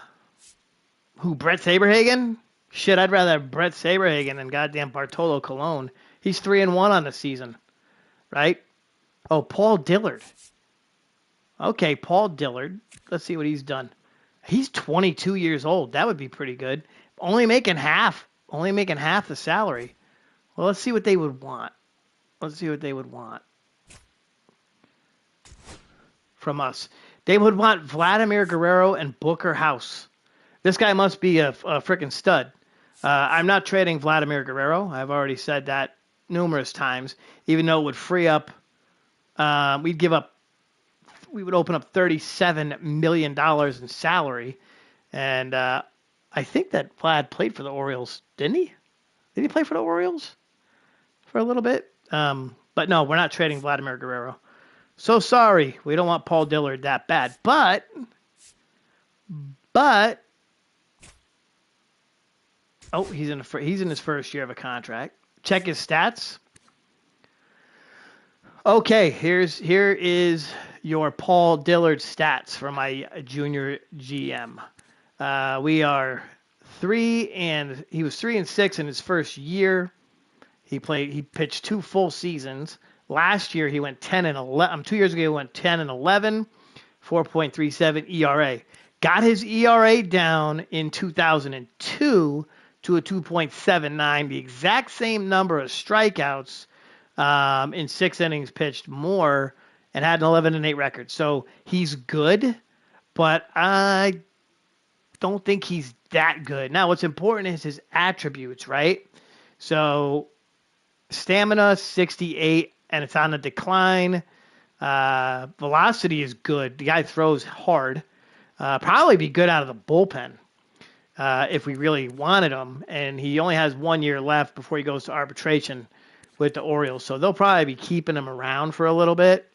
Who, Brett Saberhagen? Shit, I'd rather have Brett Saberhagen than goddamn Bartolo Colon. He's 3-1 on the season, right? Oh, Paul Dillard. Okay, Paul Dillard. Let's see what he's done. He's 22 years old. That would be pretty good. Only making half the salary. Well, let's see what they would want. From us. They would want Vladimir Guerrero and Booker House. This guy must be a freaking stud. I'm not trading Vladimir Guerrero. I've already said that numerous times. Even though it would free up, we would open up $37 million in salary. And I think that Vlad played for the Orioles, didn't he? Did he play for the Orioles for a little bit? But no, we're not trading Vladimir Guerrero. So sorry, we don't want Paul Dillard that bad. But oh, he's in his first year of a contract. Check his stats. Okay, here is your Paul Dillard stats for my junior GM. We are he was 3-6 in his first year. He pitched 2 full seasons. Last year he went 10-11. 2 years ago he went 10-11, 4.37 ERA. Got his ERA down in 2002 to a 2.79, the exact same number of strikeouts in 6 innings pitched more, and had an 11-8 record. So he's good, but I don't think he's that good. Now, what's important is his attributes, right? So stamina, 68, and it's on a decline. Velocity is good. The guy throws hard. Probably be good out of the bullpen if we really wanted him. And he only has 1 year left before he goes to arbitration with the Orioles. So they'll probably be keeping him around for a little bit.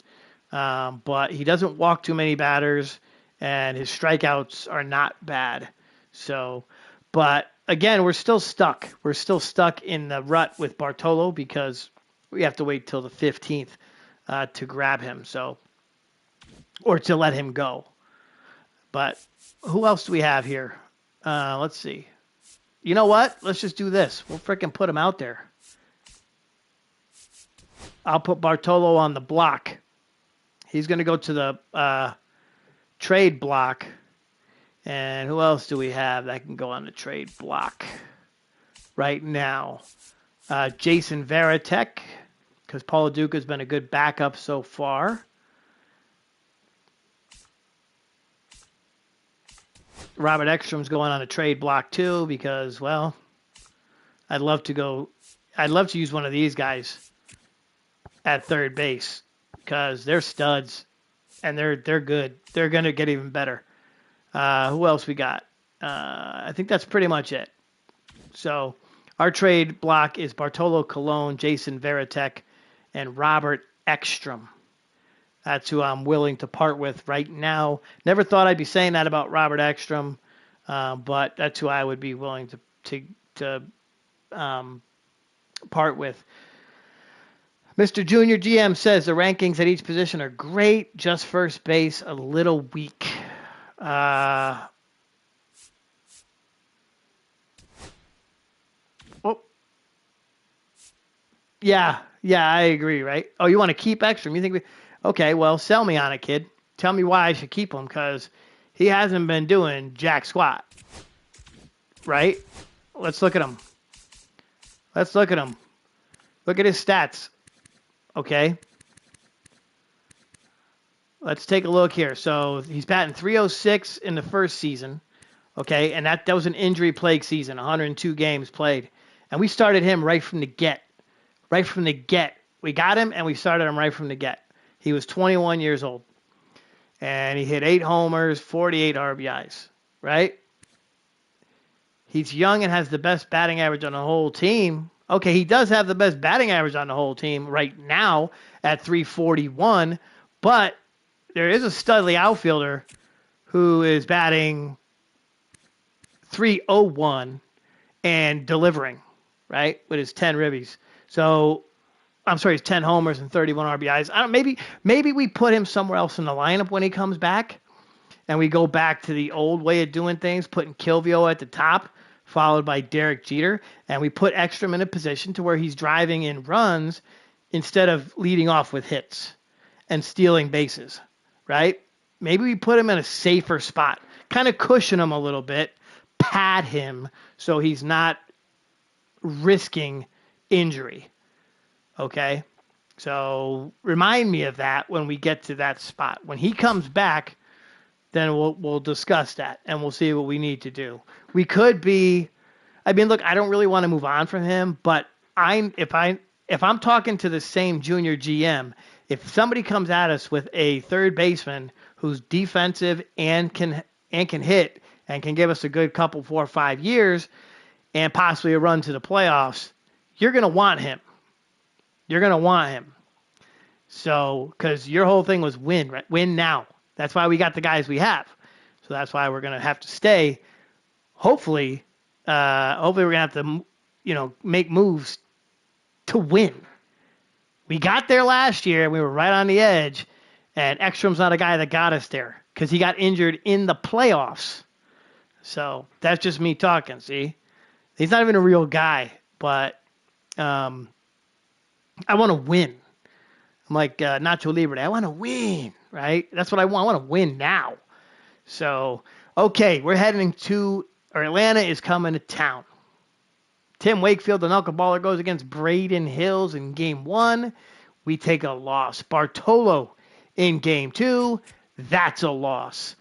But he doesn't walk too many batters, and his strikeouts are not bad. So, but again, we're still stuck. We're still stuck in the rut with Bartolo because we have to wait till the 15th to grab him. So, or to let him go. But who else do we have here? Let's see. You know what? Let's just do this. We'll freaking put him out there. I'll put Bartolo on the block. He's going to go to the trade block. And who else do we have that can go on the trade block right now? Jason Varitek, because Paulo Duca has been a good backup so far. Robert Ekstrom's going on a trade block too because, well, I'd love to use one of these guys at third base because they're studs and they're good. They're going to get even better. Who else we got? I think that's pretty much it. So our trade block is Bartolo Colon, Jason Varitek, and Robert Ekstrom. That's who I'm willing to part with right now. Never thought I'd be saying that about Robert Ekstrom, but that's who I would be willing to part with. Mr. Junior GM says the rankings at each position are great, just first base a little weak. Yeah, yeah, I agree, right? Oh, you want to keep Ekstrom? You think okay, well, sell me on it, kid. Tell me why I should keep him, because he hasn't been doing jack squat, right? Let's look at him. Let's look at him. Look at his stats, okay? Let's take a look here. So he's batting 306 in the first season, okay? And that was an injury-plagued season, 102 games played. And we started him right from the get. Right from the get. We got him, and we started him right from the get. He was 21 years old. And he hit 8 homers, 48 RBIs, right? He's young and has the best batting average on the whole team. Okay, he does have the best batting average on the whole team right now at 341, but there is a studly outfielder who is batting 301 and delivering, right, with his 10 ribbies. So, I'm sorry, his 10 homers and 31 RBIs. Maybe we put him somewhere else in the lineup when he comes back, and we go back to the old way of doing things, putting Kilvio at the top, followed by Derek Jeter, and we put Ekstrom in a position to where he's driving in runs instead of leading off with hits and stealing bases, right? Maybe we put him in a safer spot, kind of cushion him a little bit, pad him so he's not risking injury, okay? So remind me of that when we get to that spot. When he comes back, then we'll discuss that and we'll see what we need to do. We could be, I mean, look, I don't really want to move on from him, but if I'm talking to the same junior GM, if somebody comes at us with a third baseman who's defensive and can hit and can give us a good couple 4 or 5 years and possibly a run to the playoffs, you're going to want him. You're going to want him. So, because your whole thing was win, right? Win now. That's why we got the guys we have. So that's why we're going to have to stay. Hopefully we're going to have to, make moves to win. We got there last year, and we were right on the edge, and Ekstrom's not a guy that got us there because he got injured in the playoffs. So that's just me talking, see? He's not even a real guy, but I want to win. I'm like Nacho Libre. I want to win, right? That's what I want. I want to win now. So, okay, we're heading to, or Atlanta is coming to town. Tim Wakefield, the knuckleballer, goes against Braden Hills in game 1. We take a loss. Bartolo in game 2. That's a loss.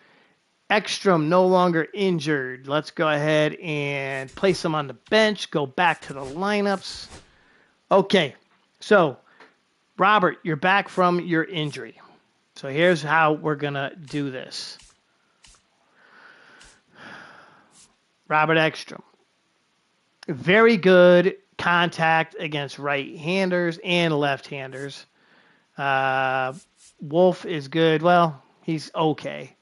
Ekstrom no longer injured. Let's go ahead and place him on the bench. Go back to the lineups. Okay, so Robert, you're back from your injury. So here's how we're going to do this. Robert Ekstrom. Very good contact against right-handers and left-handers. Wolf is good. Well, he's okay.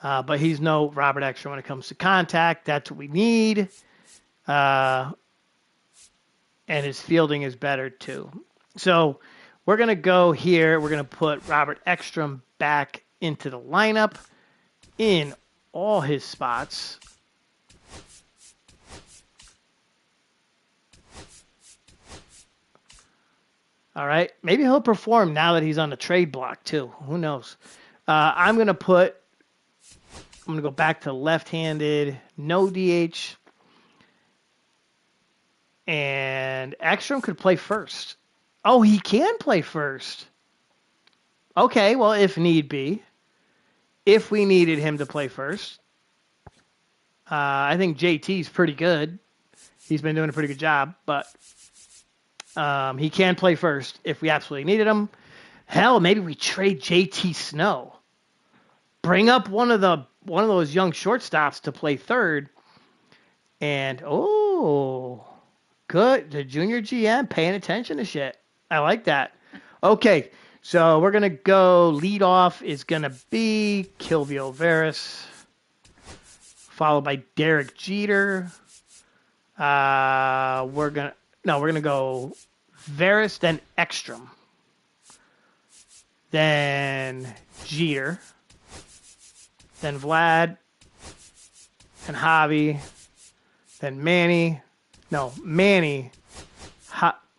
But he's no Robert Ekstrom when it comes to contact. That's what we need. And his fielding is better, too. So we're going to go here. We're going to put Robert Ekstrom back into the lineup in all his spots. All right. Maybe he'll perform now that he's on the trade block, too. Who knows? I'm going to go back to left-handed, no DH. And Ekstrom could play first. Oh, he can play first. Okay, well, if need be. If we needed him to play first. I think JT's pretty good. He's been doing a pretty good job, but he can play first if we absolutely needed him. Hell, maybe we trade JT Snow. Bring up one of those young shortstops to play third. And, good. The junior GM paying attention to shit. I like that. Okay, so we're going to go lead off is going to be Kilvio Veras, followed by Derek Jeter. We're going to go Veras, then Ekstrom. Then Jeter. Then Vlad. Then Javi. Then Manny. No, Manny.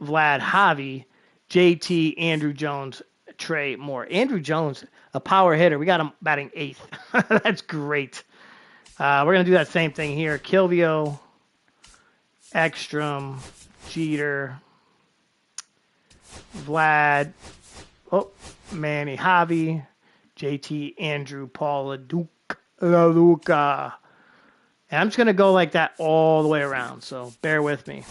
Vlad, Javi, JT, Andrew Jones, Trey Moore. Andrew Jones, a power hitter. We got him batting 8th. That's great. We're going to do that same thing here. Kilvio, Ekstrom, Jeter, Vlad, Manny, Javi, JT, Andrew, Paula, Luca. And I'm just going to go like that all the way around, so bear with me.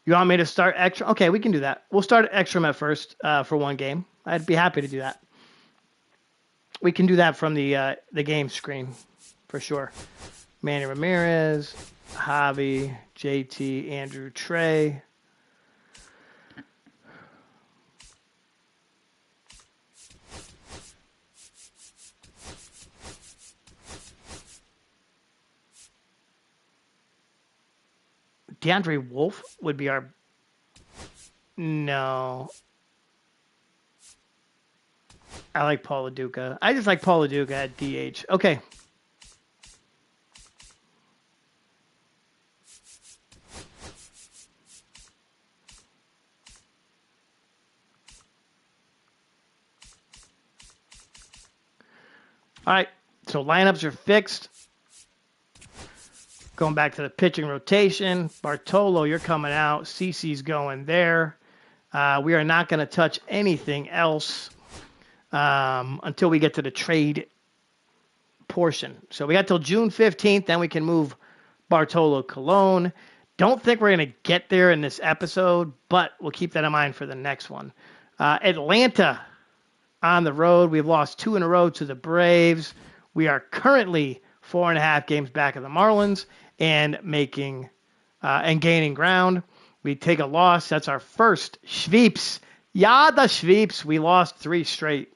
You want me to start extra? Okay, we can do that. We'll start Ekstrom at first for one game. I'd be happy to do that. We can do that from the game screen for sure. Manny Ramirez, Javi, JT, Andrew, Trey. DeAndre Wolf would be our... No. I like Paul LaDuca. I just like Paul LaDuca at DH. Okay. All right. So lineups are fixed. Going back to the pitching rotation. Bartolo, you're coming out. CeCe's going there. We are not going to touch anything else until we get to the trade portion. So we got till June 15th, then we can move Bartolo Colon. Don't think we're going to get there in this episode, but we'll keep that in mind for the next one. Atlanta on the road. We've lost 2 in a row to the Braves. We are currently 4.5 games back of the Marlins and making and gaining ground. We take a loss. That's our first sweeps. Yeah, the sweeps. We lost 3 straight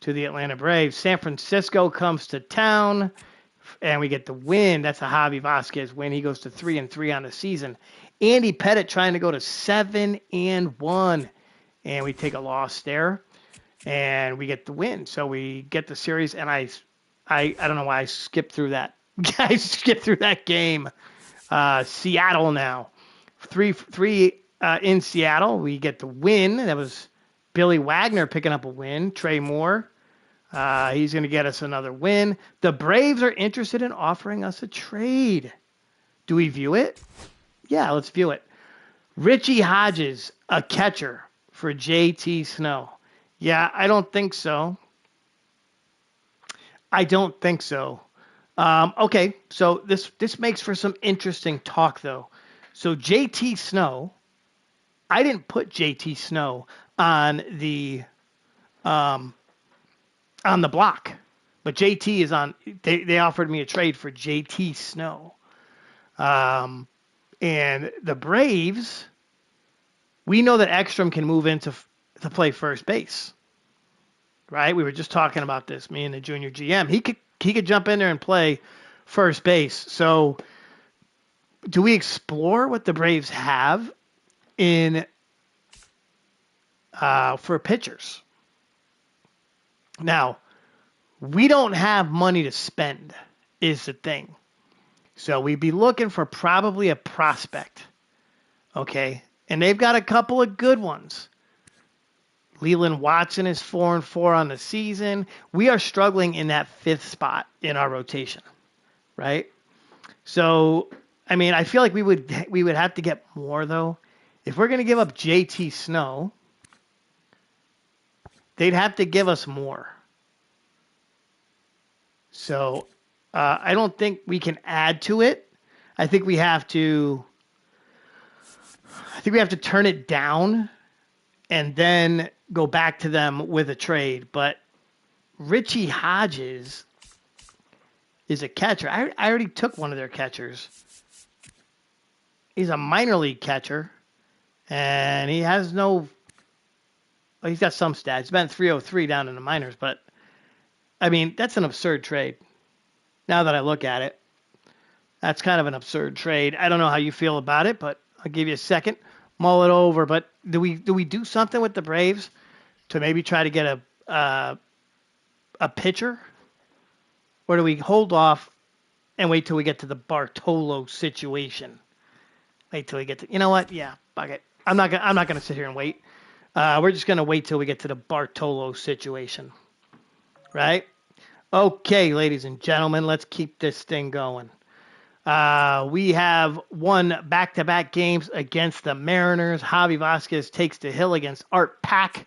to the Atlanta Braves. San Francisco comes to town, and we get the win. That's a Javi Vasquez win. He goes to 3-3 on the season. Andy Pettitte trying to go to 7-1, and we take a loss there, and we get the win. So we get the series, and I don't know why I skipped through that. I skipped through that game. Seattle now. 3 in Seattle. We get the win. That was Billy Wagner picking up a win. Trey Moore. He's going to get us another win. The Braves are interested in offering us a trade. Do we view it? Yeah, let's view it. Richie Hodges, a catcher for JT Snow. Yeah, I don't think so. Okay, so this makes for some interesting talk, though. So JT Snow, I didn't put JT Snow on the block, but JT is on. They offered me a trade for JT Snow, and the Braves. We know that Ekstrom can move into to play first base, right? We were just talking about this. Me and the junior GM. He could jump in there and play first base. So, do we explore what the Braves have in for pitchers? Now, we don't have money to spend, is the thing. So we'd be looking for probably a prospect. Okay? And they've got a couple of good ones. Leland Watson is 4-4 on the season. We are struggling in that 5th spot in our rotation, right? So, I mean, I feel like we would have to get more, though. If we're going to give up JT Snow, they'd have to give us more. So, I don't think we can add to it. I think we have to turn it down and then go back to them with a trade. But Richie Hodges is a catcher. I already took one of their catchers. He's a minor league catcher, and he has no... Well, he's got some stats. He's been 303 down in the minors, but, I mean, that's an absurd trade. Now that I look at it, that's kind of an absurd trade. I don't know how you feel about it, but I'll give you a second. mull it over. But do we do something with the Braves to maybe try to get a pitcher, or do we hold off and wait till we get to the Bartolo situation? Wait till we get to, you know what? Yeah, fuck it. I'm not gonna sit here and wait. We're just gonna wait till we get to the Bartolo situation, right? Okay, ladies and gentlemen, let's keep this thing going. We have won back-to-back games against the Mariners. Javi Vasquez takes the hill against Art Pack,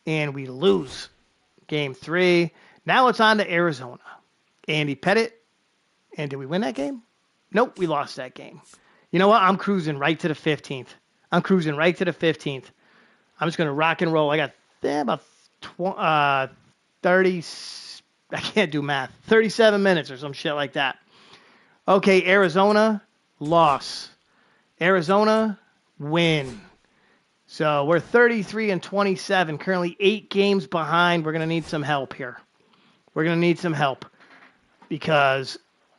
and we lose game 3. Now it's on to Arizona. Andy Pettitte, and did we win that game? Nope, we lost that game. You know what? I'm cruising right to the 15th. I'm just going to rock and roll. I got about 30, I can't do math, 37 minutes or some shit like that. Okay, Arizona, loss. Arizona, win. So we're 33 and 27, currently 8 games behind. We're going to need some help here. We're going to need some help because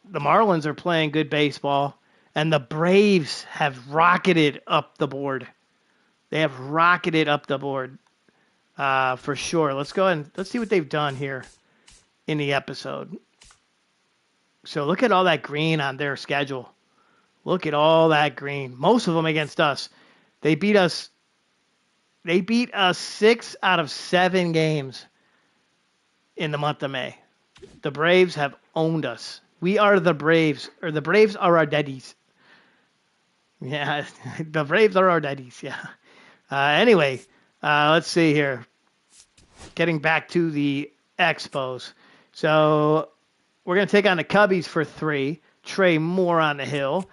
the Marlins are playing good baseball and the Braves have rocketed up the board. They have rocketed up the board for sure. Let's go ahead and let's see what they've done here in the episode. So look at all that green on their schedule. Look at all that green. Most of them against us. They beat us 6 out of 7 games in the month of May. The Braves have owned us. We are the Braves, or the Braves are our daddies. Yeah, the Braves are our daddies, yeah. Anyway, let's see here. Getting back to the Expos. So we're going to take on the Cubbies for 3. Trey Moore on the hill.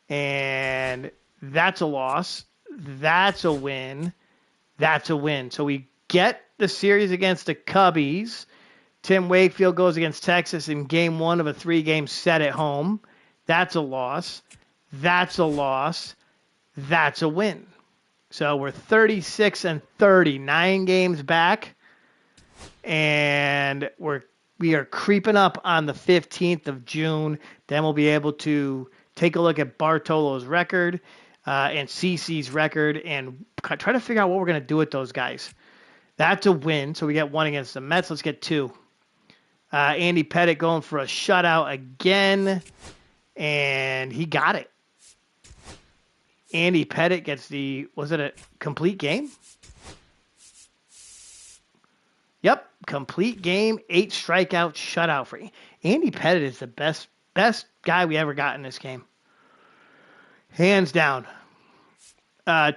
And that's a loss. That's a win. That's a win. So we get the series against the Cubbies. Tim Wakefield goes against Texas in game 1 of a 3-game set at home. That's a loss. That's a loss. That's a win. So we're 36 and 30, 9 games back. And we are creeping up on the 15th of June. Then we'll be able to take a look at Bartolo's record and CC's record and try to figure out what we're going to do with those guys. That's a win. So we get 1 against the Mets. Let's get 2. Andy Pettitte going for a shutout again, and he got it. Andy Pettitte gets was it a complete game? Yep, complete game, 8 strikeout shutout for Andy Pettitte is the best guy we ever got in this game. Hands down.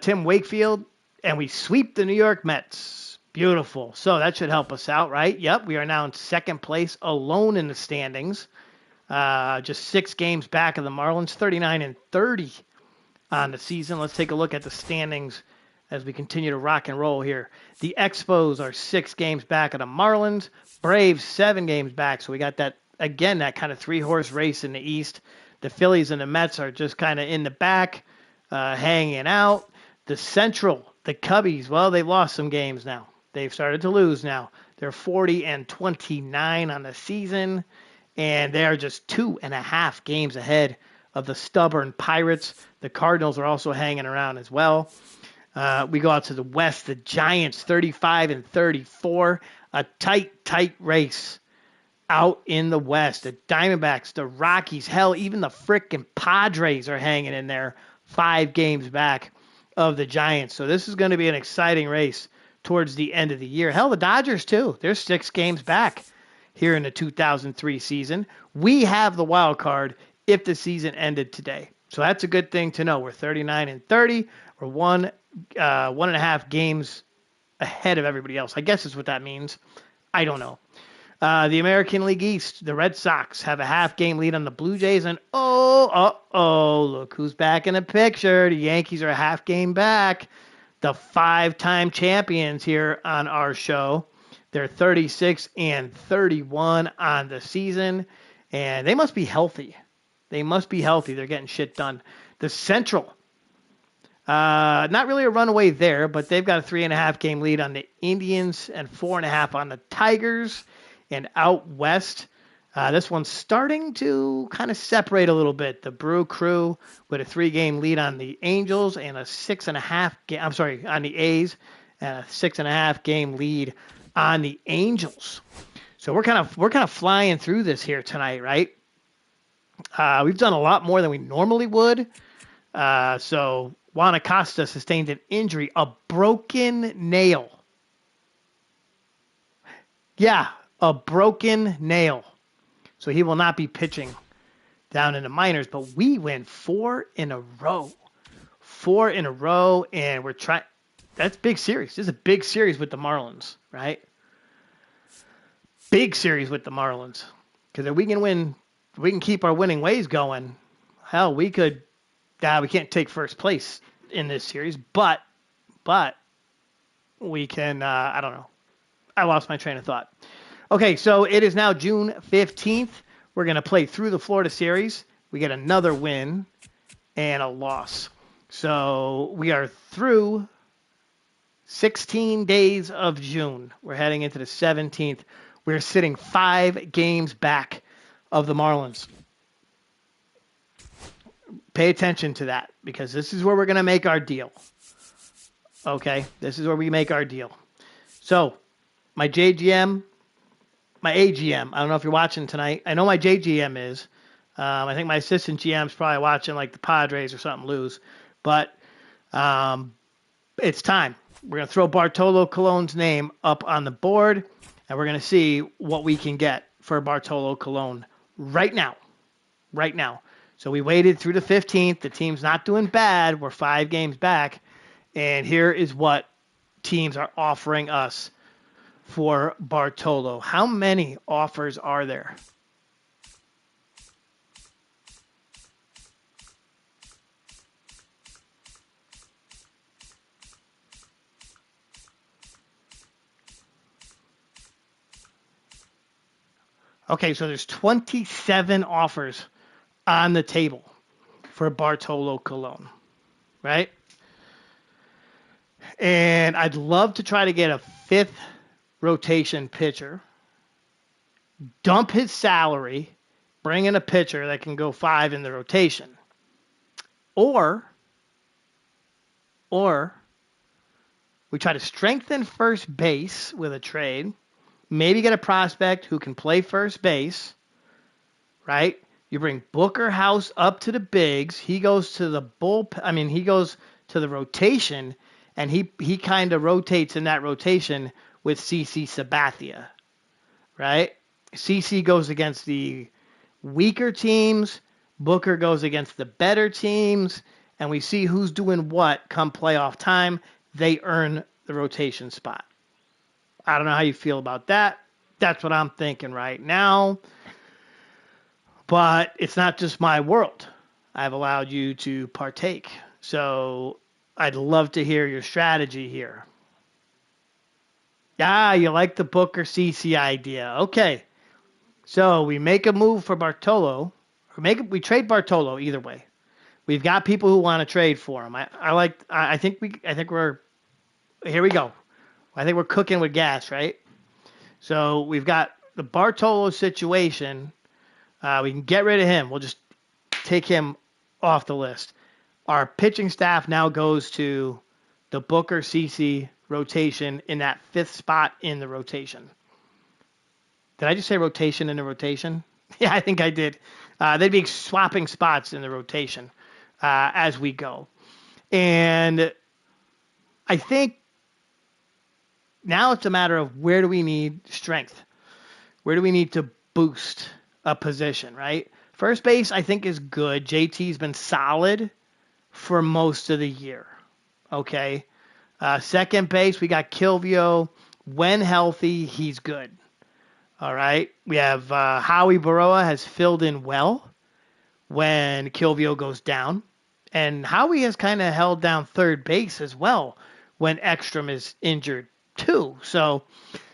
Tim Wakefield, and we sweep the New York Mets. Beautiful. So that should help us out, right? Yep, we are now in 2nd place, alone in the standings. Just 6 games back of the Marlins, 39 and 30 on the season. Let's take a look at the standings as we continue to rock and roll here. The Expos are 6 games back of the Marlins. Braves 7 games back. So we got that, again, that kind of 3-horse race in the East. The Phillies and the Mets are just kind of in the back, hanging out. The Central, the Cubbies, well, they've lost some games now. They've started to lose now. They're 40 and 29 on the season, and they are just 2.5 games ahead of the stubborn Pirates. The Cardinals are also hanging around as well. We go out to the West. The Giants, 35 and 34. A tight race out in the West. The Diamondbacks, the Rockies, hell, even the frickin' Padres are hanging in there 5 games back of the Giants. So this is going to be an exciting race towards the end of the year. Hell, the Dodgers, too. They're 6 games back here in the 2003 season. We have the wild card if the season ended today. So that's a good thing to know. We're 39 and 30. We're 1.5 games ahead of everybody else. I guess is what that means. I don't know. The American League East, the Red Sox have a half-game lead on the Blue Jays. And look who's back in the picture. The Yankees are a half-game back. The 5-time champions here on our show. They're 36 and 31 on the season. And they must be healthy. They're getting shit done. The Central, not really a runaway there, but they've got a 3.5 game lead on the Indians and 4.5 on the Tigers. And out west, This one's starting to kind of separate a little bit. The Brew Crew with a 3-game lead on the Angels and a 6.5 game. I'm sorry, on the A's and a 6.5 game lead on the Angels. So we're kind of flying through this here tonight, right? We've done a lot more than we normally would. So Juan Acosta sustained an injury, a broken nail. Yeah, a broken nail. So he will not be pitching down in the minors, but we win 4 in a row. 4 in a row, and we're trying. That's big series. This is a big series with the Marlins, right? Big series with the Marlins. Because if we can win, we can keep our winning ways going. Hell, we could. We can't take first place in this series, but we can. I don't know. I lost my train of thought. Okay, so it is now June 15th. We're going to play through the Florida series. We get another win and a loss. So we are through 16 days of June. We're heading into the 17th. We're sitting 5 games back of the Marlins. Pay attention to that because this is where we're going to make our deal. Okay, this is where we make our deal. So my AGM, I don't know if you're watching tonight. I know my JGM is. I think my assistant GM's probably watching like the Padres or something lose. But it's time. We're going to throw Bartolo Colon's name up on the board, and we're going to see what we can get for Bartolo Colon right now. Right now. So we waited through the 15th. The team's not doing bad. We're 5 games back. And here is what teams are offering us for Bartolo. How many offers are there? Okay, so there's 27 offers on the table for Bartolo Colon, right? And I'd love to try to get a 5th rotation pitcher, dump his salary, bring in a pitcher that can go 5 in the rotation. Or we try to strengthen first base with a trade, maybe get a prospect who can play first base, right? You bring Booker House up to the bigs. He goes to the he goes to the rotation, and he kind of rotates in that rotation with CC Sabathia, right? CC goes against the weaker teams. Booker goes against the better teams, and we see who's doing what come playoff time. They earn the rotation spot. I don't know how you feel about that. That's what I'm thinking right now. But it's not just my world. I've allowed you to partake. So I'd love to hear your strategy here. Ah, you like the Booker CC idea. Okay. So we make a move for Bartolo. We trade Bartolo either way. We've got people who want to trade for him. I think we're here we go. I think we're cooking with gas, right? So we've got the Bartolo situation. We can get rid of him. We'll just take him off the list. Our pitching staff now goes to the Booker CC rotation in that 5th spot in the rotation. Did I just say rotation in the rotation? Yeah, I think I did. They'd be swapping spots in the rotation as we go. And I think now it's a matter of where do we need strength? Where do we need to boost a position, right? First base, I think, is good. JT's been solid for most of the year. Okay. Second base, we got Kilvio. When healthy, he's good. All right. We have Howie Baroa has filled in well when Kilvio goes down. And Howie has kind of held down third base as well when Ekstrom is injured too. So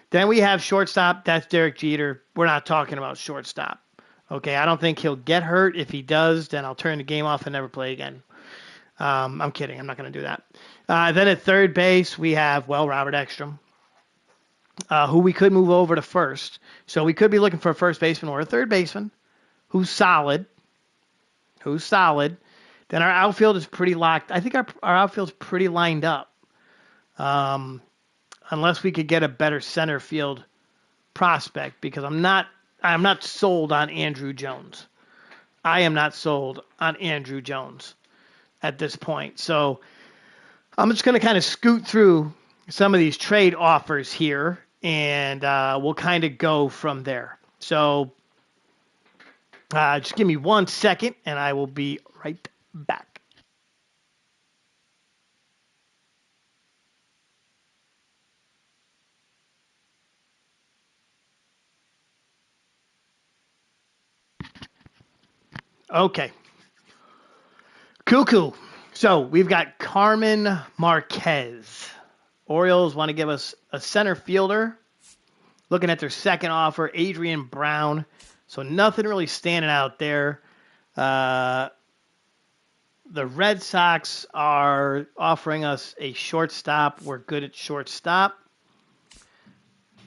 then we have shortstop. That's Derek Jeter. We're not talking about shortstop. Okay, I don't think he'll get hurt. If he does, then I'll turn the game off and never play again. I'm kidding. I'm not going to do that. Then at third base, we have, Robert Ekstrom. who we could move over to first. So we could be looking for a first baseman or a third baseman who's solid. Then our outfield is pretty locked. I think our outfield's pretty lined up. Um, unless we could get a better center field prospect, because I'm not sold on Andrew Jones. I am not sold on Andrew Jones at this point. So I'm just going to kind of scoot through some of these trade offers here, and we'll kind of go from there. So just give me 1 second, and I will be right back. Okay. Cool. So we've got Carmen Marquez. Orioles want to give us a center fielder. Looking at their second offer, Adrian Brown. So nothing really standing out there. The Red Sox are offering us a shortstop. We're good at shortstop.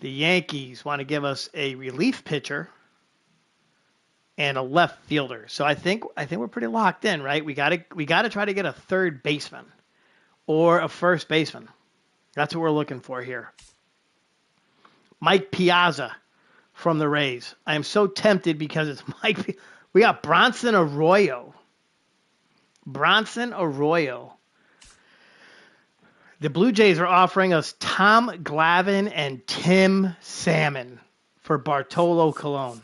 The Yankees want to give us a relief pitcher and a left fielder. So I think we're pretty locked in, right? We got to try to get a third baseman or a first baseman. That's what we're looking for here. Mike Piazza from the Rays. I am so tempted because it's Mike. We got Bronson Arroyo. The Blue Jays are offering us Tom Glavine and Tim Salmon for Bartolo Colon.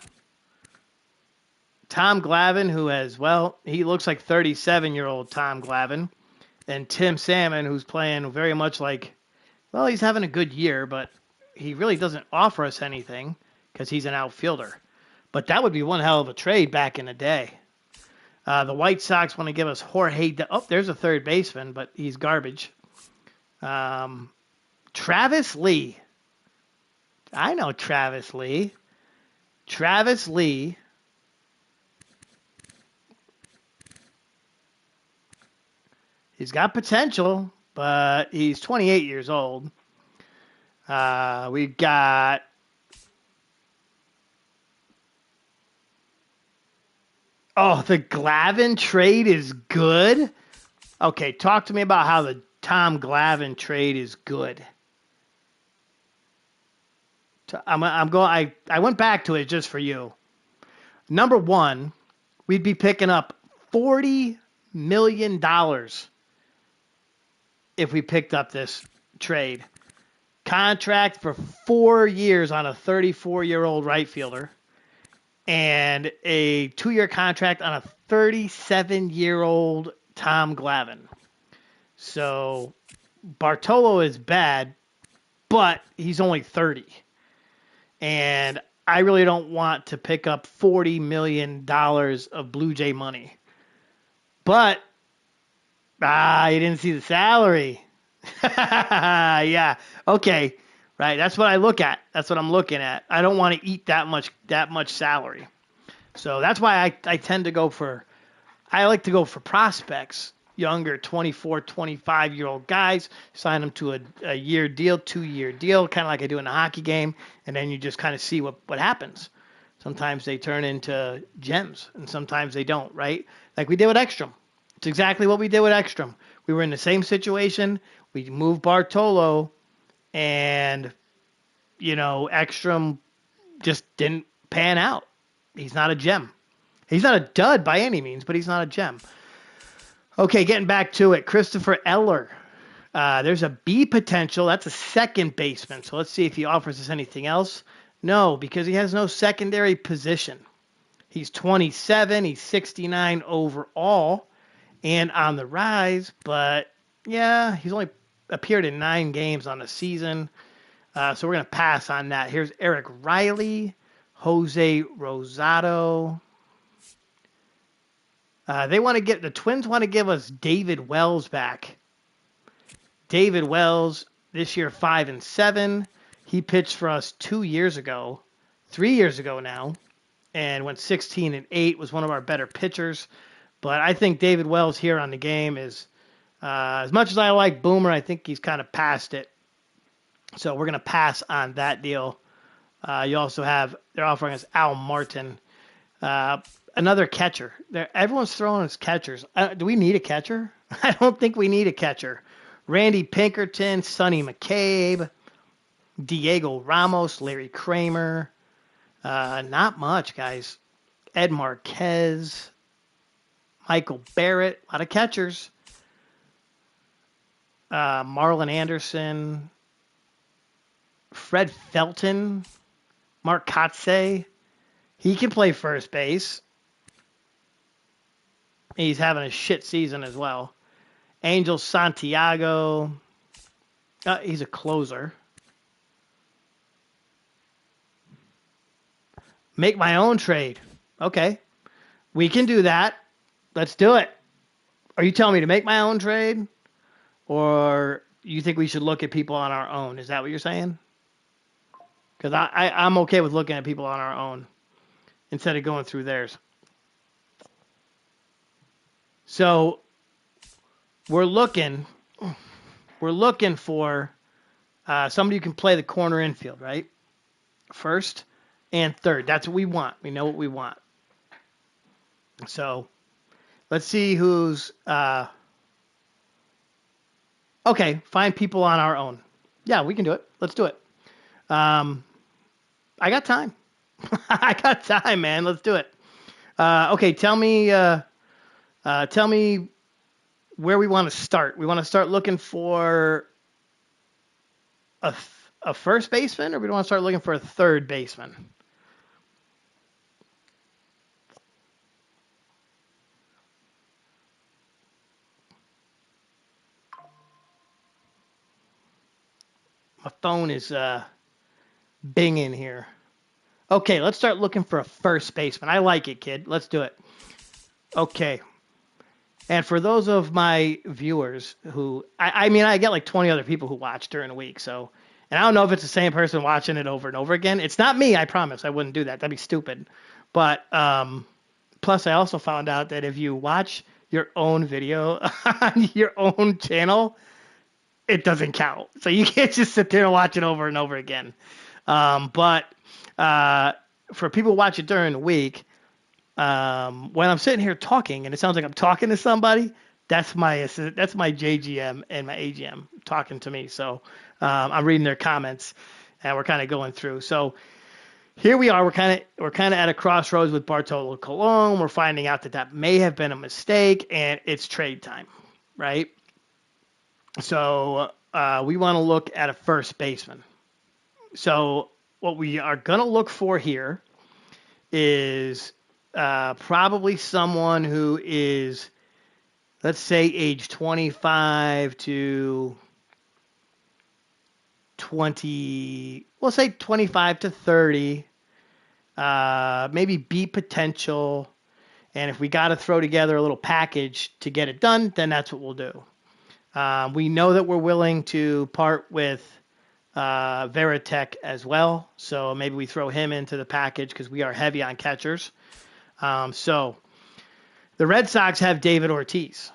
Tom Glavine, who has, he looks like 37-year-old Tom Glavine, and Tim Salmon, who's playing very much like, he's having a good year, but he really doesn't offer us anything because he's an outfielder. But that would be one hell of a trade back in the day. The White Sox want to give us Jorge. There's a third baseman, but he's garbage. Travis Lee. I know Travis Lee. He's got potential, but he's 28 years old. We got the Glavine trade is good. Okay, talk to me about how the Tom Glavine trade is good. I went back to it just for you. Number one, we'd be picking up $40 million if we picked up this trade. Contract for 4 years on a 34-year-old right fielder, and a 2-year contract on a 37-year-old Tom Glavine. So Bartolo is bad, but he's only 30. And I really don't want to pick up $40 million of Blue Jay money. But, you didn't see the salary. Yeah. Okay. Right. That's what I look at. That's what I'm looking at. I don't want to eat that much salary. So that's why I tend to go for, I like to go for prospects, younger 24, 25-year-old guys, sign them to a year deal, 2-year deal, kind of like I do in a hockey game. And then you just kind of see what happens. Sometimes they turn into gems and sometimes they don't, right? Like we did with Ekstrom. It's exactly what we did with Ekstrom. We were in the same situation. We moved Bartolo, and, Ekstrom just didn't pan out. He's not a gem. He's not a dud by any means, but he's not a gem. Okay, getting back to it. Christopher Eller. There's a B potential. That's a second baseman. So let's see if he offers us anything else. No, because he has no secondary position. He's 27. He's 69 overall and on the rise, but yeah, he's only appeared in 9 games on the season. So we're going to pass on that. Here's Eric Riley, Jose Rosado. The Twins want to give us David Wells back. David Wells, this year 5-7. He pitched for us 2 years ago, 3 years ago now, and went 16-8, was one of our better pitchers. But I think David Wells here on the game is, as much as I like Boomer, I think he's kind of past it. So we're going to pass on that deal. You also have, they're offering us Al Martin, uh, another catcher. Everyone's throwing us catchers. Do we need a catcher? I don't think we need a catcher. Randy Pinkerton, Sonny McCabe, Diego Ramos, Larry Kramer. Not much, guys. Ed Marquez, Michael Barrett, a lot of catchers. Marlon Anderson, Fred Felton, Mark Kotze. He can play first base. He's having a shit season as well. Angel Santiago. He's a closer. Make my own trade. Okay. We can do that. Let's do it. Are you telling me to make my own trade? Or you think we should look at people on our own? Is that what you're saying? Because I'm okay with looking at people on our own instead of going through theirs. So we're looking for somebody who can play the corner infield, right? First and third. That's what we want. We know what we want. So let's see who's okay. Find people on our own. Yeah, we can do it. Let's do it. I got time. I got time, man. Let's do it. Okay, tell me where we want to start. We want to start looking for a first baseman, or we want to start looking for a third baseman? My phone is binging here. Okay, let's start looking for a first baseman. I like it, kid. Let's do it. Okay. And for those of my viewers who, I mean, I get like 20 other people who watch during the week. So, and I don't know if it's the same person watching it over and over again. It's not me, I promise. I wouldn't do that. That'd be stupid. But plus, I also found out that if you watch your own video on your own channel, it doesn't count. So you can't just sit there and watch it over and over again. But for people who watch it during the week, when I'm sitting here talking and it sounds like I'm talking to somebody, that's my JGM and my AGM talking to me. So I'm reading their comments and we're kind of going through. So here we are. We're kind of at a crossroads with Bartolo Colon. We're finding out that may have been a mistake and it's trade time, right? So we want to look at a first baseman. So what we are going to look for here is probably someone who is, let's say, age 25 to 20, we'll say 25 to 30, maybe B potential. And if we got to throw together a little package to get it done, then that's what we'll do. We know that we're willing to part with Veritek as well. So maybe we throw him into the package because we are heavy on catchers. So the Red Sox have David Ortiz.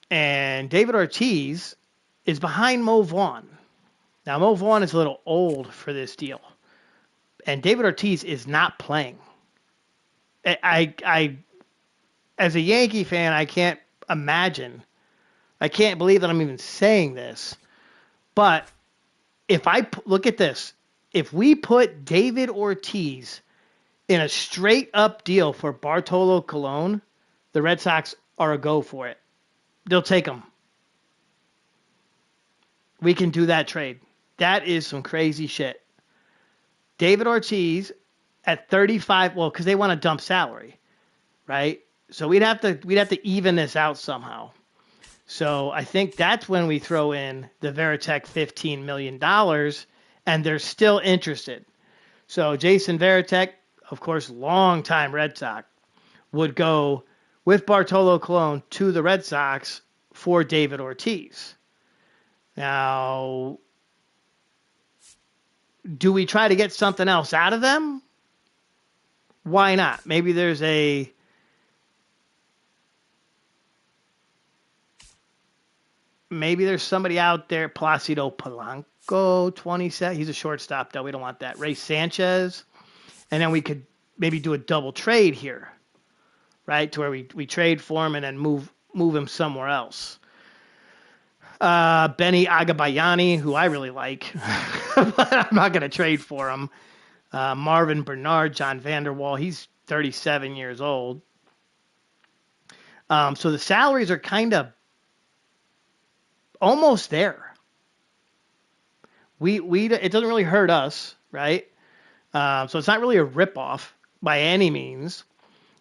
And David Ortiz is behind Mo Vaughn. Now, Mo Vaughn is a little old for this deal. And David Ortiz is not playing. I as a Yankee fan, I can't believe that I'm even saying this. But if I look at this, if we put David Ortiz in a straight up deal for Bartolo Colon, the Red Sox are a go for it. They'll take him. We can do that trade. That is some crazy shit. David Ortiz at 35, well, because they want to dump salary, right? So we'd have to even this out somehow. So I think that's when we throw in the Veritek $15 million, and they're still interested. So Jason Veritek, of course, longtime Red Sox, would go with Bartolo Colon to the Red Sox for David Ortiz. Now, do we try to get something else out of them? Why not? Maybe there's somebody out there, Placido Go 27. He's a shortstop, though. We don't want that. Ray Sanchez. And then we could maybe do a double trade here, right? To where we trade for him and then move him somewhere else. Benny Agabayani, who I really like, but I'm not going to trade for him. Marvin Bernard, John Vanderwall, he's 37 years old. So the salaries are kind of almost there. It doesn't really hurt us, right? So it's not really a ripoff by any means.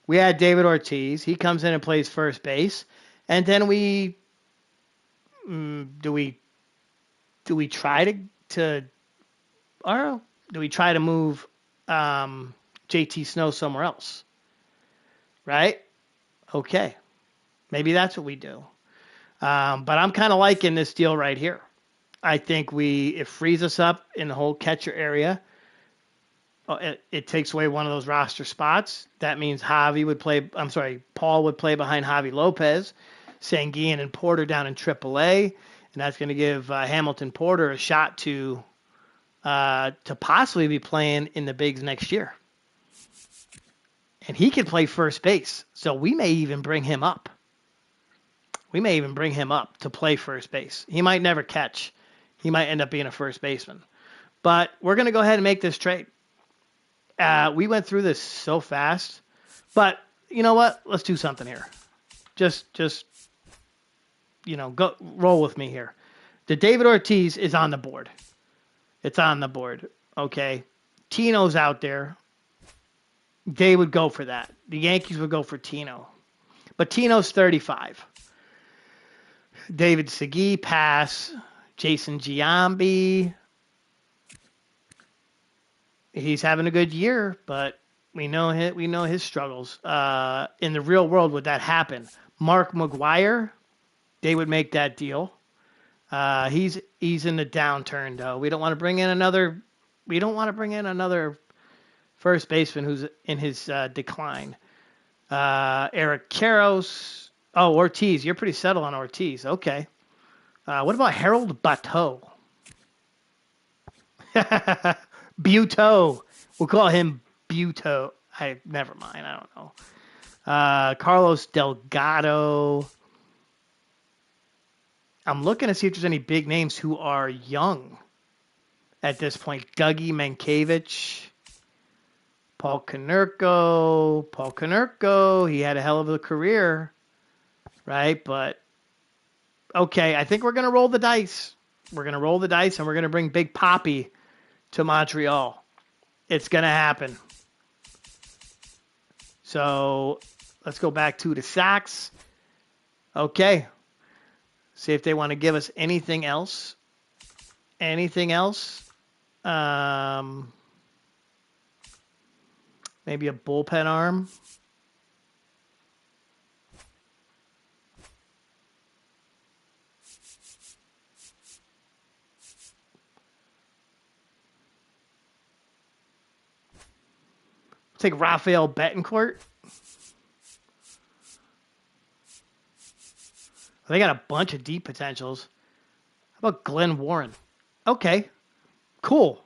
We had David Ortiz. He comes in and plays first base, and then do we try to or do we try to move JT Snow somewhere else? Right? Okay. Maybe that's what we do. But I'm kind of liking this deal right here. I think it frees us up in the whole catcher area. It takes away one of those roster spots. That means Paul would play behind Javi Lopez, Sanguillen and Porter down in AAA, and that's going to give Hamilton Porter a shot to possibly be playing in the bigs next year. And he can play first base, so we may even bring him up. To play first base. He might never catch. He might end up being a first baseman. But we're going to go ahead and make this trade. We went through this so fast. But you know what? Let's do something here. Just go roll with me here. The David Ortiz is on the board. It's on the board. Okay. Tino's out there. They would go for that. The Yankees would go for Tino. But Tino's 35. David Segui, pass. Jason Giambi. He's having a good year, but we know his struggles. In the real world, would that happen? Mark McGwire, they would make that deal. He's in the downturn though. We don't want to bring in another first baseman who's in his decline. Eric Karros. Oh, Ortiz. You're pretty settled on Ortiz. Okay. What about Harold Bateau? Buteau. We'll call him Buteau. Never mind. I don't know. Carlos Delgado. I'm looking to see if there's any big names who are young at this point. Dougie Mankiewicz. Paul Konerko. He had a hell of a career, right? But, okay, I think we're going to roll the dice. We're going to roll the dice, and we're going to bring Big Papi to Montreal. It's going to happen. So let's go back to the Sox. Okay. See if they want to give us anything else. Maybe a bullpen arm. Take Rafael Betancourt. They got a bunch of deep potentials. How about Glenn Warren? Okay, cool.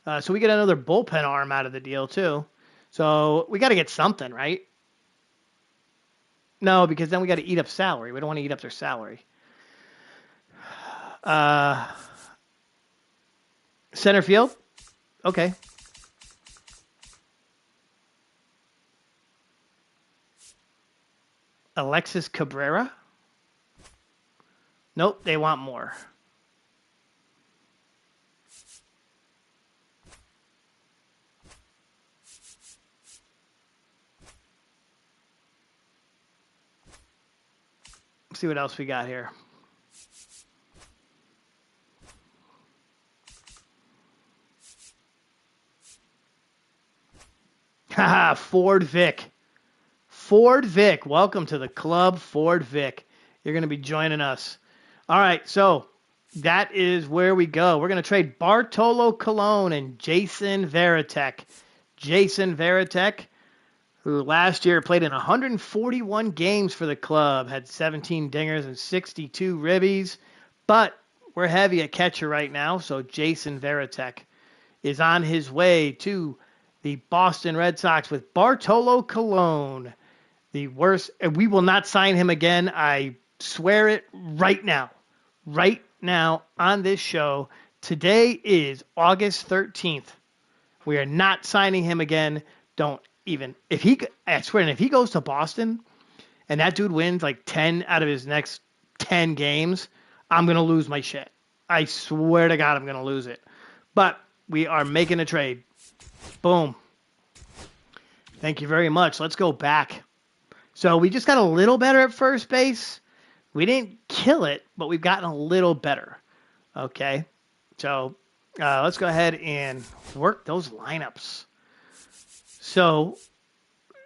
So we get another bullpen arm out of the deal too. So we got to get something, right? No, because then we got to eat up salary. We don't want to eat up their salary. Center field? Okay. Alexis Cabrera? Nope, they want more. Let's see what else we got here. Haha, Ford Vic. Ford Vic. Welcome to the club, Ford Vic. You're going to be joining us. All right, so that is where we go. We're going to trade Bartolo Colon and Jason Varitek. Jason Varitek, who last year played in 141 games for the club, had 17 dingers and 62 ribbies, but we're heavy at catcher right now, so Jason Varitek is on his way to the Boston Red Sox with Bartolo Colon. The worst, and we will not sign him again. I swear it right now. Right now on this show. Today is August 13th. We are not signing him again. Don't even. I swear, if he goes to Boston and that dude wins like 10 out of his next 10 games, I'm going to lose my shit. I swear to God, I'm going to lose it. But we are making a trade. Boom. Thank you very much. Let's go back. So we just got a little better at first base. We didn't kill it, but we've gotten a little better. Okay. So let's go ahead and work those lineups. So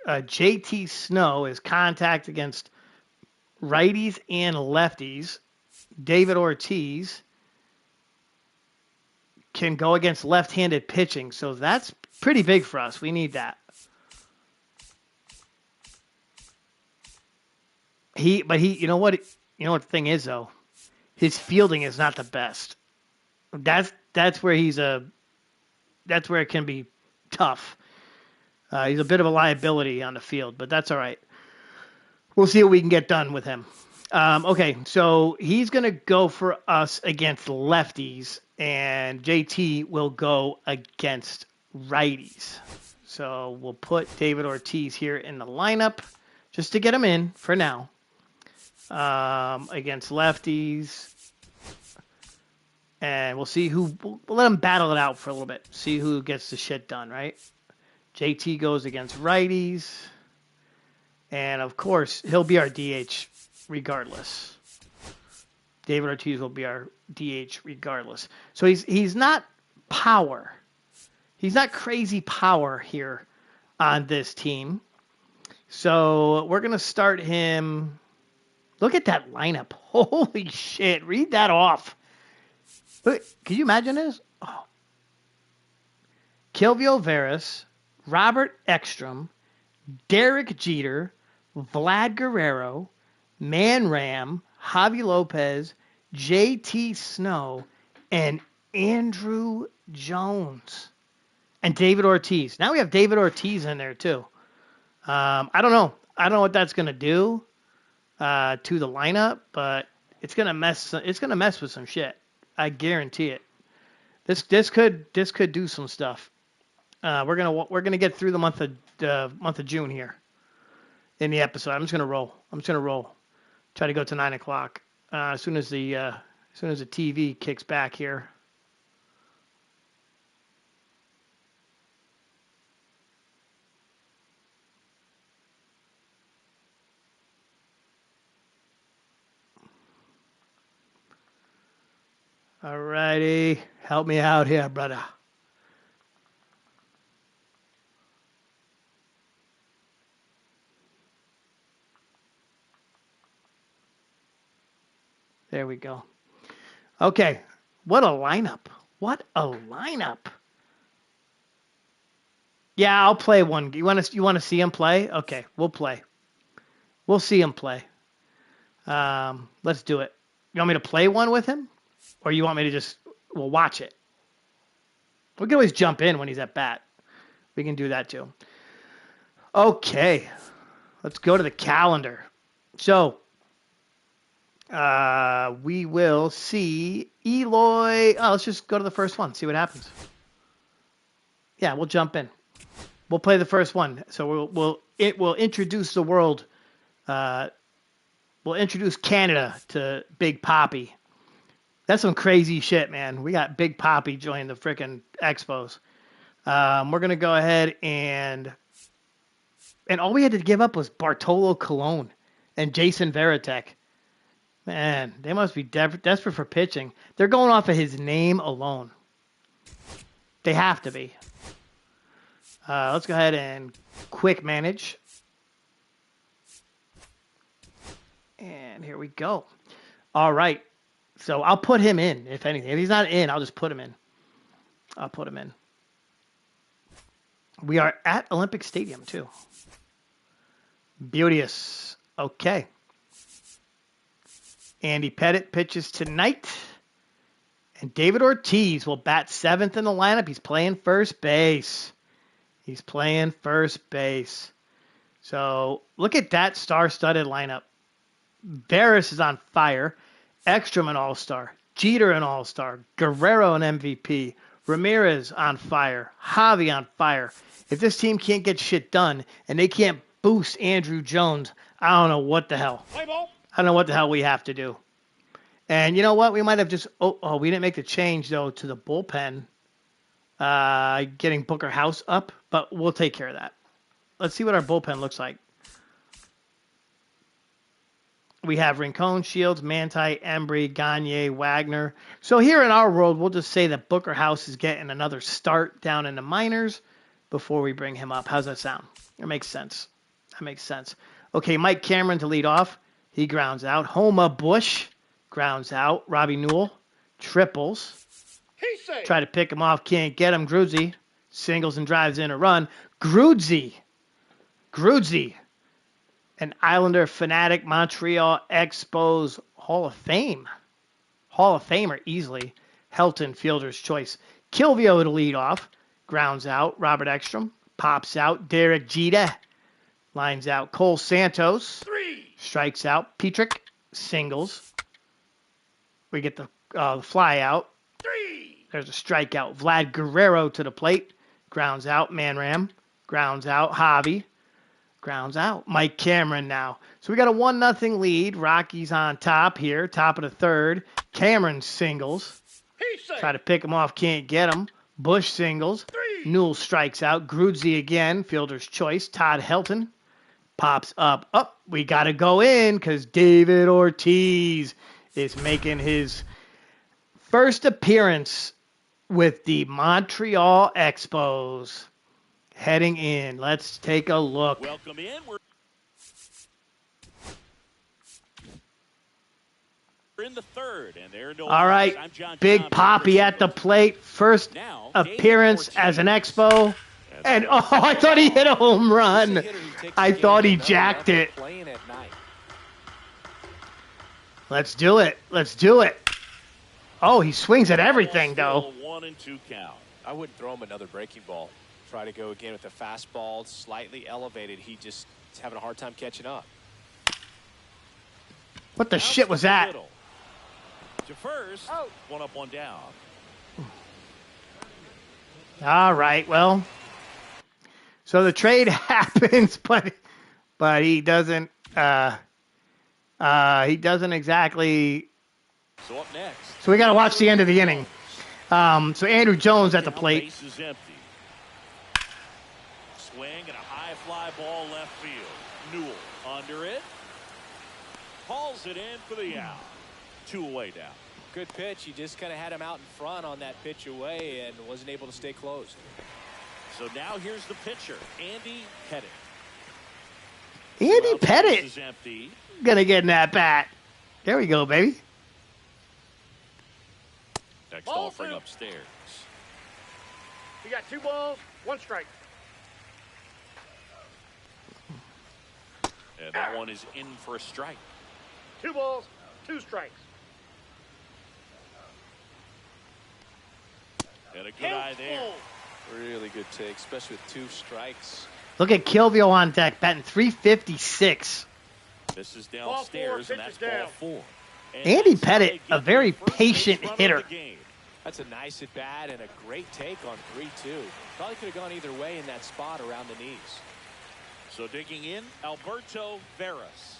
JT Snow is contact against righties and lefties. David Ortiz can go against left-handed pitching. So that's pretty big for us. We need that. You know what the thing is though? His fielding is not the best. That's where that's where it can be tough. He's a bit of a liability on the field, but that's all right. We'll see what we can get done with him. Okay, so he's going to go for us against lefties, and JT will go against righties. So we'll put David Ortiz here in the lineup just to get him in for now. Against lefties. And we'll see we'll let them battle it out for a little bit. See who gets the shit done, right? JT goes against righties. And, of course, he'll be our DH regardless. David Ortiz will be our DH regardless. So he's not power. He's not crazy power here on this team. So we're going to start him. Look at that lineup. Holy shit. Read that off. Look, can you imagine this? Oh. Kelvio Veras, Robert Ekstrom, Derek Jeter, Vlad Guerrero, Man Ram, Javi Lopez, JT Snow, and Andrew Jones. And David Ortiz. Now we have David Ortiz in there too. I don't know. I don't know what that's going to do to the lineup, but it's going to mess with some shit. I guarantee it. This could do some stuff. We're gonna get through the month of June here in the episode. I'm just gonna roll. Try to go to 9 o'clock as soon as the TV kicks back here. Alrighty, help me out here, brother. There we go. Okay, what a lineup. What a lineup. Yeah, I'll play one. You want to see him play? Okay, we'll play. We'll see him play. Let's do it. You want me to play one with him? Or you want me to we'll watch it? We can always jump in when he's at bat. We can do that too. Okay, let's go to the calendar. So, we will see Eloy. Oh, let's just go to the first one, see what happens. Yeah, we'll jump in. We'll play the first one. So we'll introduce the world. We'll introduce Canada to Big Papi. That's some crazy shit, man. We got Big Papi joining the frickin' Expos. We're gonna go ahead and all we had to give up was Bartolo Colon and Jason Varitek. Man, they must be desperate for pitching. They're going off of his name alone. They have to be. Let's go ahead and quick manage. And here we go. All right. So I'll put him in, if anything. If he's not in, I'll just put him in. I'll put him in. We are at Olympic Stadium, too. Beauteous. Okay. Andy Pettit pitches tonight. And David Ortiz will bat 7th in the lineup. He's playing first base. He's playing first base. So look at that star-studded lineup. Barris is on fire. Ekstrom an all-star. Jeter an all-star. Guerrero an MVP. Ramirez on fire. Javi on fire. If this team can't get shit done and they can't boost Andrew Jones, I don't know what the hell. I don't know what the hell we have to do. And you know what? We might have just... Oh, we didn't make the change, though, to the bullpen. Getting Booker House up. But we'll take care of that. Let's see what our bullpen looks like. We have Rincon, Shields, Manti, Embry, Gagne, Wagner. So here in our world, we'll just say that Booker House is getting another start down in the minors before we bring him up. How's that sound? That makes sense. That makes sense. Okay, Mike Cameron to lead off. He grounds out. Homa Bush grounds out. Robbie Newell triples. Try to pick him off. Can't get him. Grudzy singles and drives in a run. Grudzy. An Islander fanatic, Montreal Expos Hall of Fame. Hall of Famer easily. Helton, fielder's choice. Kilvio to lead off. Grounds out. Robert Ekstrom. Pops out. Derek Jeter. Lines out. Cole Santos. Strikes out. Petrick. Singles. We get the fly out. There's a strikeout. Vlad Guerrero to the plate. Grounds out. Manram. Grounds out. Javi. Grounds out. Mike Cameron now. So we got a 1-0 lead. Rockies on top here. Top of the third. Cameron singles. Try to pick him off. Can't get him. Bush singles. Newell strikes out. Grudzy again. Fielder's choice. Todd Helton pops up. We got to go in because David Ortiz is making his first appearance with the Montreal Expos. Heading in. Let's take a look. Welcome in. We're in the third, and there are no. All right, Big Poppy at the plate. First appearance as an Expo. And, I thought he hit a home run. I thought he jacked it. Let's do it. Oh, he swings at everything, though. 1-2 count. I wouldn't throw him another breaking ball. Try to go again with the fastball, slightly elevated. He just is having a hard time catching up. What the shit was that? To first, 1 up, 1 down. All right, well, so the trade happens, but he doesn't exactly. So up next. So we got to watch the end of the inning. So Andrew Jones at the plate. Base is empty. Swing and a high fly ball left field. Newell under it. Hauls it in for the out. 2 away now. Good pitch. He just kind of had him out in front on that pitch away and wasn't able to stay closed. So now here's the pitcher, Andy Pettit. Andy Pettit is empty. gonna get in that bat. There we go, baby. Next offering upstairs. You got 2 balls, 1 strike. And that one is in for a strike. 2 balls, 2 strikes. And a good eye there. Really good take, especially with 2 strikes. Look at Kilvio on deck, batting .356. This is downstairs, and that's ball 4. And Andy Pettit, a very patient hitter. That's a nice at bat and a great take on 3-2. Probably could have gone either way in that spot around the knees. So digging in, Alberto Veras.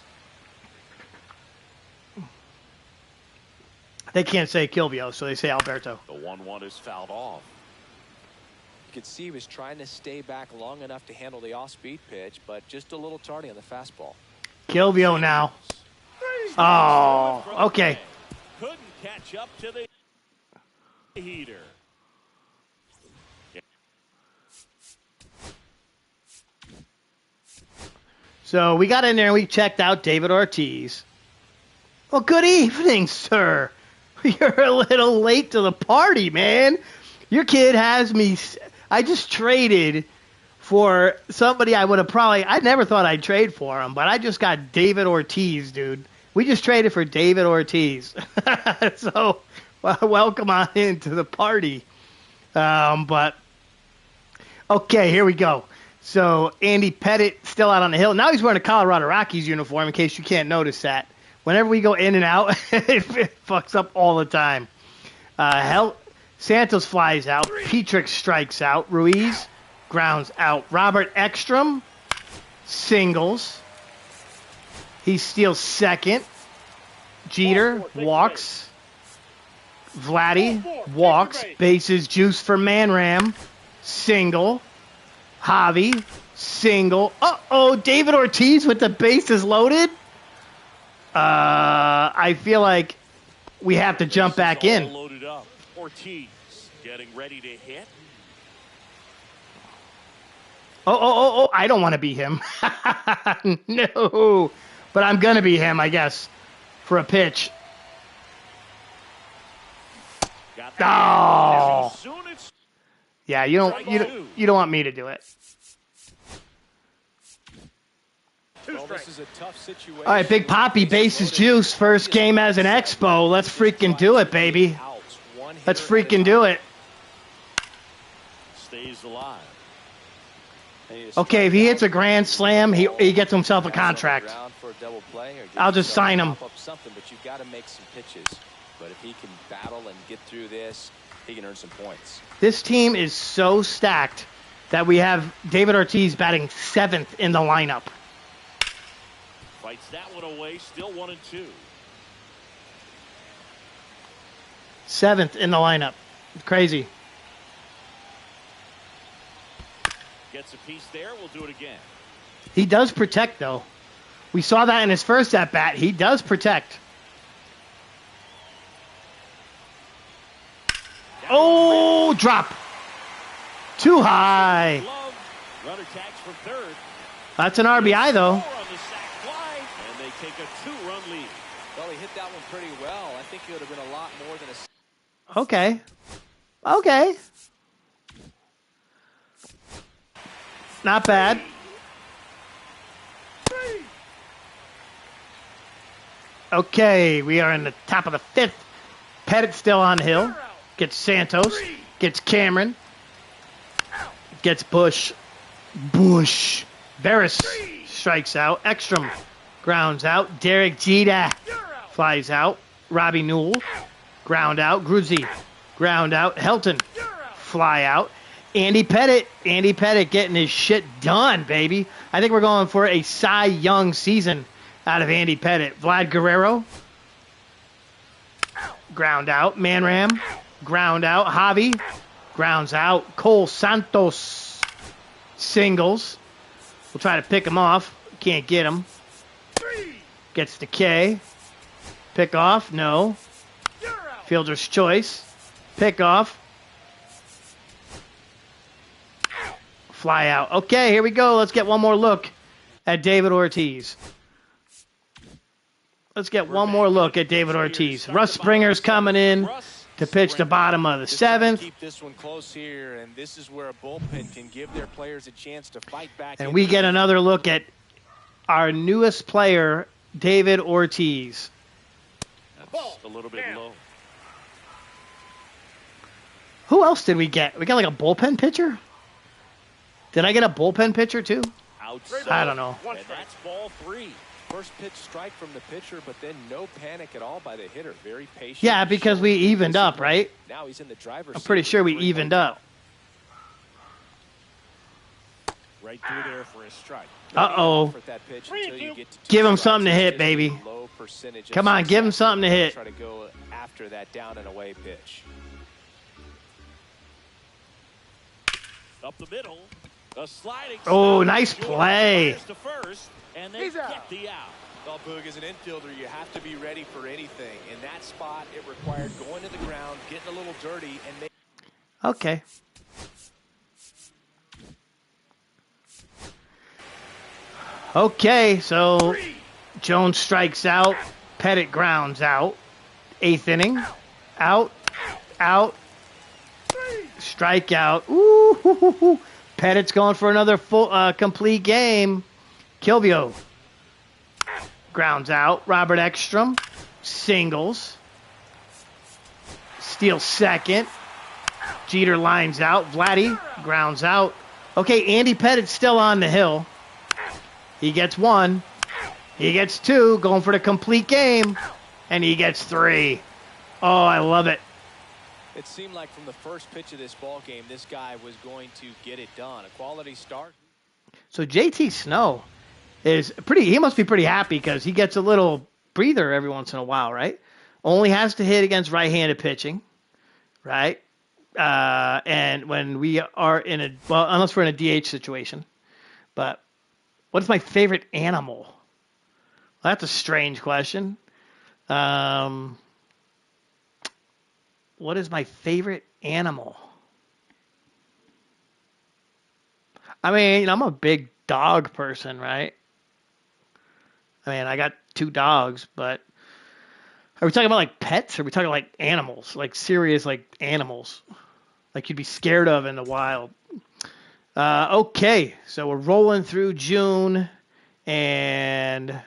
They can't say Kilvio, so they say Alberto. The 1-1 is fouled off. You could see he was trying to stay back long enough to handle the off-speed pitch, but just a little tardy on the fastball. Kilvio now. Oh, okay. Couldn't catch up to the heater. So we got in there and we checked out David Ortiz. Well, good evening, sir. You're a little late to the party, man. Your kid has me. I just traded for somebody I would have I never thought I'd trade for him, but I just got David Ortiz, dude. We just traded for David Ortiz. So Welcome on into the party. But okay, here we go. So Andy Pettitte still out on the hill. Now he's wearing a Colorado Rockies uniform. In case you can't notice that, whenever we go in and out, it fucks up all the time. Santos flies out. Petrick strikes out. Ruiz grounds out. Robert Ekstrom singles. He steals second. Jeter walks. Vladdy walks. Bases juice for Manram. Single. Javi. Single. Uh-oh, David Ortiz with the bases loaded. I feel like we have to jump back in. Loaded up. Ortiz getting ready to hit. Oh, I don't want to be him. No. But I'm going to be him, I guess, for a pitch. Oh. Yeah, you don't want me to do it. Well, this is a tough situation. All right, Big Poppy, bases juice. First game as an Expo. Let's freaking do it, baby. Let's freaking do it. Stays alive. Okay, if he hits a grand slam, he gets himself a contract. I'll just sign him. But you've got to make some pitches. But if he can battle and get through this, he can earn some points. This team is so stacked that we have David Ortiz batting 7th in the lineup. Fights that one away, still 1-2. 7th in the lineup. Crazy. Gets a piece there, we'll do it again. He does protect, though. We saw that in his first at-bat. He does protect. Oh, drop. Too high. Runner tags for third. That's an RBI, though. And they take a 2-run lead. Well, he hit that one pretty well. I think it would have been a lot more than a... Okay. Okay. Not bad. Okay, we are in the top of the 5th. Pettitte still on the hill. Gets Santos. Gets Cameron. Gets Bush. Barris strikes out. Ekstrom grounds out. Derek Jeter flies out. Robbie Newell ground out. Gruzzi ground out. Helton fly out. Andy Pettitte getting his shit done, baby. I think we're going for a Cy Young season out of Andy Pettitte. Vlad Guerrero ground out. Manram ground out. Javi grounds out. Cole Santos singles. We'll try to pick him off. Can't get him. Gets the K. Pick off. No. Fielder's choice. Pick off. Fly out. Okay, here we go. Let's get one more look at David Ortiz. Let's get one more look at David Ortiz. Russ Springer's coming in to pitch the bottom of the 7th. Keep this one close here, and this is where a bullpen can give their players a chance to fight back. And we get another look at our newest player, David Ortiz. That's a little bit low. Who else did we get? We got like a bullpen pitcher? Did I get a bullpen pitcher too? Outside. I don't know. And that's ball 3. First pitch strike from the pitcher, but then no panic at all by the hitter. Very patient. Yeah, because we evened up, right? Now he's in the driver's I'm pretty sure we evened up. Right through there for a strike. Uh-oh. Give him something to hit, baby. Come on, give him something to hit. Try to go after that down and away pitch. Up the middle. A sliding Oh, nice play. To first, and they get the out. Well, Boog, as an infielder, you have to be ready for anything. In that spot, it required going to the ground, getting a little dirty, and making... Okay. Okay, so Jones strikes out. Pettitte grounds out. 8th inning. Out. Strikeout. Ooh. Pettitte's going for another full complete game. Kilvio grounds out. Robert Ekstrom singles. steals second. Jeter lines out. Vladdy grounds out. Okay, Andy Pettit's still on the hill. He gets 1. He gets 2, going for the complete game. And he gets 3. Oh, I love it. It seemed like from the first pitch of this ball game, this guy was going to get it done. A quality start. So JT Snow is he must be pretty happy because he gets a little breather every once in a while, right? Only has to hit against right-handed pitching, right? And when we are unless we're in a DH situation. But what is my favorite animal? Well, that's a strange question. What is my favorite animal? I mean, I'm a big dog person, right? I mean, I got 2 dogs, but are we talking about like pets? Or are we talking like animals, like serious like animals, like you'd be scared of in the wild? Okay, so we're rolling through June, and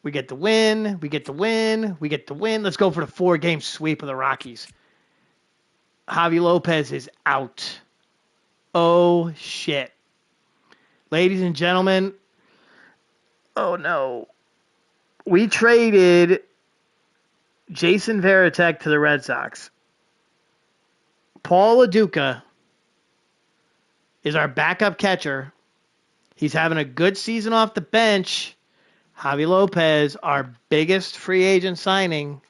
we get the win. We get the win. We get the win. Let's go for the 4-game sweep of the Rockies. Javi Lopez is out. Oh, shit. Ladies and gentlemen, oh, no. We traded Jason Varitek to the Red Sox. Paul LaDuca is our backup catcher. He's having a good season off the bench. Javi Lopez, our biggest free agent signing,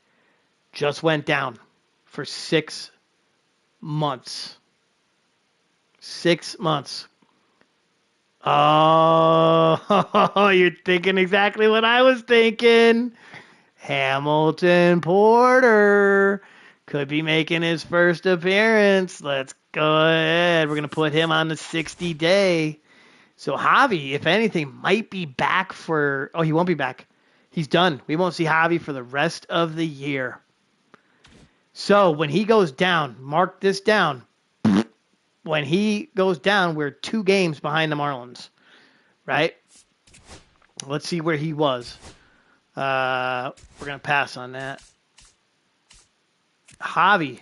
just went down for 6 months. 6 months. Oh, you're thinking exactly what I was thinking. Hamilton Porter could be making his first appearance. Let's go ahead. We're going to put him on the 60-day. So Javi, if anything, might be back for... Oh, he won't be back. He's done. We won't see Javi for the rest of the year. So when he goes down, mark this down. When he goes down, we're 2 games behind the Marlins, right? Let's see where he was. We're going to pass on that. Javi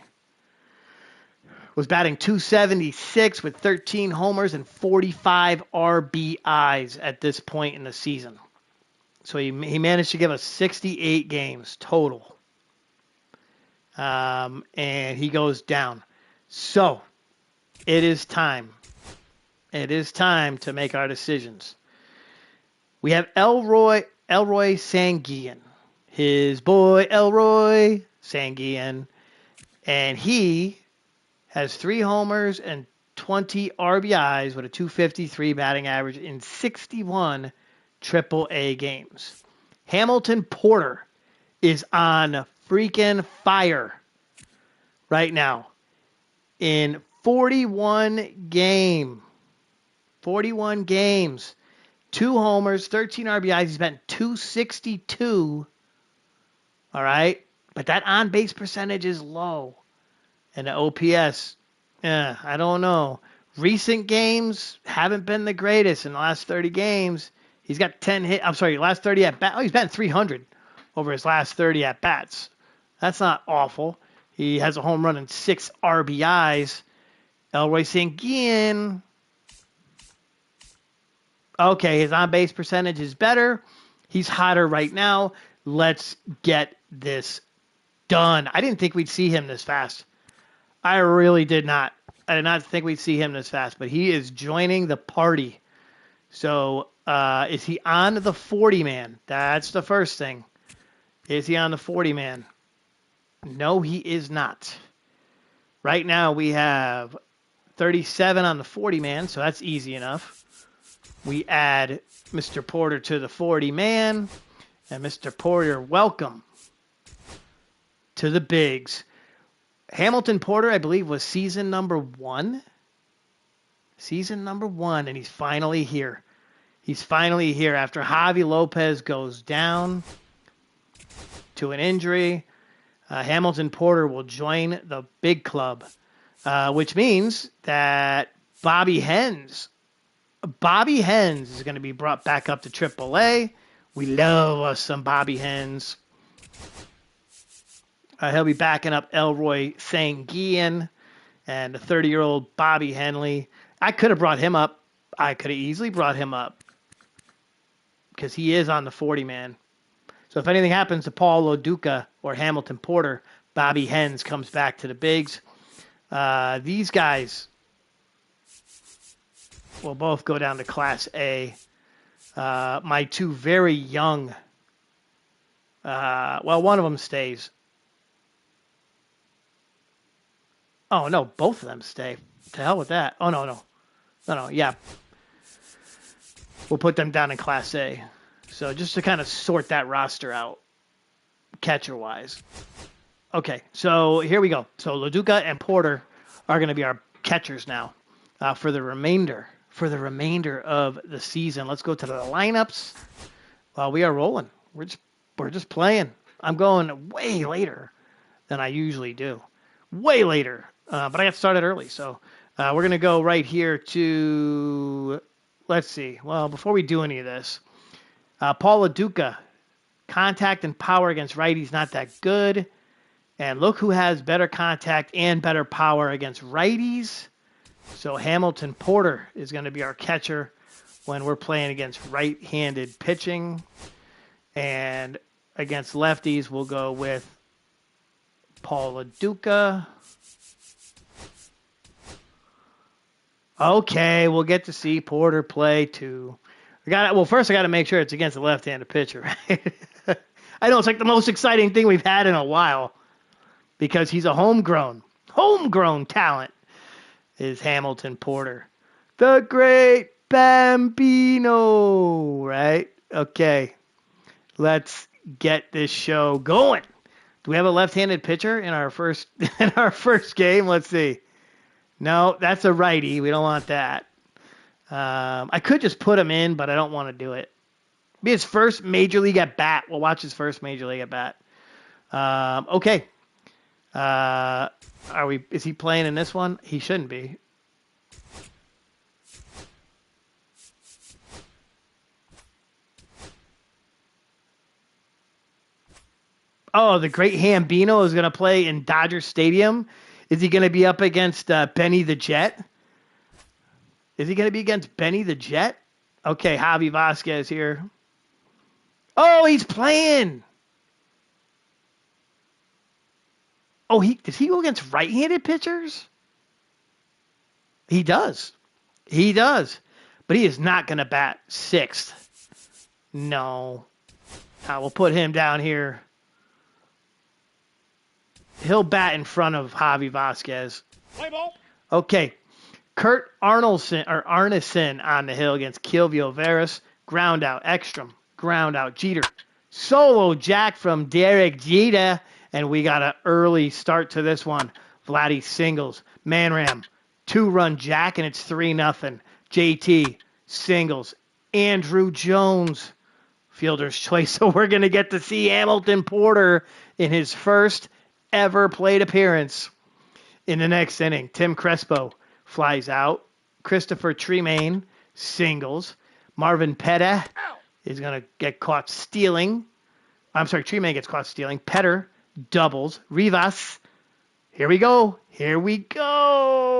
was batting .276 with 13 homers and 45 RBIs at this point in the season. So he managed to give us 68 games total. And he goes down. So it is time. It is time to make our decisions. We have Elroy Sanguillen. His boy Elroy Sanguillen. And he has 3 homers and 20 RBIs with a .253 batting average in 61 AAA games. Hamilton Porter is on freaking fire right now. In 41 games, 2 homers, 13 RBIs. He's batting .262. All right. But that on-base percentage is low. And the OPS, I don't know. Recent games haven't been the greatest. In the last 30 games, he's got 10 hit. I'm sorry, last 30 at bat. Oh, he's batting .300 over his last 30 at bats. That's not awful. He has a home run and 6 RBIs. Elroy Sanguillen. Okay, his on-base percentage is better. He's hotter right now. Let's get this done. I didn't think we'd see him this fast. I really did not. I did not think we'd see him this fast, but he is joining the party. So, is he on the 40-man? That's the first thing. Is he on the 40-man? No, he is not. Right now, we have 37 on the 40-man, so that's easy enough. We add Mr. Porter to the 40-man, and Mr. Porter, welcome to the bigs. Hamilton Porter, I believe, was season number 1. Season number 1, and he's finally here. He's finally here after Javi Lopez goes down to an injury. Hamilton Porter will join the big club, which means that Bobby Hens is going to be brought back up to AAA. We love us some Bobby Hens. He'll be backing up Elroy Sanguian and the 30-year-old Bobby Henley. I could have brought him up. I could have easily brought him up because he is on the 40-man. So if anything happens to Paul Loduca or Hamilton Porter, Bobby Hens comes back to the bigs. These guys will both go down to Class A. My two very young, one of them stays. Oh, no, both of them stay. To hell with that. Oh, no, yeah. We'll put them down in Class A. So just to kind of sort that roster out, catcher-wise. Okay, so here we go. So Loduca and Porter are going to be our catchers now for the remainder of the season. Let's go to the lineups. Well, we are rolling. We're just playing. I'm going way later than I usually do. Way later. But I got started early, so we're going to go right here to, let's see. Well, before we do any of this, Paul Loduca, contact and power against righties, not that good. And look who has better contact and better power against righties. So Hamilton Porter is going to be our catcher when we're playing against right-handed pitching. And against lefties, we'll go with Paul Loduca. Okay, we'll get to see Porter play too. First I got to make sure it's against a left-handed pitcher, right? I know it's like the most exciting thing we've had in a while because he's a homegrown talent is Hamilton Porter. The great Bambino, right? Okay, let's get this show going. Do we have a left-handed pitcher in our first game? Let's see. No, that's a righty. We don't want that. I could just put him in, but I don't want to do it. Be his first major league at bat. We'll watch his first major league at bat. Okay. Is he playing in this one? He shouldn't be. Oh, the great Hambino is going to play in Dodger Stadium. Is he going to be up against Benny the Jet? Is he going to be against Benny the Jet? Okay, Javi Vasquez here. Oh, he's playing. Oh, does he go against right-handed pitchers? He does. But he is not going to bat sixth. No. We'll put him down here. He'll bat in front of Javi Vasquez. Play ball. Okay. Kurt Arneson on the hill against Kilvio Veras. Ground out. Ekstrom. Ground out. Jeter. Solo jack from Derek Jeter. And we got an early start to this one. Vladdy singles. Manram. 2-run jack, and it's 3-0. JT. Singles. Andrew Jones. Fielder's choice. So we're going to get to see Hamilton Porter in his first ever plate appearance in the next inning. Tim Crespo flies out. Christopher Tremaine singles. Marvin Petta is going to get caught stealing. I'm sorry, Tremaine gets caught stealing. Petter doubles. Rivas. Here we go.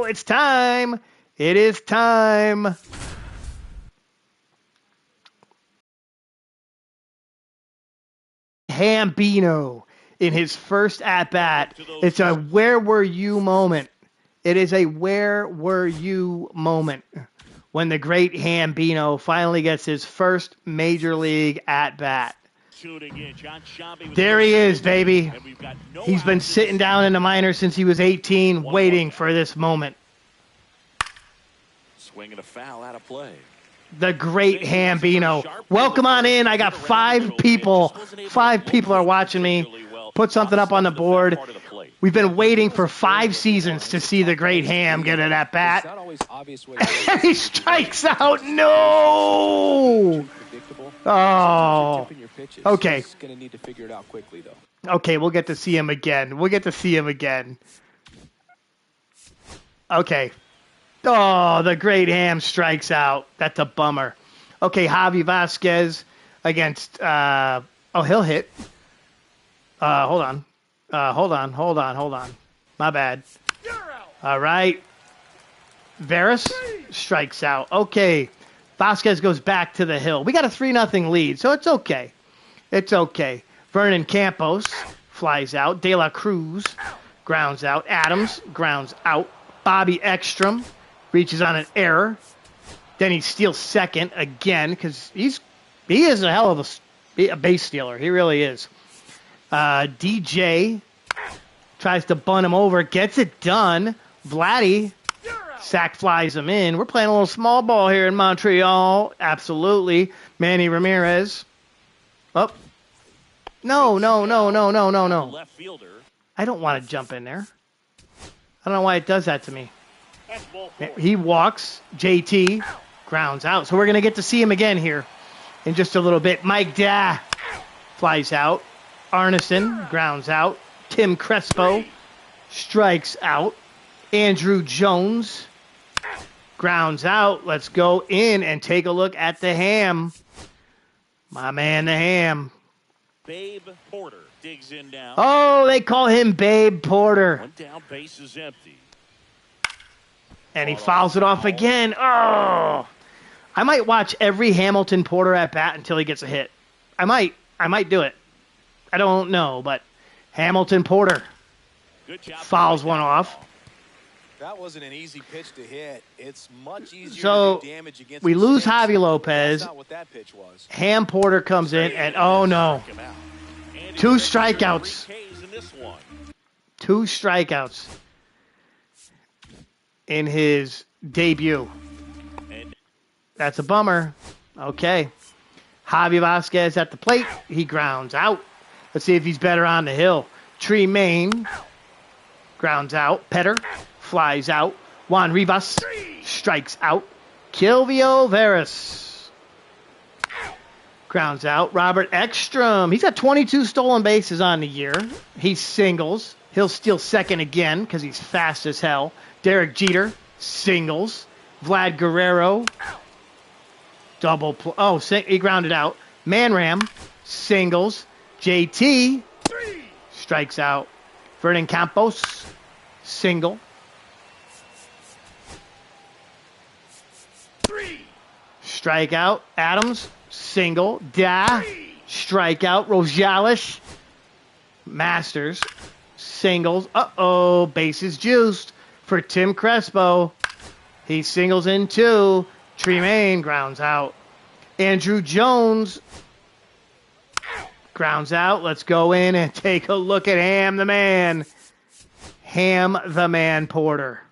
It's time. It is time. Hambino in his first at-bat. It's a where were you moment. It is a where were you moment when the great Hambino finally gets his first major league at-bat. There he is, baby. He's been sitting down in the minors since he was 18, waiting for this moment. Swinging a foul out of play. The great Hambino. Welcome on in. I got 5 people. 5 people are watching me. Put something up on the board. We've been waiting for 5 seasons to see the great Ham get it at bat. And he strikes out. No. Oh. Okay. Okay, we'll get to see him again. Okay. Oh, the great Ham strikes out. That's a bummer. Okay, Javi Vasquez against, he'll hit. Hold on. Hold on. My bad. All right. Veras strikes out. Okay. Vasquez goes back to the hill. We got a 3-0 lead, so it's okay. It's okay. Vernon Campos flies out. De La Cruz grounds out. Adams grounds out. Bobby Ekstrom reaches on an error. Then he steals second again because he is a hell of a base stealer. He really is. DJ tries to bunt him over. Gets it done. Vladdy sack flies him in. We're playing a little small ball here in Montreal. Absolutely. Manny Ramirez. Oh. No. Left fielder. I don't want to jump in there. I don't know why it does that to me. That's ball four. He walks. JT grounds out. So we're going to get to see him again here in just a little bit. Mike Da flies out. Arneson grounds out. Tim Crespo strikes out. Andrew Jones grounds out. Let's go in and take a look at the Ham. My man, the Ham. Babe Porter digs in now. Oh, they call him Babe Porter. One down, base is empty. And he fouls it off again. Oh, I might watch every Hamilton Porter at bat until he gets a hit. I might do it. I don't know, but Hamilton Porter Good job. fouls one off. That wasn't an easy pitch to hit. It's much easier So, to do damage against we the lose sticks. Javi Lopez. That's not what that pitch was. Ham Porter comes in, and oh no, Strike him out. And Two he's registered strikeouts. 3 Ks in this one. 2 strikeouts in his debut. And That's a bummer. Okay. Javi Vasquez at the plate. He grounds out. Let's see if he's better on the hill. Tremaine grounds out. Petter flies out. Juan Rivas strikes out. Kilvio Veras grounds out. Robert Ekstrom. He's got 22 stolen bases on the year. He singles. He'll steal second again because he's fast as hell. Derek Jeter singles. Vlad Guerrero double play. Oh, he grounded out. Manram singles. JT strikes out. Vernon Campos single. Strikeout. Adams single. Da strikeout. Rosales Masters singles. Uh-oh, bases juiced for Tim Crespo. He singles in 2. Tremaine grounds out. Andrew Jones grounds out. Let's go in and take a look at Ham the Man. Ham the Man Porter.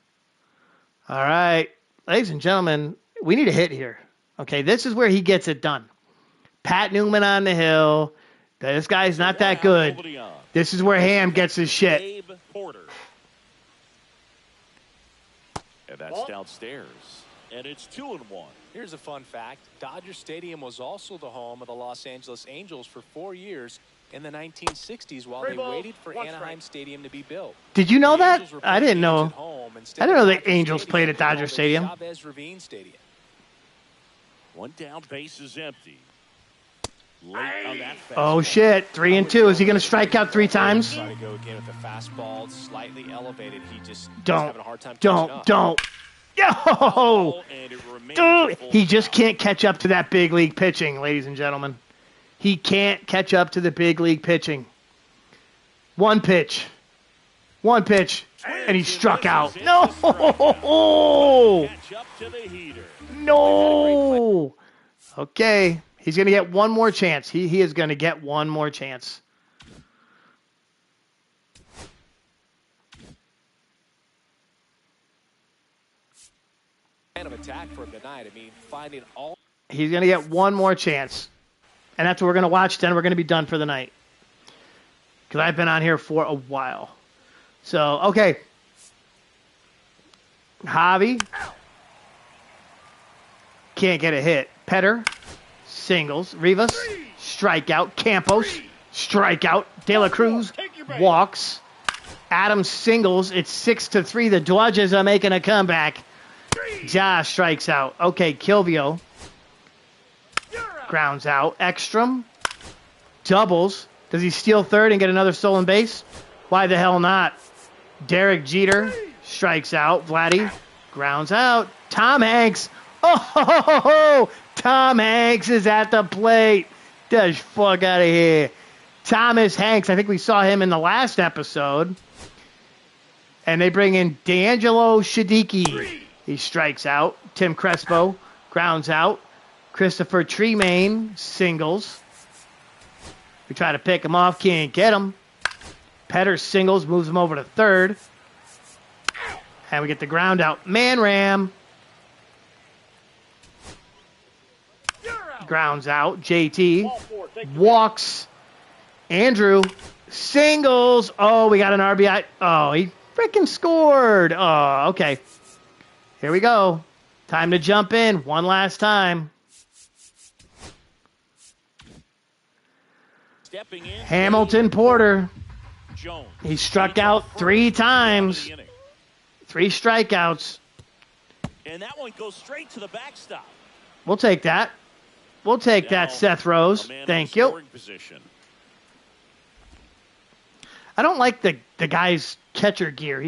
All right. Ladies and gentlemen, we need a hit here. Okay, this is where he gets it done. Pat Newman on the hill. This guy's not that good. This is where Ham gets his shit. Babe Porter. And that's downstairs. And it's 2-1. Here's a fun fact. Dodger Stadium was also the home of the Los Angeles Angels for 4 years in the 1960s while they waited for Anaheim Stadium to be built. Did you know The that? Angels were I playing didn't games know. at home instead I didn't of know the Dodger Angels Stadium, played at Dodger called Stadium. Chavez Ravine Stadium. One down, base is empty. Late on that Oh, fastball. shit. 3 and 2. Is he going to strike out 3 times? Try to go again with the fastball slightly elevated. He just Don't. having a hard time catching up. Don't. Yo! And it remains Dude, a full he just count. can't catch up to that big league pitching, ladies and gentlemen. He can't catch up to the big league pitching. One pitch, and he struck out. No! Catch up to the heater. No! Okay, he's going to get one more chance. He is going to get one more chance. Plan of attack for him tonight. I mean, finding all. He's going to get one more chance. And that's what we're going to watch. Then we're going to be done for the night. Because I've been on here for a while. So, okay. Javi. Can't get a hit. Petter. Singles. Rivas. Strikeout. Campos. Strikeout. De La Cruz. Walks. Adams singles. It's 6-3. The Dodgers are making a comeback. Josh strikes out. Okay, Kilvio grounds out. Ekstrom doubles. Does he steal third and get another stolen base? Why the hell not? Derek Jeter strikes out. Vladdy grounds out. Tom Hanks. Oh, Tom Hanks is at the plate. Get the fuck out of here. Thomas Hanks. I think we saw him in the last episode. And they bring in D'Angelo Shadiki. He strikes out. Tim Crespo grounds out. Christopher Tremaine singles. We try to pick him off. Can't get him. Petter singles. Moves him over to third. And we get the ground out. Man ram. Grounds out. JT walks. Andrew singles. Oh, we got an RBI. Oh, he freaking scored. Oh, okay. Here we go. Time to jump in one last time. Hamilton Porter. He struck out 3 times. 3 strikeouts. And that one goes straight to the backstop. We'll take that. We'll take that, Seth Rose. Thank you. I don't like the guy's catcher gear.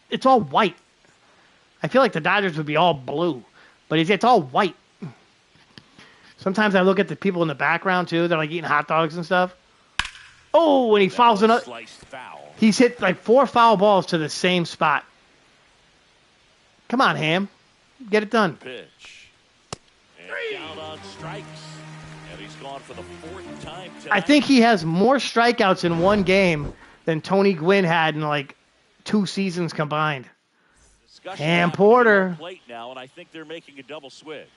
It's all white. I feel like the Dodgers would be all blue, but it's all white. Sometimes I look at the people in the background too. They're like eating hot dogs and stuff. Oh, and he fouls another. He's hit like 4 foul balls to the same spot. Come on, Ham. Get it done. Pitch. And down on strikes. And he's gone for the 4th time tonight. I think he has more strikeouts in one game than Tony Gwynn had in like 2 seasons combined. Ham Porter. Plate now, and I think they're making a double switch.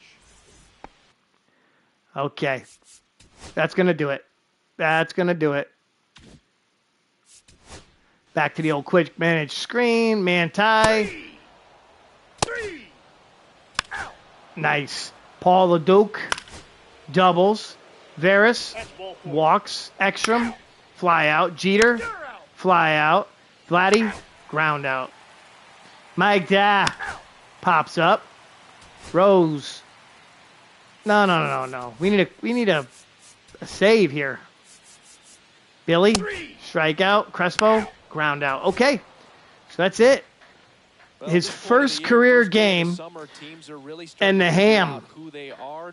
Okay. That's going to do it. That's going to do it. Back to the old quick managed screen. Manti. Nice. Paul LeDuc. Doubles. Veras. Walks. Ekstrom. Fly out. Jeter. Fly out. Vladdy. Ground out. Mike Da. Pops up. Rose. No. We need a save here. Billy. Strikeout. Crespo. Ground out. Okay. So that's it. His first career game, and the Ham.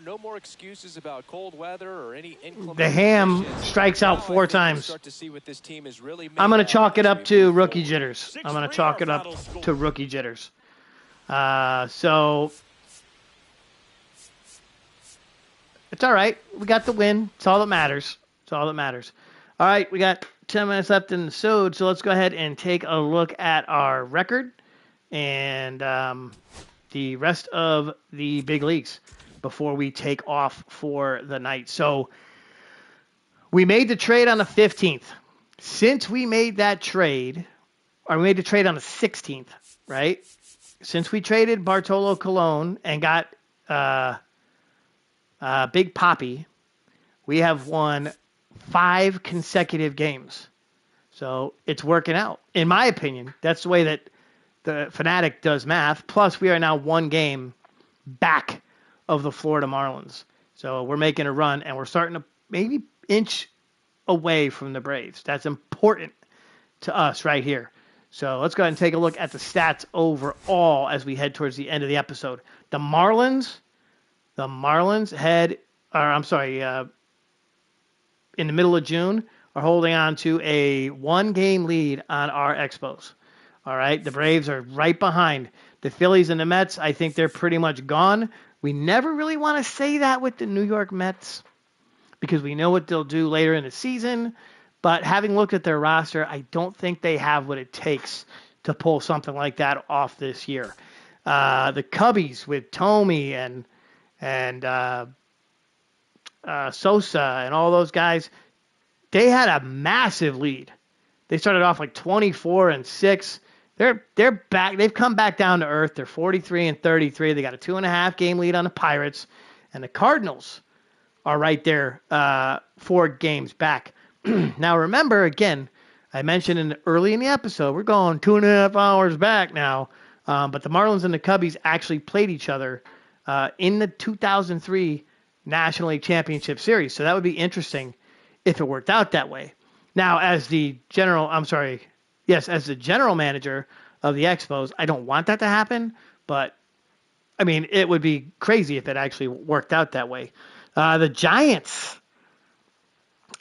No more excuses about cold weather or any inclement The Ham conditions. strikes out 4 times. I'm going to chalk it up to rookie jitters. I'm going to chalk it up to rookie jitters. So it's all right. We got the win. It's all that matters. It's all that matters. All right, we got 10 minutes left in the episode, so let's go ahead and take a look at our record and the rest of the big leagues before we take off for the night. So we made the trade on the 15th. Since we made that trade, or we made the trade on the 16th, right? Since we traded Bartolo Colon and got Big Papi, we have won 5 consecutive games. So it's working out. In my opinion, that's the way that the Fanatic does math. Plus, we are now 1 game back of the Florida Marlins. So we're making a run, and we're starting to maybe inch away from the Braves. That's important to us right here. So let's go ahead and take a look at the stats overall as we head towards the end of the episode. The Marlins in the middle of June, are holding on to a 1-game lead on our Expos. All right, the Braves are right behind. The Phillies and the Mets, I think they're pretty much gone. We never really want to say that with the New York Mets because we know what they'll do later in the season. But having looked at their roster, I don't think they have what it takes to pull something like that off this year. The Cubbies with Tomey and Sosa and all those guys, they had a massive lead. They started off like 24-6. They're back. They've come back down to earth. They're 43-33. They got a 2.5 game lead on the Pirates, and the Cardinals are right there, 4 games back. Now remember, again, I mentioned early in the episode, we're going 2.5 hours back now. But the Marlins and the Cubbies actually played each other in the 2003 National League Championship Series. So that would be interesting if it worked out that way. Now, as the yes, as the general manager of the Expos, I don't want that to happen, but I mean, it would be crazy if it actually worked out that way. The Giants,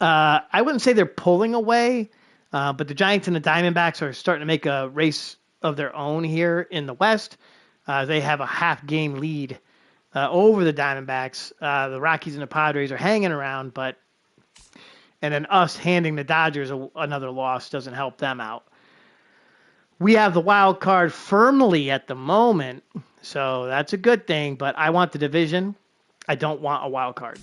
I wouldn't say they're pulling away, but the Giants and the Diamondbacks are starting to make a race of their own here in the West. They have a half game lead over the Diamondbacks. The Rockies and the Padres are hanging around, and then us handing the Dodgers another loss doesn't help them out. We have the wild card firmly at the moment, so that's a good thing, but I want the division. I don't want a wild card.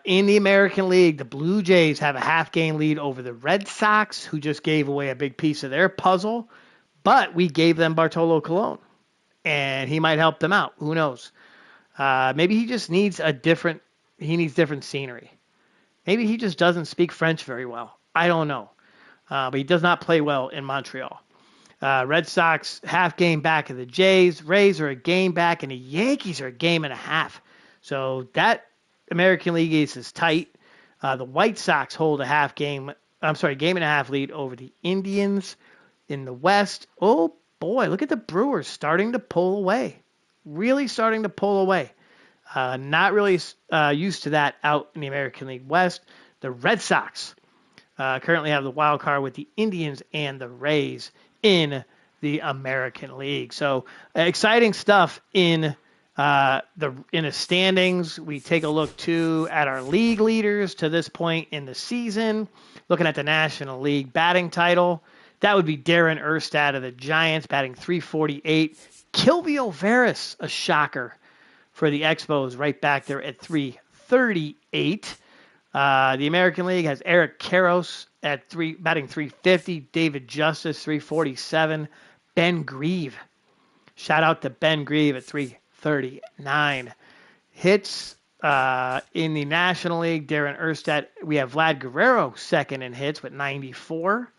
In the American League, the Blue Jays have a half game lead over the Red Sox, who just gave away a big piece of their puzzle, but we gave them Bartolo Colon, and he might help them out. Who knows? Maybe he just needs different scenery. Maybe he just doesn't speak French very well. I don't know. But he does not play well in Montreal. Red Sox half game back of the Jays. Rays are a game back, and the Yankees are a game and a half. So that American League East is tight. The White Sox hold game and a half lead over the Indians in the West. Oh boy, look at the Brewers starting to pull away. Really starting to pull away. Not really used to that out in the American League West. The Red Sox currently have the wild card with the Indians and the Rays in the American League. So exciting stuff in the standings. We take a look too at our league leaders to this point in the season. Looking at the National League batting title, that would be Darren Erstad of the Giants batting .348. Kilvio Veras, a shocker for the Expos, right back there at .338. The American League has Eric Karros at batting .350. David Justice .347. Ben Grieve. Shout out to Ben Grieve at .339. Hits in the National League, Darren Erstad. We have Vlad Guerrero second in hits with 94.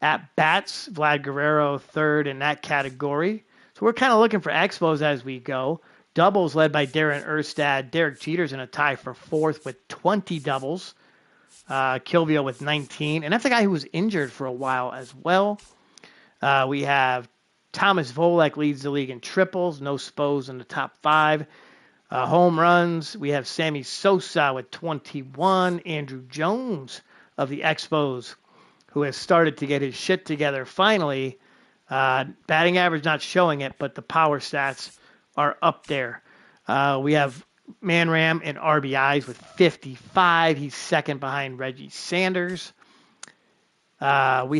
At bats, Vlad Guerrero third in that category. So we're kind of looking for Expos as we go. Doubles led by Darren Erstad. Derek Jeter's in a tie for fourth with 20 doubles. Kilvio with 19. And that's a guy who was injured for a while as well. We have Thomas Volek leads the league in triples. No Spos in the top 5. Home runs, we have Sammy Sosa with 21. Andrew Jones of the Expos, who has started to get his shit together finally. Batting average not showing it, but the power stats are up there. We have Manram in RBIs with 55. He's second behind Reggie Sanders. We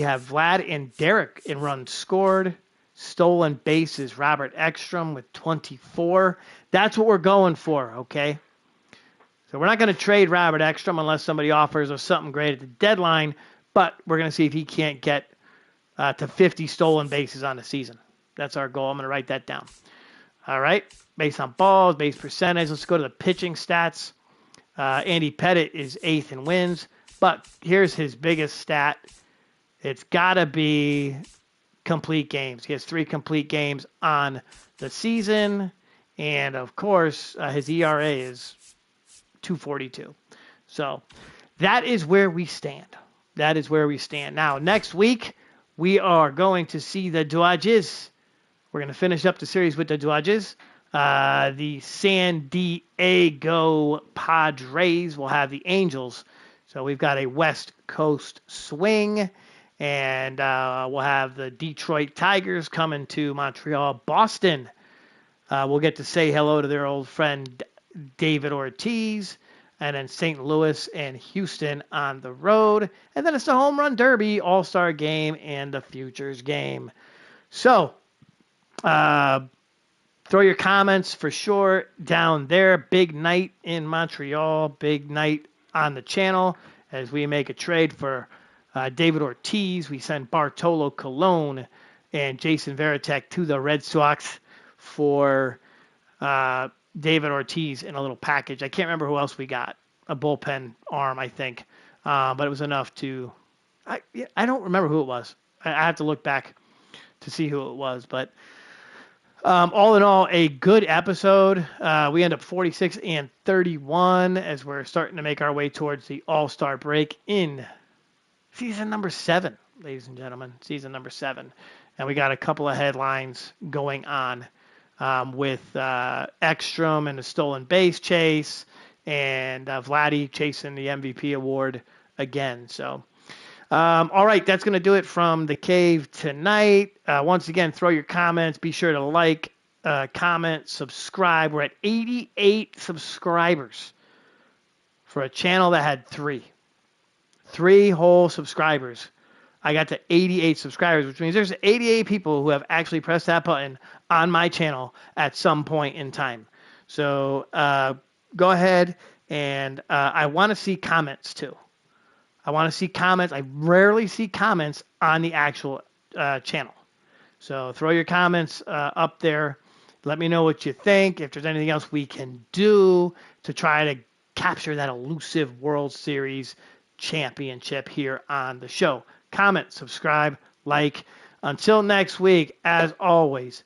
have Vlad and Derek in runs scored. Stolen bases, Robert Ekstrom with 24. That's what we're going for, okay? So we're not going to trade Robert Ekstrom unless somebody offers us something great at the deadline, but we're going to see if he can't get to 50 stolen bases on the season. That's our goal. I'm going to write that down. All right, based on balls, base percentage. Let's go to the pitching stats. Andy Pettitte is 8th in wins, but here's his biggest stat. It's got to be complete games. He has 3 complete games on the season, and of course, his ERA is 2.42. So that is where we stand. That is where we stand. Now, next week, we are going to see the Dodgers. We're going to finish up the series with the Dodgers. The San Diego Padres will have the Angels. So we've got a West Coast swing. And we'll have the Detroit Tigers coming to Montreal. Boston, we'll get to say hello to their old friend David Ortiz. And then St. Louis and Houston on the road. And then it's the Home Run Derby, All-Star Game, and the Futures Game. So, throw your comments for sure down there. Big night in Montreal. Big night on the channel as we make a trade for David Ortiz. We send Bartolo Colon and Jason Varitek to the Red Sox for David Ortiz in a little package. I can't remember who else we got. A bullpen arm, I think. But it was enough to... I don't remember who it was. I have to look back to see who it was. But all in all, a good episode. We end up 46 and 31 as we're starting to make our way towards the All-Star break in season number 7. ladies and gentlemen, season number 7. And we got a couple of headlines going on with Ekstrom and the stolen base chase, and Vladdy chasing the MVP award again. So, all right, that's going to do it from the cave tonight. Once again, throw your comments. Be sure to like, comment, subscribe. We're at 88 subscribers for a channel that had 3 whole subscribers. I got to 88 subscribers, which means there's 88 people who have actually pressed that button on my channel at some point in time. So go ahead, and I want to see comments too. I want to see comments. I rarely see comments on the actual channel. So throw your comments up there. Let me know what you think. If there's anything else we can do to try to capture that elusive World Series championship here on the show. Comment, subscribe, like. Until next week, as always,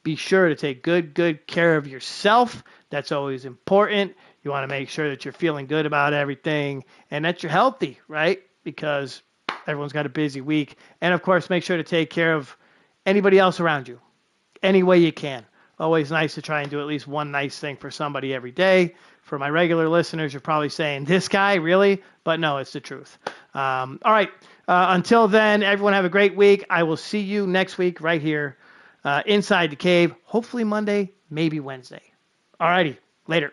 be sure to take good care of yourself. That's always important. You want to make sure that you're feeling good about everything and that you're healthy, right? Because everyone's got a busy week. And, of course, make sure to take care of anybody else around you any way you can. Always nice to try and do at least one nice thing for somebody every day. For my regular listeners, you're probably saying, this guy, really? But no, it's the truth. All right. Until then, everyone have a great week. I will see you next week right here inside the cave. Hopefully Monday, maybe Wednesday. All righty. Later.